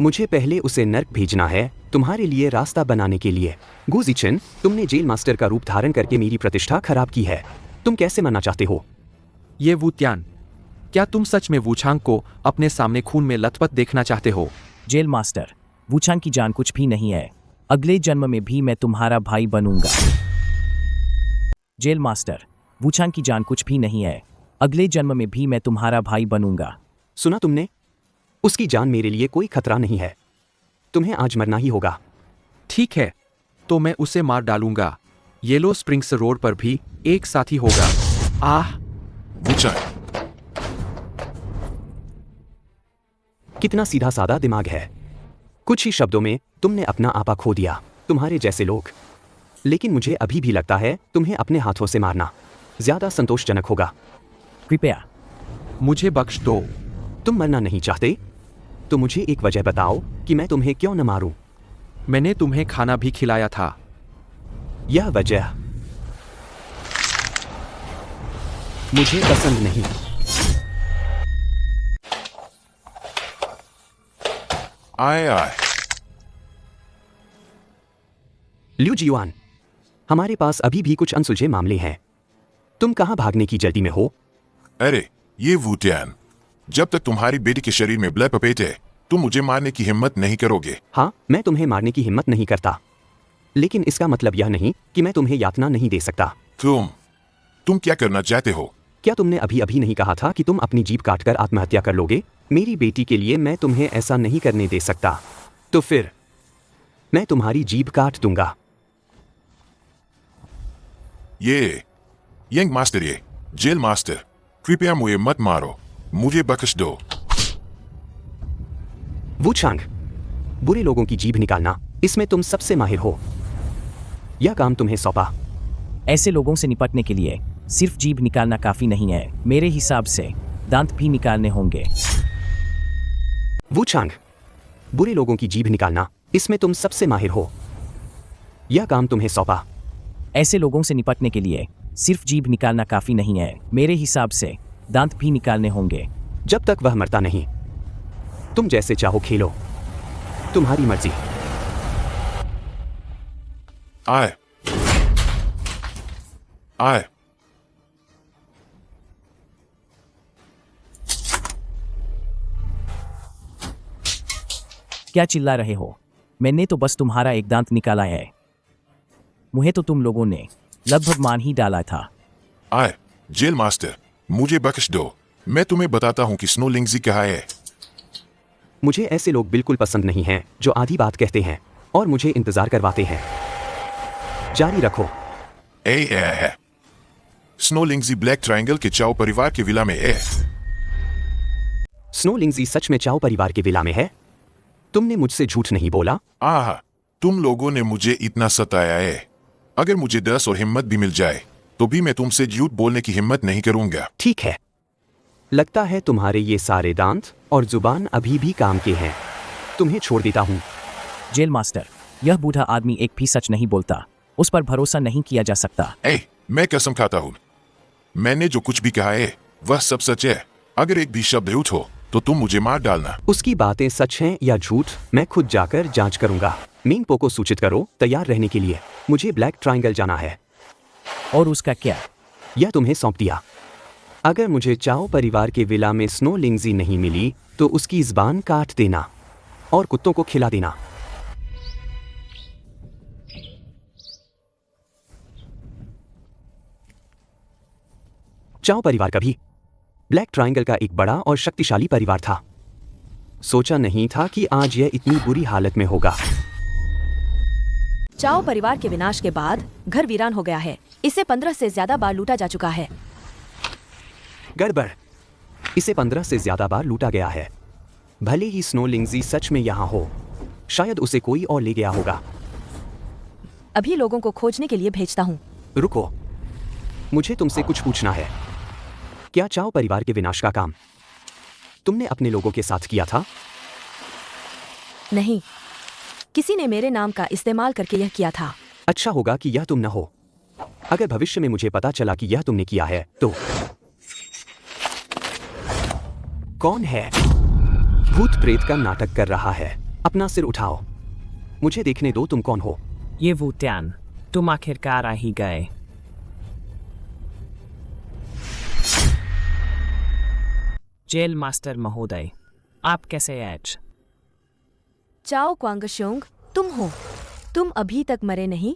मुझे पहले उसे नर्क भेजना है तुम्हारे लिए रास्ता बनाने के लिए। गुजिचिन, तुमने जेल मास्टर का रूप धारण करके मेरी प्रतिष्ठा खराब की है। तुम कैसे मरना चाहते हो? ये वुत्यान, क्या तुम सच में वूचांग को अपने सामने खून में लथपथ देखना चाहते हो? जेल मास्टर, वूचांग की जान कुछ भी नहीं है। अगले जन्म में भी मैं तुम्हारा भाई बनूंगा। जेल मास्टर, वूचांग की जान कुछ भी नहीं है। अगले जन्म में भी मैं तुम्हारा भाई बनूंगा। सुना तुमने? उसकी जान मेरे लिए कोई खतरा नहीं है। तुम्हें आज मरना ही होगा। ठीक है, तो मैं उसे मार डालूंगा। येलो स्प्रिंग्स रोड पर भी एक साथी होगा। आह! वुचांग, कितना सीधा साधा दिमाग है। कुछ ही शब्दों में तुमने अपना आपा खो दिया। तुम्हारे जैसे लोग। लेकिन मुझे अभी भी लगता है तुम्हें अपने हाथों से मारना ज्यादा संतोषजनक होगा। कृपया मुझे बख्श दो। तुम मरना नहीं चाहते तो मुझे एक वजह बताओ कि मैं तुम्हें क्यों न मारूं। मैंने तुम्हें खाना भी खिलाया था। यह वजह मुझे पसंद नहीं। आए। लिu जियुआन, हमारे पास अभी भी कुछ अनसुलझे मामले हैं। तुम कहां भागने की जल्दी में हो? अरे ये वुटियान, जब तक तुम्हारी बेटी के शरीर में ब्लड पपेट है तुम मुझे मारने की हिम्मत नहीं करोगे। हाँ, मैं तुम्हें मारने की हिम्मत नहीं करता, लेकिन इसका मतलब यह नहीं कि मैं तुम्हें यातना नहीं दे सकता। तुम क्या करना चाहते हो? क्या तुमने अभी अभी नहीं कहा था कि तुम अपनी जीभ काटकर आत्महत्या कर लोगे? मेरी बेटी के लिए मैं तुम्हें ऐसा नहीं करने दे सकता। तो फिर मैं तुम्हारी जीभ काट दूंगा। ये यंग मास्टर, ये जेल मास्टर, कृपया मुझे मत मारो, मुझे बख्श दो। वुचांग, बुरे लोगों की जीभ निकालना, इसमें तुम सबसे माहिर हो। यह काम तुम्हें सौंपा। ऐसे लोगों से निपटने के लिए सिर्फ जीभ निकालना काफी नहीं है। मेरे हिसाब से दांत भी निकालने होंगे। वुचांग, बुरे लोगों की जीभ निकालना, इसमें तुम सबसे माहिर हो। यह काम तुम्हें सौंपा। ऐसे लोगों से निपटने के लिए सिर्फ जीभ निकालना काफी नहीं है। मेरे हिसाब से दांत भी निकालने होंगे। जब तक वह मरता नहीं, तुम जैसे चाहो खेलो, तुम्हारी मर्जी। आए। क्या चिल्ला रहे हो? मैंने तो बस तुम्हारा एक दांत निकाला है। मुझे तो तुम लोगों ने लगभग मान ही डाला था। आए, जेल मास्टर, मुझे बख्श दो। मैं तुम्हें बताता हूँ कि स्नो लिंगजी कहाँ है। मुझे ऐसे लोग बिल्कुल पसंद नहीं हैं जो आधी बात कहते हैं और मुझे इंतजार करवाते हैं। जारी रखो। है स्नो लिंगजी ब्लैक ट्रायंगल के चाओ परिवार के विला में है। स्नो लिंगजी सच में चाओ परिवार के विला में है? तुमने मुझसे झूठ नहीं बोला? तुम लोगों ने मुझे इतना सताया है। अगर मुझे दस और हिम्मत भी मिल जाए तो भी मैं तुमसे झूठ बोलने की हिम्मत नहीं करूंगा। ठीक है, लगता है तुम्हारे ये सारे दांत और जुबान अभी भी काम के हैं। तुम्हें छोड़ देता हूँ। जेल मास्टर, यह बूढ़ा आदमी एक भी सच नहीं बोलता। उस पर भरोसा नहीं किया जा सकता। मैं कसम खाता हूँ, मैंने जो कुछ भी कहा है वह सब सच है। अगर एक भी शब्द झूठ हो तो तुम मुझे मार डालना। उसकी बातें सच हैं या झूठ, मैं खुद जाकर जांच करूंगा। मिंगपो को सूचित करो तैयार रहने के लिए। मुझे ब्लैक ट्रायंगल जाना है। और उसका क्या? यह तुम्हें सौंप दिया। अगर मुझे चाओ परिवार के विला में स्नो लिंगजी नहीं मिली तो उसकी ज़बान काट देना। और कुत्तों को खिला देना। चाओ परिवार का भी ब्लैक ट्रायंगल का एक बड़ा और शक्तिशाली परिवार था। सोचा नहीं था कि आज यह इतनी बुरी हालत में होगा। चाओ परिवार के विनाश के बाद घर वीरान हो गया है। इसे 15 से ज्यादा बार लूटा जा चुका है। गड़बड़, इसे 15 से ज्यादा बार लूटा गया है। भले ही स्नो लिंगजी सच में यहाँ हो, शायद उसे कोई और ले गया होगा। अभी लोगों को खोजने के लिए भेजता हूँ। रुको, मुझे तुमसे कुछ पूछना है। क्या चाओ परिवार के विनाश का काम तुमने अपने लोगों के साथ किया था? नहीं, किसी ने मेरे नाम का इस्तेमाल करके यह किया था। अच्छा होगा कि यह तुम न हो। अगर भविष्य में मुझे पता चला कि यह तुमने किया है तो। कौन है? भूत प्रेत का नाटक कर रहा है। अपना सिर उठाओ, मुझे देखने दो तुम कौन हो। ये वुत्यान, तुम आखिरकार आ ही गए। जेल मास्टर महोदय, आप कैसे आज? चाओ क्वांगशोंग, तुम हो। तुम अभी तक मरे नहीं?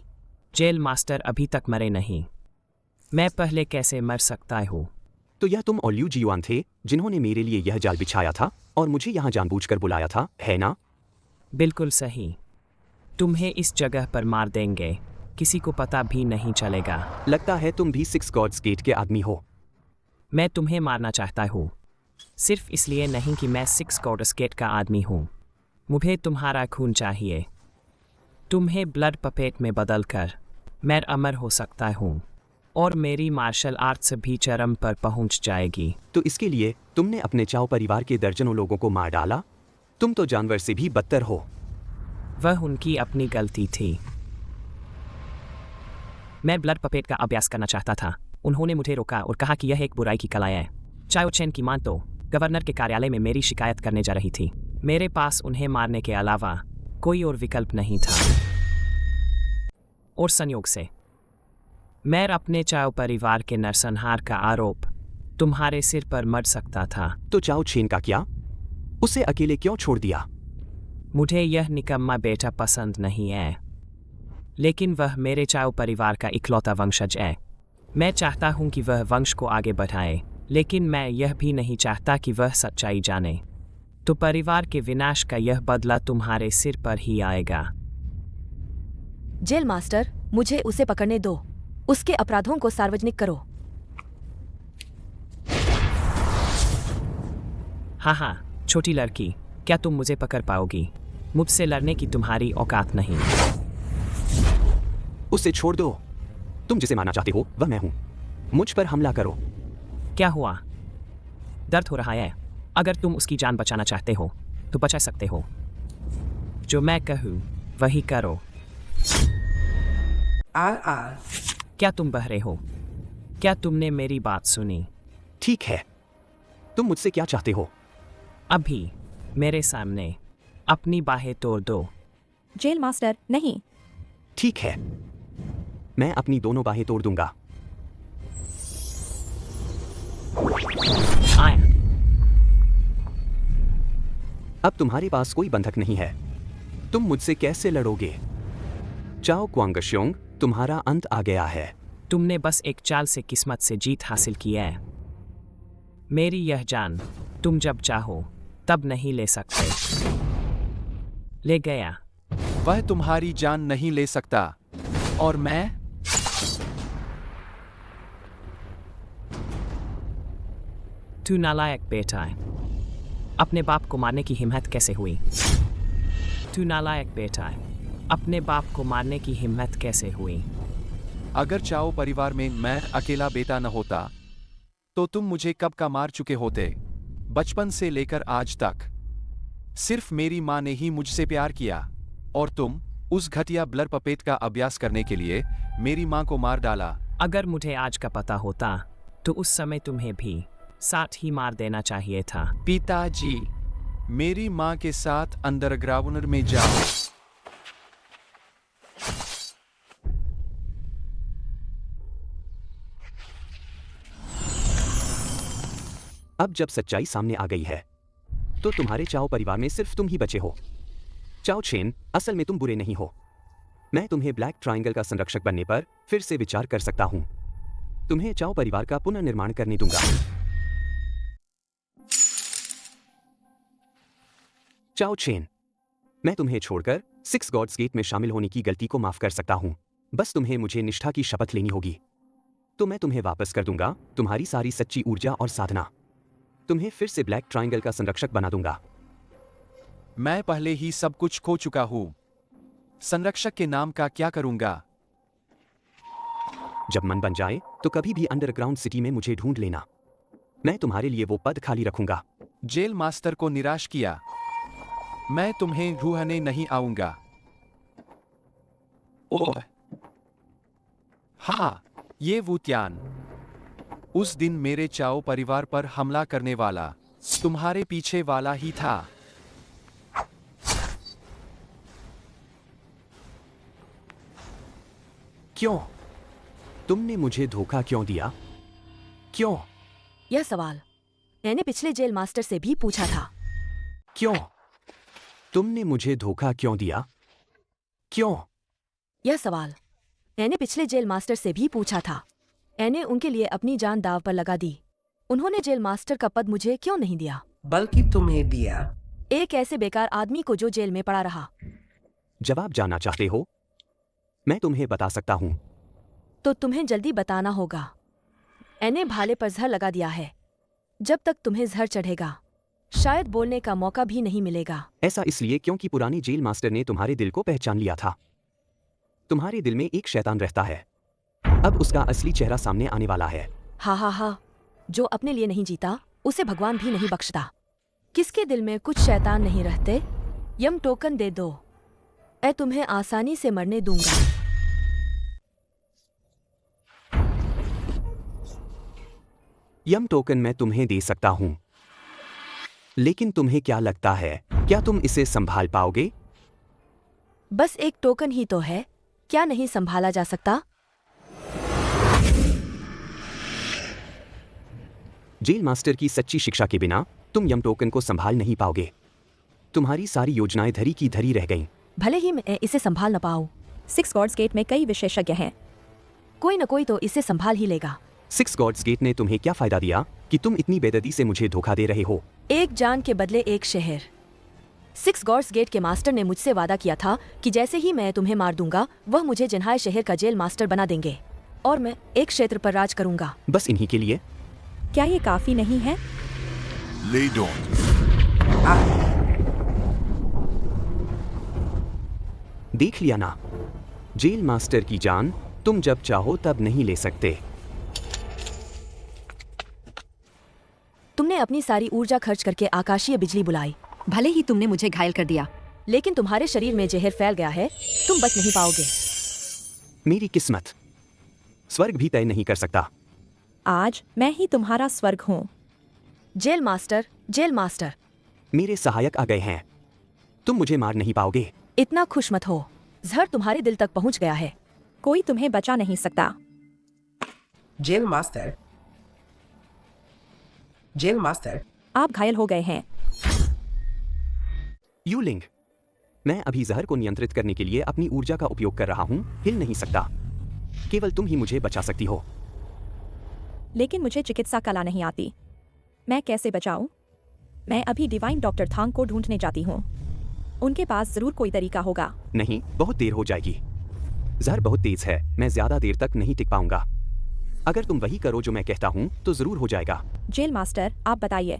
जेल मास्टर अभी तक मरे नहीं। मैं पहले कैसे मर सकता हूँ? तो यह तुम और लियू जियुआन थे जिन्होंने मेरे लिए यह जाल बिछाया था और मुझे यहाँ जानबूझकर बुलाया था, है ना? बिल्कुल सही। तुम्हें इस जगह पर मार देंगे, किसी को पता भी नहीं चलेगा। लगता है तुम भी 6 गॉड्स गेट के आदमी हो। मैं तुम्हें मारना चाहता हूँ, सिर्फ इसलिए नहीं कि मैं 6 गॉड्स गेट का आदमी हूँ। मुझे तुम्हारा खून चाहिए। तुम्हें ब्लड पपेट में बदलकर मैं अमर हो सकता हूँ और मेरी मार्शल आर्ट्स भी चरम पर पहुँच जाएगी। तो इसके लिए तुमने अपने चाओ परिवार के दर्जनों लोगों को मार डाला? तुम तो जानवर से भी बदतर हो। वह उनकी अपनी गलती थी। मैं ब्लड पपेट का अभ्यास करना चाहता था। उन्होंने मुझे रोका और कहा कि यह एक बुराई की कला है। चाओ चेन की मां तो गवर्नर के कार्यालय में मेरी शिकायत करने जा रही थी। मेरे पास उन्हें मारने के अलावा कोई और विकल्प नहीं था। और संयोग से मैं अपने चाओ परिवार के नरसंहार का आरोप तुम्हारे सिर पर मर सकता था। तो चाओ चेन का क्या? उसे अकेले क्यों छोड़ दिया? मुझे यह निकम्मा बेटा पसंद नहीं है, लेकिन वह मेरे चाओ परिवार का इकलौता वंशज है। मैं चाहता हूं कि वह वंश को आगे बढ़ाए, लेकिन मैं यह भी नहीं चाहता कि वह सच्चाई जाने। तो परिवार के विनाश का यह बदला तुम्हारे सिर पर ही आएगा। जेल मास्टर, मुझे उसे पकड़ने दो। उसके अपराधों को सार्वजनिक करो। हाँ, छोटी लड़की, क्या तुम मुझे पकड़ पाओगी? मुझसे लड़ने की तुम्हारी औकात नहीं। उसे छोड़ दो। तुम जिसे मारना चाहते हो वह मैं हूं। मुझ पर हमला करो। क्या हुआ? दर्द हो रहा है? अगर तुम उसकी जान बचाना चाहते हो तो बचा सकते हो। जो मैं कहूँ वही करो। क्या तुम बहरे हो? क्या तुमने मेरी बात सुनी? ठीक है, तुम मुझसे क्या चाहते हो? अभी मेरे सामने अपनी बाहें तोड़ दो। जेल मास्टर, नहीं। ठीक है, मैं अपनी दोनों बाहें तोड़ दूंगा। आया। अब तुम्हारे पास कोई बंधक नहीं है। तुम मुझसे कैसे लड़ोगे? चाओ क्वांगशोंग, तुम्हारा अंत आ गया है। तुमने बस एक चाल से किस्मत से जीत हासिल की है। मेरी यह जान तुम जब चाहो तब नहीं ले सकते। ले गया। वह तुम्हारी जान नहीं ले सकता और मैं? तू नालायक बेटा है। अपने बाप को मारने की हिम्मत कैसे हुई? तू नालायक बेटा है। अपने बाप को मारने की हिम्मत कैसे हुई? अगर चाओ परिवार में मैं अकेला बेटा न होता तो तुम मुझे कब का मार चुके होते। बचपन से लेकर आज तक सिर्फ मेरी माँ ने ही मुझसे प्यार किया और तुम उस घटिया ब्लड पपेट का अभ्यास करने के लिए मेरी माँ को मार डाला। अगर मुझे आज का पता होता तो उस समय तुम्हें भी साथ ही मार देना चाहिए था। पिताजी, मेरी माँ के साथ अंडरग्राउंड में जाओ। अब जब सच्चाई सामने आ गई है तो तुम्हारे चाओ परिवार में सिर्फ तुम ही बचे हो। चाओ चेन, असल में तुम बुरे नहीं हो। मैं तुम्हें ब्लैक ट्रायंगल का संरक्षक बनने पर फिर से विचार कर सकता हूं। तुम्हें चाओ परिवार का पुनर्निर्माण करने दूंगा। चाओ चेन, मैं तुम्हें छोड़कर 6 गॉड्स गेट में शामिल होने की गलती को माफ कर सकता हूं। बस तुम्हें मुझे निष्ठा की शपथ लेनी होगी, तो मैं तुम्हें वापस कर दूंगा तुम्हारी सारी सच्ची ऊर्जा और साधना। तुम्हें फिर से ब्लैक ट्रायंगल का संरक्षक बना दूंगा। मैं पहले ही सब कुछ खो चुका हूं। संरक्षक के नाम का क्या करूंगा? जब मन बन जाए तो कभी भी अंडरग्राउंड सिटी में मुझे ढूंढ लेना। मैं तुम्हारे लिए वो पद खाली रखूंगा। जेल मास्टर को निराश किया। मैं तुम्हें ढूंढने नहीं आऊंगा। ओह हाँ, ये वुतियान उस दिन मेरे चाओ परिवार पर हमला करने वाला तुम्हारे पीछे वाला ही था। क्यों? तुमने मुझे धोखा क्यों दिया? क्यों? यह सवाल मैंने पिछले जेल मास्टर से भी पूछा था। क्यों? तुमने मुझे धोखा क्यों दिया? क्यों? यह सवाल मैंने पिछले जेल मास्टर से भी पूछा था। मैंने उनके लिए अपनी जान दाव पर लगा दी। उन्होंने जेल मास्टर का पद मुझे क्यों नहीं दिया? बल्कि तुम्हें दिया। एक ऐसे बेकार आदमी को जो जेल में पड़ा रहा। जवाब जानना चाहते हो? मैं तुम्हें बता सकता हूं। तो तुम्हें जल्दी बताना होगा। मैंने भाले पर जहर लगा दिया है। जब तक तुम्हें जहर चढ़ेगा शायद बोलने का मौका भी नहीं मिलेगा। ऐसा इसलिए क्योंकि पुराने जेल मास्टर ने तुम्हारे दिल को पहचान लिया था। तुम्हारे दिल में एक शैतान रहता है। अब उसका असली चेहरा सामने आने वाला है। हा हा हा, जो अपने लिए नहीं जीता उसे भगवान भी नहीं बख्शता। किसके दिल में कुछ शैतान नहीं रहते? यम टोकन दे दो, मैं तुम्हें आसानी से मरने दूंगा। यम टोकन मैं तुम्हें दे सकता हूं, लेकिन तुम्हें क्या लगता है, क्या तुम इसे संभाल पाओगे? बस एक टोकन ही तो है, क्या नहीं संभाला जा सकता? जेल मास्टर की सच्ची शिक्षा के बिना तुम यम टोकन को संभाल नहीं पाओगे। तुम्हारी सारी योजनाएं धरी की धरी रह गईं। भले ही मैं इसे संभाल न पाऊं। 6 गॉड्स गेट में कई विशेषज्ञ हैं। कोई न कोई तो इसे संभाल ही लेगा। 6 गॉड्स गेट ने तुम्हें क्या फायदा दिया कि तुम इतनी बेदर्दी से मुझे धोखा दे रहे हो? एक जान के बदले एक शहर। 6 गॉड्स गेट के मास्टर ने मुझसे वादा किया था कि जैसे ही मैं तुम्हें मार दूंगा वह मुझे जिन्हाई शहर का जेल मास्टर बना देंगे और मैं एक क्षेत्र पर राज करूंगा। बस इन्हीं के लिए? क्या ये काफी नहीं है? ले डोंट। देख लिया ना, जेल मास्टर की जान तुम जब चाहो तब नहीं ले सकते। तुमने अपनी सारी ऊर्जा खर्च करके आकाशीय बिजली बुलाई। भले ही तुमने मुझे घायल कर दिया, लेकिन तुम्हारे शरीर में जहर फैल गया है, तुम बच नहीं पाओगे। मेरी किस्मत स्वर्ग भी तय नहीं कर सकता। आज मैं ही तुम्हारा स्वर्ग हूँ। जेल मास्टर, जेल मास्टर, मेरे सहायक आ गए हैं। तुम मुझे मार नहीं पाओगे। इतना खुश मत हो, जहर तुम्हारे दिल तक पहुंच गया है। कोई तुम्हें बचा नहीं सकता। जेल मास्टर, जेल मास्टर, आप घायल हो गए हैं। यूलिंग, मैं अभी जहर को नियंत्रित करने के लिए अपनी ऊर्जा का उपयोग कर रहा हूँ। हिल नहीं सकता। केवल तुम ही मुझे बचा सकती हो। लेकिन मुझे चिकित्सा कला नहीं आती। मैं कैसे बचाऊं? मैं अभी डिवाइन डॉक्टर थांग को ढूंढने जाती हूँ। उनके पास जरूर कोई तरीका होगा। नहीं, बहुत देर हो जाएगी। जहर बहुत तेज है, मैं ज्यादा देर तक नहीं टिक पाऊंगा। अगर तुम वही करो जो मैं कहता हूँ तो जरूर हो जाएगा। जेल मास्टर, आप बताइए,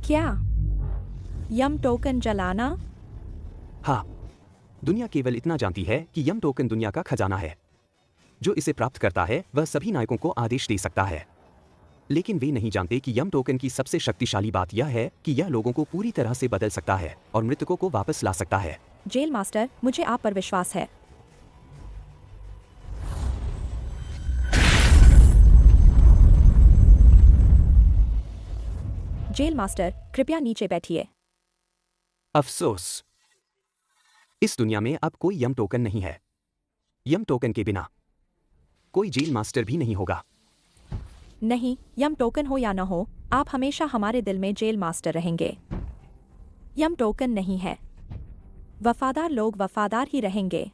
क्या यम टोकन जलाना? हाँ, दुनिया केवल इतना जानती है कि यम टोकन दुनिया का खजाना है। जो इसे प्राप्त करता है वह सभी नायकों को आदेश दे सकता है, लेकिन वे नहीं जानते कि यम टोकन की सबसे शक्तिशाली बात यह है कि यह लोगों को पूरी तरह से बदल सकता है और मृतकों को वापस ला सकता है। जेल मास्टर, मुझे आप पर विश्वास है। जेल मास्टर, कृपया नीचे बैठिए। अफसोस, इस दुनिया में अब कोई यम टोकन नहीं है। यम टोकन के बिना कोई जेल मास्टर भी नहीं होगा। नहीं, यम टोकन हो या न हो, आप हमेशा हमारे दिल में जेल मास्टर रहेंगे। यम टोकन नहीं है, वफादार लोग वफादार ही रहेंगे।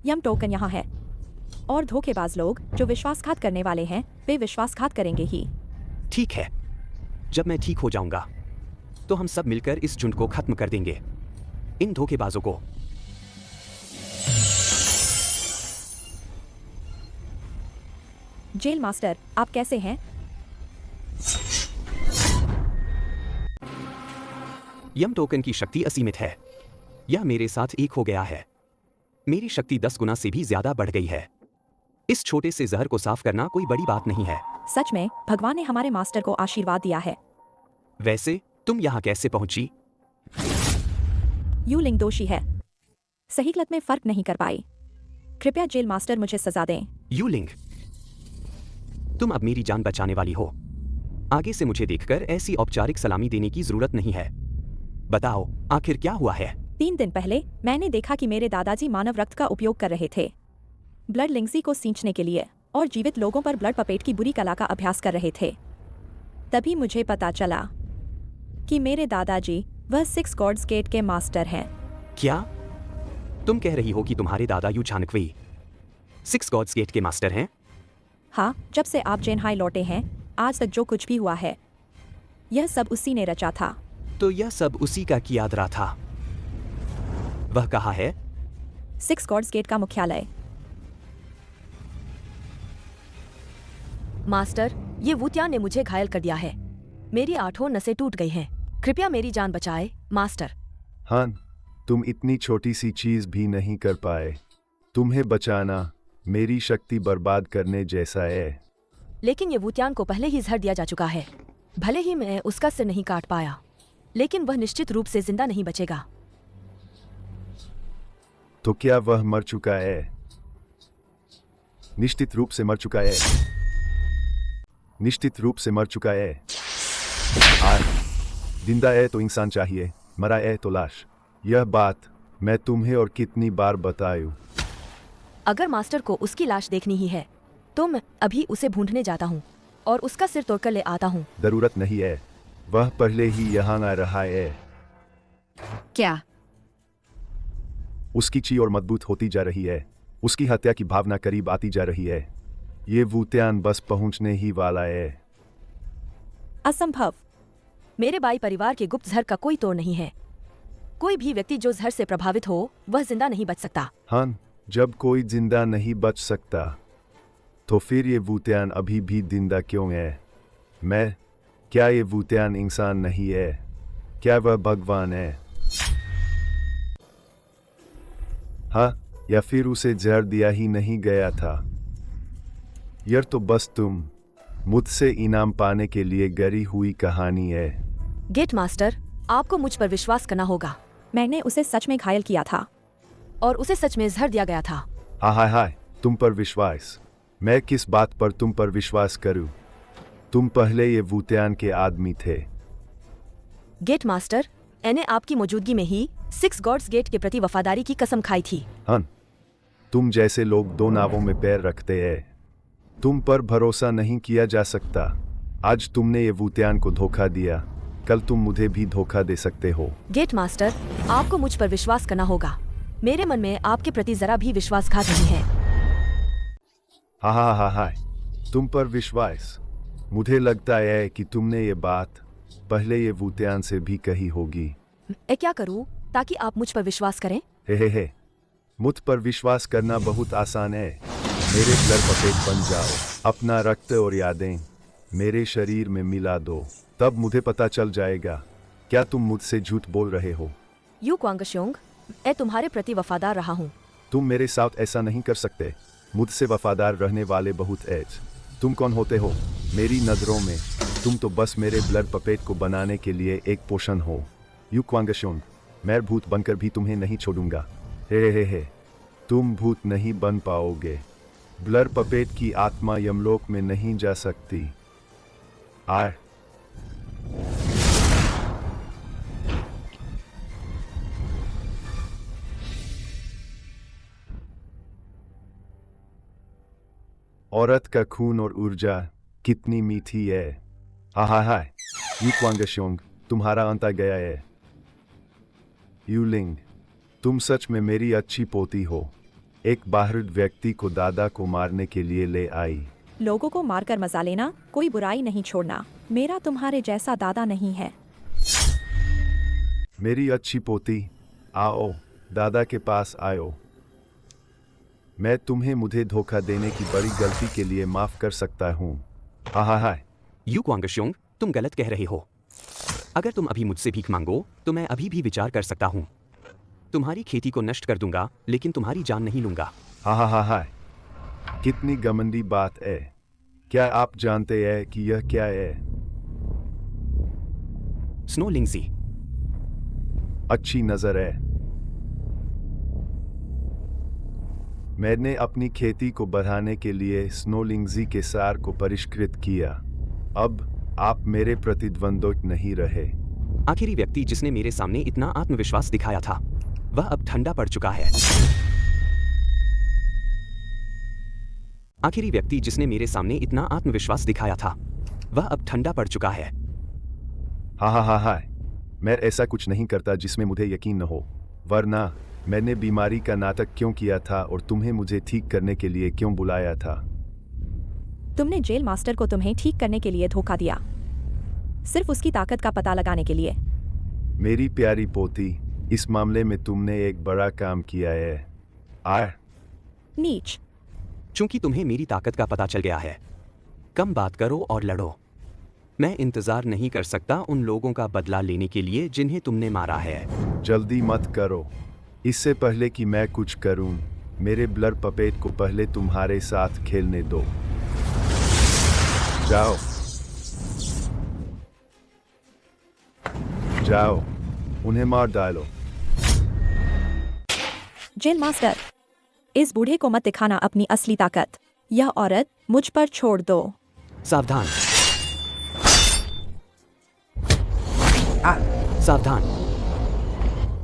यम टोकन यहाँ है। और धोखेबाज लोग जो विश्वासघात करने वाले हैं वे विश्वासघात करेंगे ही। ठीक है, जब मैं ठीक हो जाऊंगा तो हम सब मिलकर इस झुंड को खत्म कर देंगे, इन धोखेबाजों को। जेल मास्टर, आप कैसे हैं? यम टोकन की शक्ति असीमित है। यह मेरे साथ एक हो गया है। मेरी शक्ति 10 गुना से भी ज्यादा बढ़ गई है। इस छोटे से जहर को साफ करना कोई बड़ी बात नहीं है। सच में भगवान ने हमारे मास्टर को आशीर्वाद दिया है। वैसे तुम यहाँ कैसे पहुंची? यू लिंग दोषी है, सही गलत में फर्क नहीं कर पाई। कृपया जेल मास्टर मुझे सजा दें। यू लिंग, तुम अब मेरी जान बचाने वाली हो। आगे से मुझे देखकर ऐसी औपचारिक सलामी देने की जरूरत नहीं है। बताओ आखिर क्या हुआ है? 3 दिन पहले मैंने देखा कि मेरे दादाजी मानव रक्त का उपयोग कर रहे थे ब्लड लिंक्सी को सींचने के लिए और जीवित लोगों पर ब्लड पपेट की बुरी कला का अभ्यास कर रहे थे। तभी मुझे पता चला कि मेरे दादाजी वह 6 गॉड्स गेट के मास्टर हैं। क्या तुम कह रही हो कि तुम्हारे दादा यू चाणक्वी 6 गॉड्स गेट के मास्टर हैं? हाँ, जब से आप जेनहाई लौटे हैं आज तक जो कुछ भी हुआ है यह सब उसी ने रचा था। तो यह सब उसी का कियादरा था। वह कहाँ है? 6 गॉड्स गेट का मुख्यालय। मास्टर, ये वूत्यान ने मुझे घायल कर दिया है। मेरी 8 नसें टूट गई हैं। कृपया मेरी जान बचाए मास्टर। हान, तुम इतनी छोटी सी चीज भी नहीं कर पाए। तुम्हें बचाना मेरी शक्ति बर्बाद करने जैसा है। लेकिन ये वूत्यान को पहले ही जहर दिया जा चुका है। भले ही मैं उसका सिर नहीं काट पाया, लेकिन वह निश्चित रूप से जिंदा नहीं बचेगा। तो क्या वह मर चुका है? निश्चित रूप से मर चुका है। निश्चित रूप से मर चुका है। जिंदा है तो इंसान चाहिए, मरा है तो लाश। यह बात मैं तुम्हें और कितनी बार बताऊं? अगर मास्टर को उसकी लाश देखनी ही है तो मैं अभी उसे ढूंढने जाता हूँ और उसका सिर तोड़कर ले आता हूँ। जरूरत नहीं है, वह पहले ही यहाँ आ रहा है। क्या? उसकी ची और मजबूत होती जा रही है। उसकी हत्या की भावना करीब आती जा रही है। ये वूत्यान बस पहुंचने ही वाला है। असंभव। मेरे बाई परिवार के गुप्त जहर का कोई तोड़ नहीं है। कोई भी व्यक्ति जो जहर से प्रभावित हो वह जिंदा नहीं बच सकता। हाँ, जब कोई जिंदा नहीं बच सकता तो फिर ये वूत्यान अभी भी जिंदा क्यों है? क्या ये वूत्यान इंसान नहीं है? क्या वह भगवान है? हाँ, या फिर उसे जहर दिया ही नहीं गया था? यह तो बस तुम मुझसे इनाम पाने के लिए गरी हुई कहानी है। गेट मास्टर, आपको मुझ पर विश्वास करना होगा। मैंने उसे सच में घायल किया था और उसे सच में जहर दिया गया था। हाय हाय, तुम पर विश्वास? मैं किस बात पर तुम पर विश्वास करूं? तुम पहले ये वूत्यान के आदमी थे। गेट मास्टर, मैंने आपकी मौजूदगी में ही 6 गॉड्स गेट के प्रति वफादारी की कसम खाई थी। हाँ, तुम जैसे लोग 2 नावों में पैर रखते हैं। तुम पर भरोसा नहीं किया जा सकता। आज तुमने ये वूत्यान को धोखा दिया, कल तुम मुझे भी धोखा दे सकते हो। गेट मास्टर, आपको मुझ पर विश्वास करना होगा। मेरे मन में आपके प्रति जरा भी विश्वासघात नहीं है। हाँ, तुम पर विश्वास? मुझे लगता है कि तुमने ये बात पहले ये वूत्यान से भी कही होगी। मैं क्या करूं ताकि आप मुझ पर विश्वास करें? हे, मुझ पर विश्वास करना बहुत आसान है। मेरे ब्लड पपेट बन जाओ, अपना रक्त और यादें मेरे शरीर में मिला दो, तब मुझे पता चल जाएगा क्या तुम मुझसे झूठ बोल रहे हो। यू क्वांगशोंग, मैं तुम्हारे प्रति वफादार रहा हूँ। तुम मेरे साथ ऐसा नहीं कर सकते। मुझसे वफादार रहने वाले बहुत ऐज। तुम कौन होते हो? मेरी नजरों में तुम तो बस मेरे ब्लड पपेट को बनाने के लिए एक पोषण हो। यू क्वांगशोंग, मैं भूत बनकर भी तुम्हें नहीं छोड़ूंगा। हे, तुम भूत नहीं बन पाओगे। ब्लड पपेट की आत्मा यमलोक में नहीं जा सकती। औरत का खून और ऊर्जा कितनी मीठी है। हाय, यू क्वांगशोंग, तुम्हारा अंत आ गया है। यू लिंग, तुम सच में मेरी अच्छी पोती हो। एक बाहरी व्यक्ति को दादा को मारने के लिए ले आई। लोगों को मारकर मजा लेना कोई बुराई नहीं छोड़ना। मेरा तुम्हारे जैसा दादा नहीं है। मेरी अच्छी पोती, आओ दादा के पास आओ। मैं तुम्हें मुझे धोखा देने की बड़ी गलती के लिए माफ कर सकता हूँ। हा। यू क्वांगशोंग, तुम गलत कह रहे हो। अगर तुम अभी मुझसे भीख मांगो तो मैं अभी भी विचार कर सकता हूँ। तुम्हारी खेती को नष्ट कर दूंगा लेकिन तुम्हारी जान नहीं लूंगा। हा। कितनी घमंडी बात है। क्या आप जानते हैं कि यह क्या है? स्नो लिंगजी। अच्छी नजर है। मैंने अपनी खेती को बढ़ाने के लिए स्नो लिंगजी के सार को परिष्कृत किया। अब आप मेरे प्रतिद्वंद्वी नहीं रहे। आखिरी व्यक्ति जिसने मेरे सामने इतना आत्मविश्वास दिखाया था वह अब ठंडा पड़ चुका है। आखिरी व्यक्ति जिसने मेरे सामने इतना आत्मविश्वास दिखाया था वह अब ठंडा पड़ चुका है। हा। मैं ऐसा कुछ नहीं करता जिसमें मुझे यकीन न हो, वरना मैंने बीमारी का नाटक क्यों किया था और तुम्हें मुझे ठीक करने के लिए क्यों बुलाया था? तुमने जेल मास्टर को तुम्हें ठीक करने के लिए धोखा दिया, सिर्फ उसकी ताकत का पता लगाने के लिए। मेरी प्यारी पोती, इस मामले में तुमने एक बड़ा काम किया है। नीच। चूंकि तुम्हें मेरी ताकत का पता चल गया है, कम बात करो और लड़ो। मैं इंतजार नहीं कर सकता उन लोगों का बदला लेने के लिए जिन्हें तुमने मारा है। जल्दी मत करो। इससे पहले कि मैं कुछ करूं, मेरे ब्लर पपेट को पहले तुम्हारे साथ खेलने दो। जाओ, उन्हें मार डालो। जेल मास्टर, इस बूढ़े को मत दिखाना अपनी असली ताकत। यह औरत मुझ पर छोड़ दो। सावधान। सावधान,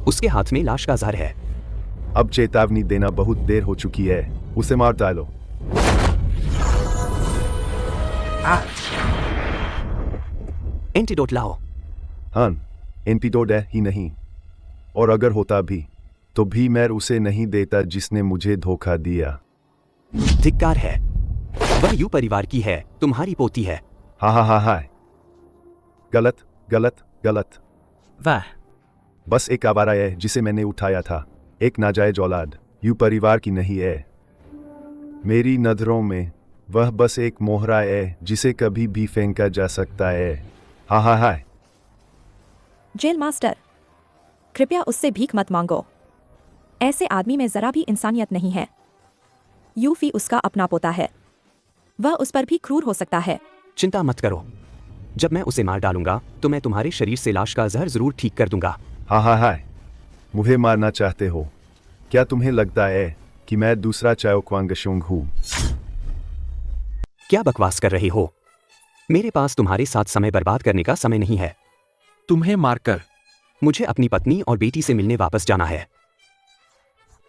उसके हाथ में लाश का जहर है। अब चेतावनी देना बहुत देर हो चुकी है। उसे मार डालो। एंटीडोट लाओ। हाँ, एंटीडोट है ही नहीं, और अगर होता भी तो भी मैं उसे नहीं देता जिसने मुझे धोखा दिया। धिक्कार है। वह यू परिवार की है, तुम्हारी पोती है। हा। गलत। वाह। बस एक आवारा है जिसे मैंने उठाया था। एक नाजायज औलाद यू परिवार की नहीं है। मेरी नजरों में वह बस एक मोहरा है जिसे कभी भी फेंका जा सकता है। हा। जेल मास्टर, कृपया उससे भीख मत मांगो। ऐसे आदमी में जरा भी इंसानियत नहीं है। यूफी उसका अपना पोता है, वह उस पर भी क्रूर हो सकता है। चिंता मत करो, जब मैं उसे मार डालूंगा तो मैं तुम्हारे शरीर से लाश का जहर जरूर ठीक कर दूंगा। हा। मुझे मारना चाहते हो? क्या तुम्हें लगता है कि मैं दूसरा चाओ क्वांगशोंग हूं? क्या बकवास कर रहे हो? मेरे पास तुम्हारे साथ समय बर्बाद करने का समय नहीं है। तुम्हें मारकर मुझे अपनी पत्नी और बेटी से मिलने वापस जाना है।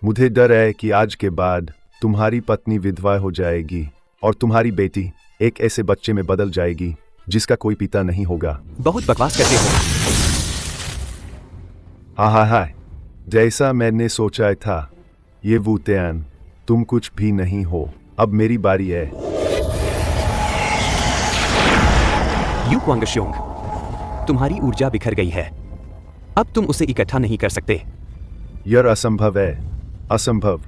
मुझे डर है कि आज के बाद तुम्हारी पत्नी विधवा हो जाएगी और तुम्हारी बेटी एक ऐसे बच्चे में बदल जाएगी जिसका कोई पिता नहीं होगा। बहुत बकवास करते हो। हा। जैसा मैंने सोचा था, ये वुतियान, तुम कुछ भी नहीं हो। अब मेरी बारी है। यू क्वांगशोंग, तुम्हारी ऊर्जा बिखर गई है। अब तुम उसे इकट्ठा नहीं कर सकते। यह असंभव है। असंभव।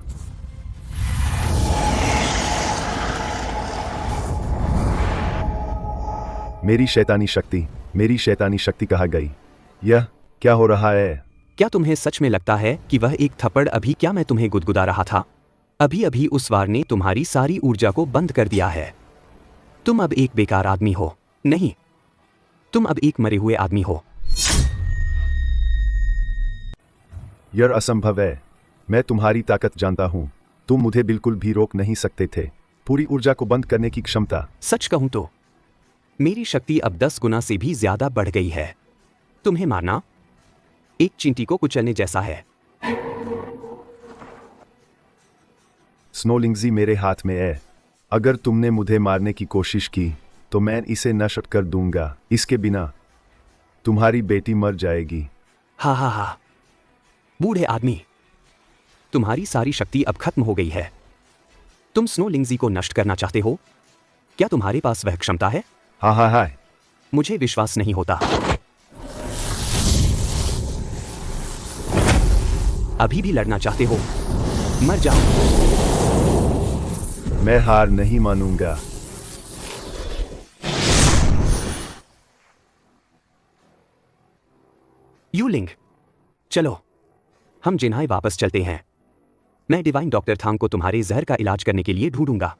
मेरी शैतानी शक्ति कहाँ गई? यह क्या हो रहा है? क्या तुम्हें सच में लगता है कि वह एक थप्पड़ अभी क्या मैं तुम्हें गुदगुदा रहा था? अभी उस वार ने तुम्हारी सारी ऊर्जा को बंद कर दिया है। तुम अब एक बेकार आदमी हो। नहीं, तुम अब एक मरे हुए आदमी हो। यह असंभव है। मैं तुम्हारी ताकत जानता हूं। तुम मुझे बिल्कुल भी रोक नहीं सकते थे। पूरी ऊर्जा को बंद करने की क्षमता। सच कहूं तो मेरी शक्ति अब 10 गुना से भी ज्यादा बढ़ गई है। तुम्हें मारना एक चींटी को कुचलने जैसा है। स्नो लिंगजी मेरे हाथ में है। अगर तुमने मुझे मारने की कोशिश की तो मैं इसे नष्ट कर दूंगा। इसके बिना तुम्हारी बेटी मर जाएगी। हा। बूढ़े आदमी, तुम्हारी सारी शक्ति अब खत्म हो गई है। तुम स्नो लिंगजी को नष्ट करना चाहते हो? क्या तुम्हारे पास वह क्षमता है? हाँ हाँ हाँ। मुझे विश्वास नहीं होता। अभी भी लड़ना चाहते हो? मर जाओ। मैं हार नहीं मानूंगा। यूलिंग, चलो हम जिन्हाई वापस चलते हैं। मैं डिवाइन डॉक्टर थांग को तुम्हारे जहर का इलाज करने के लिए ढूंढूंगा।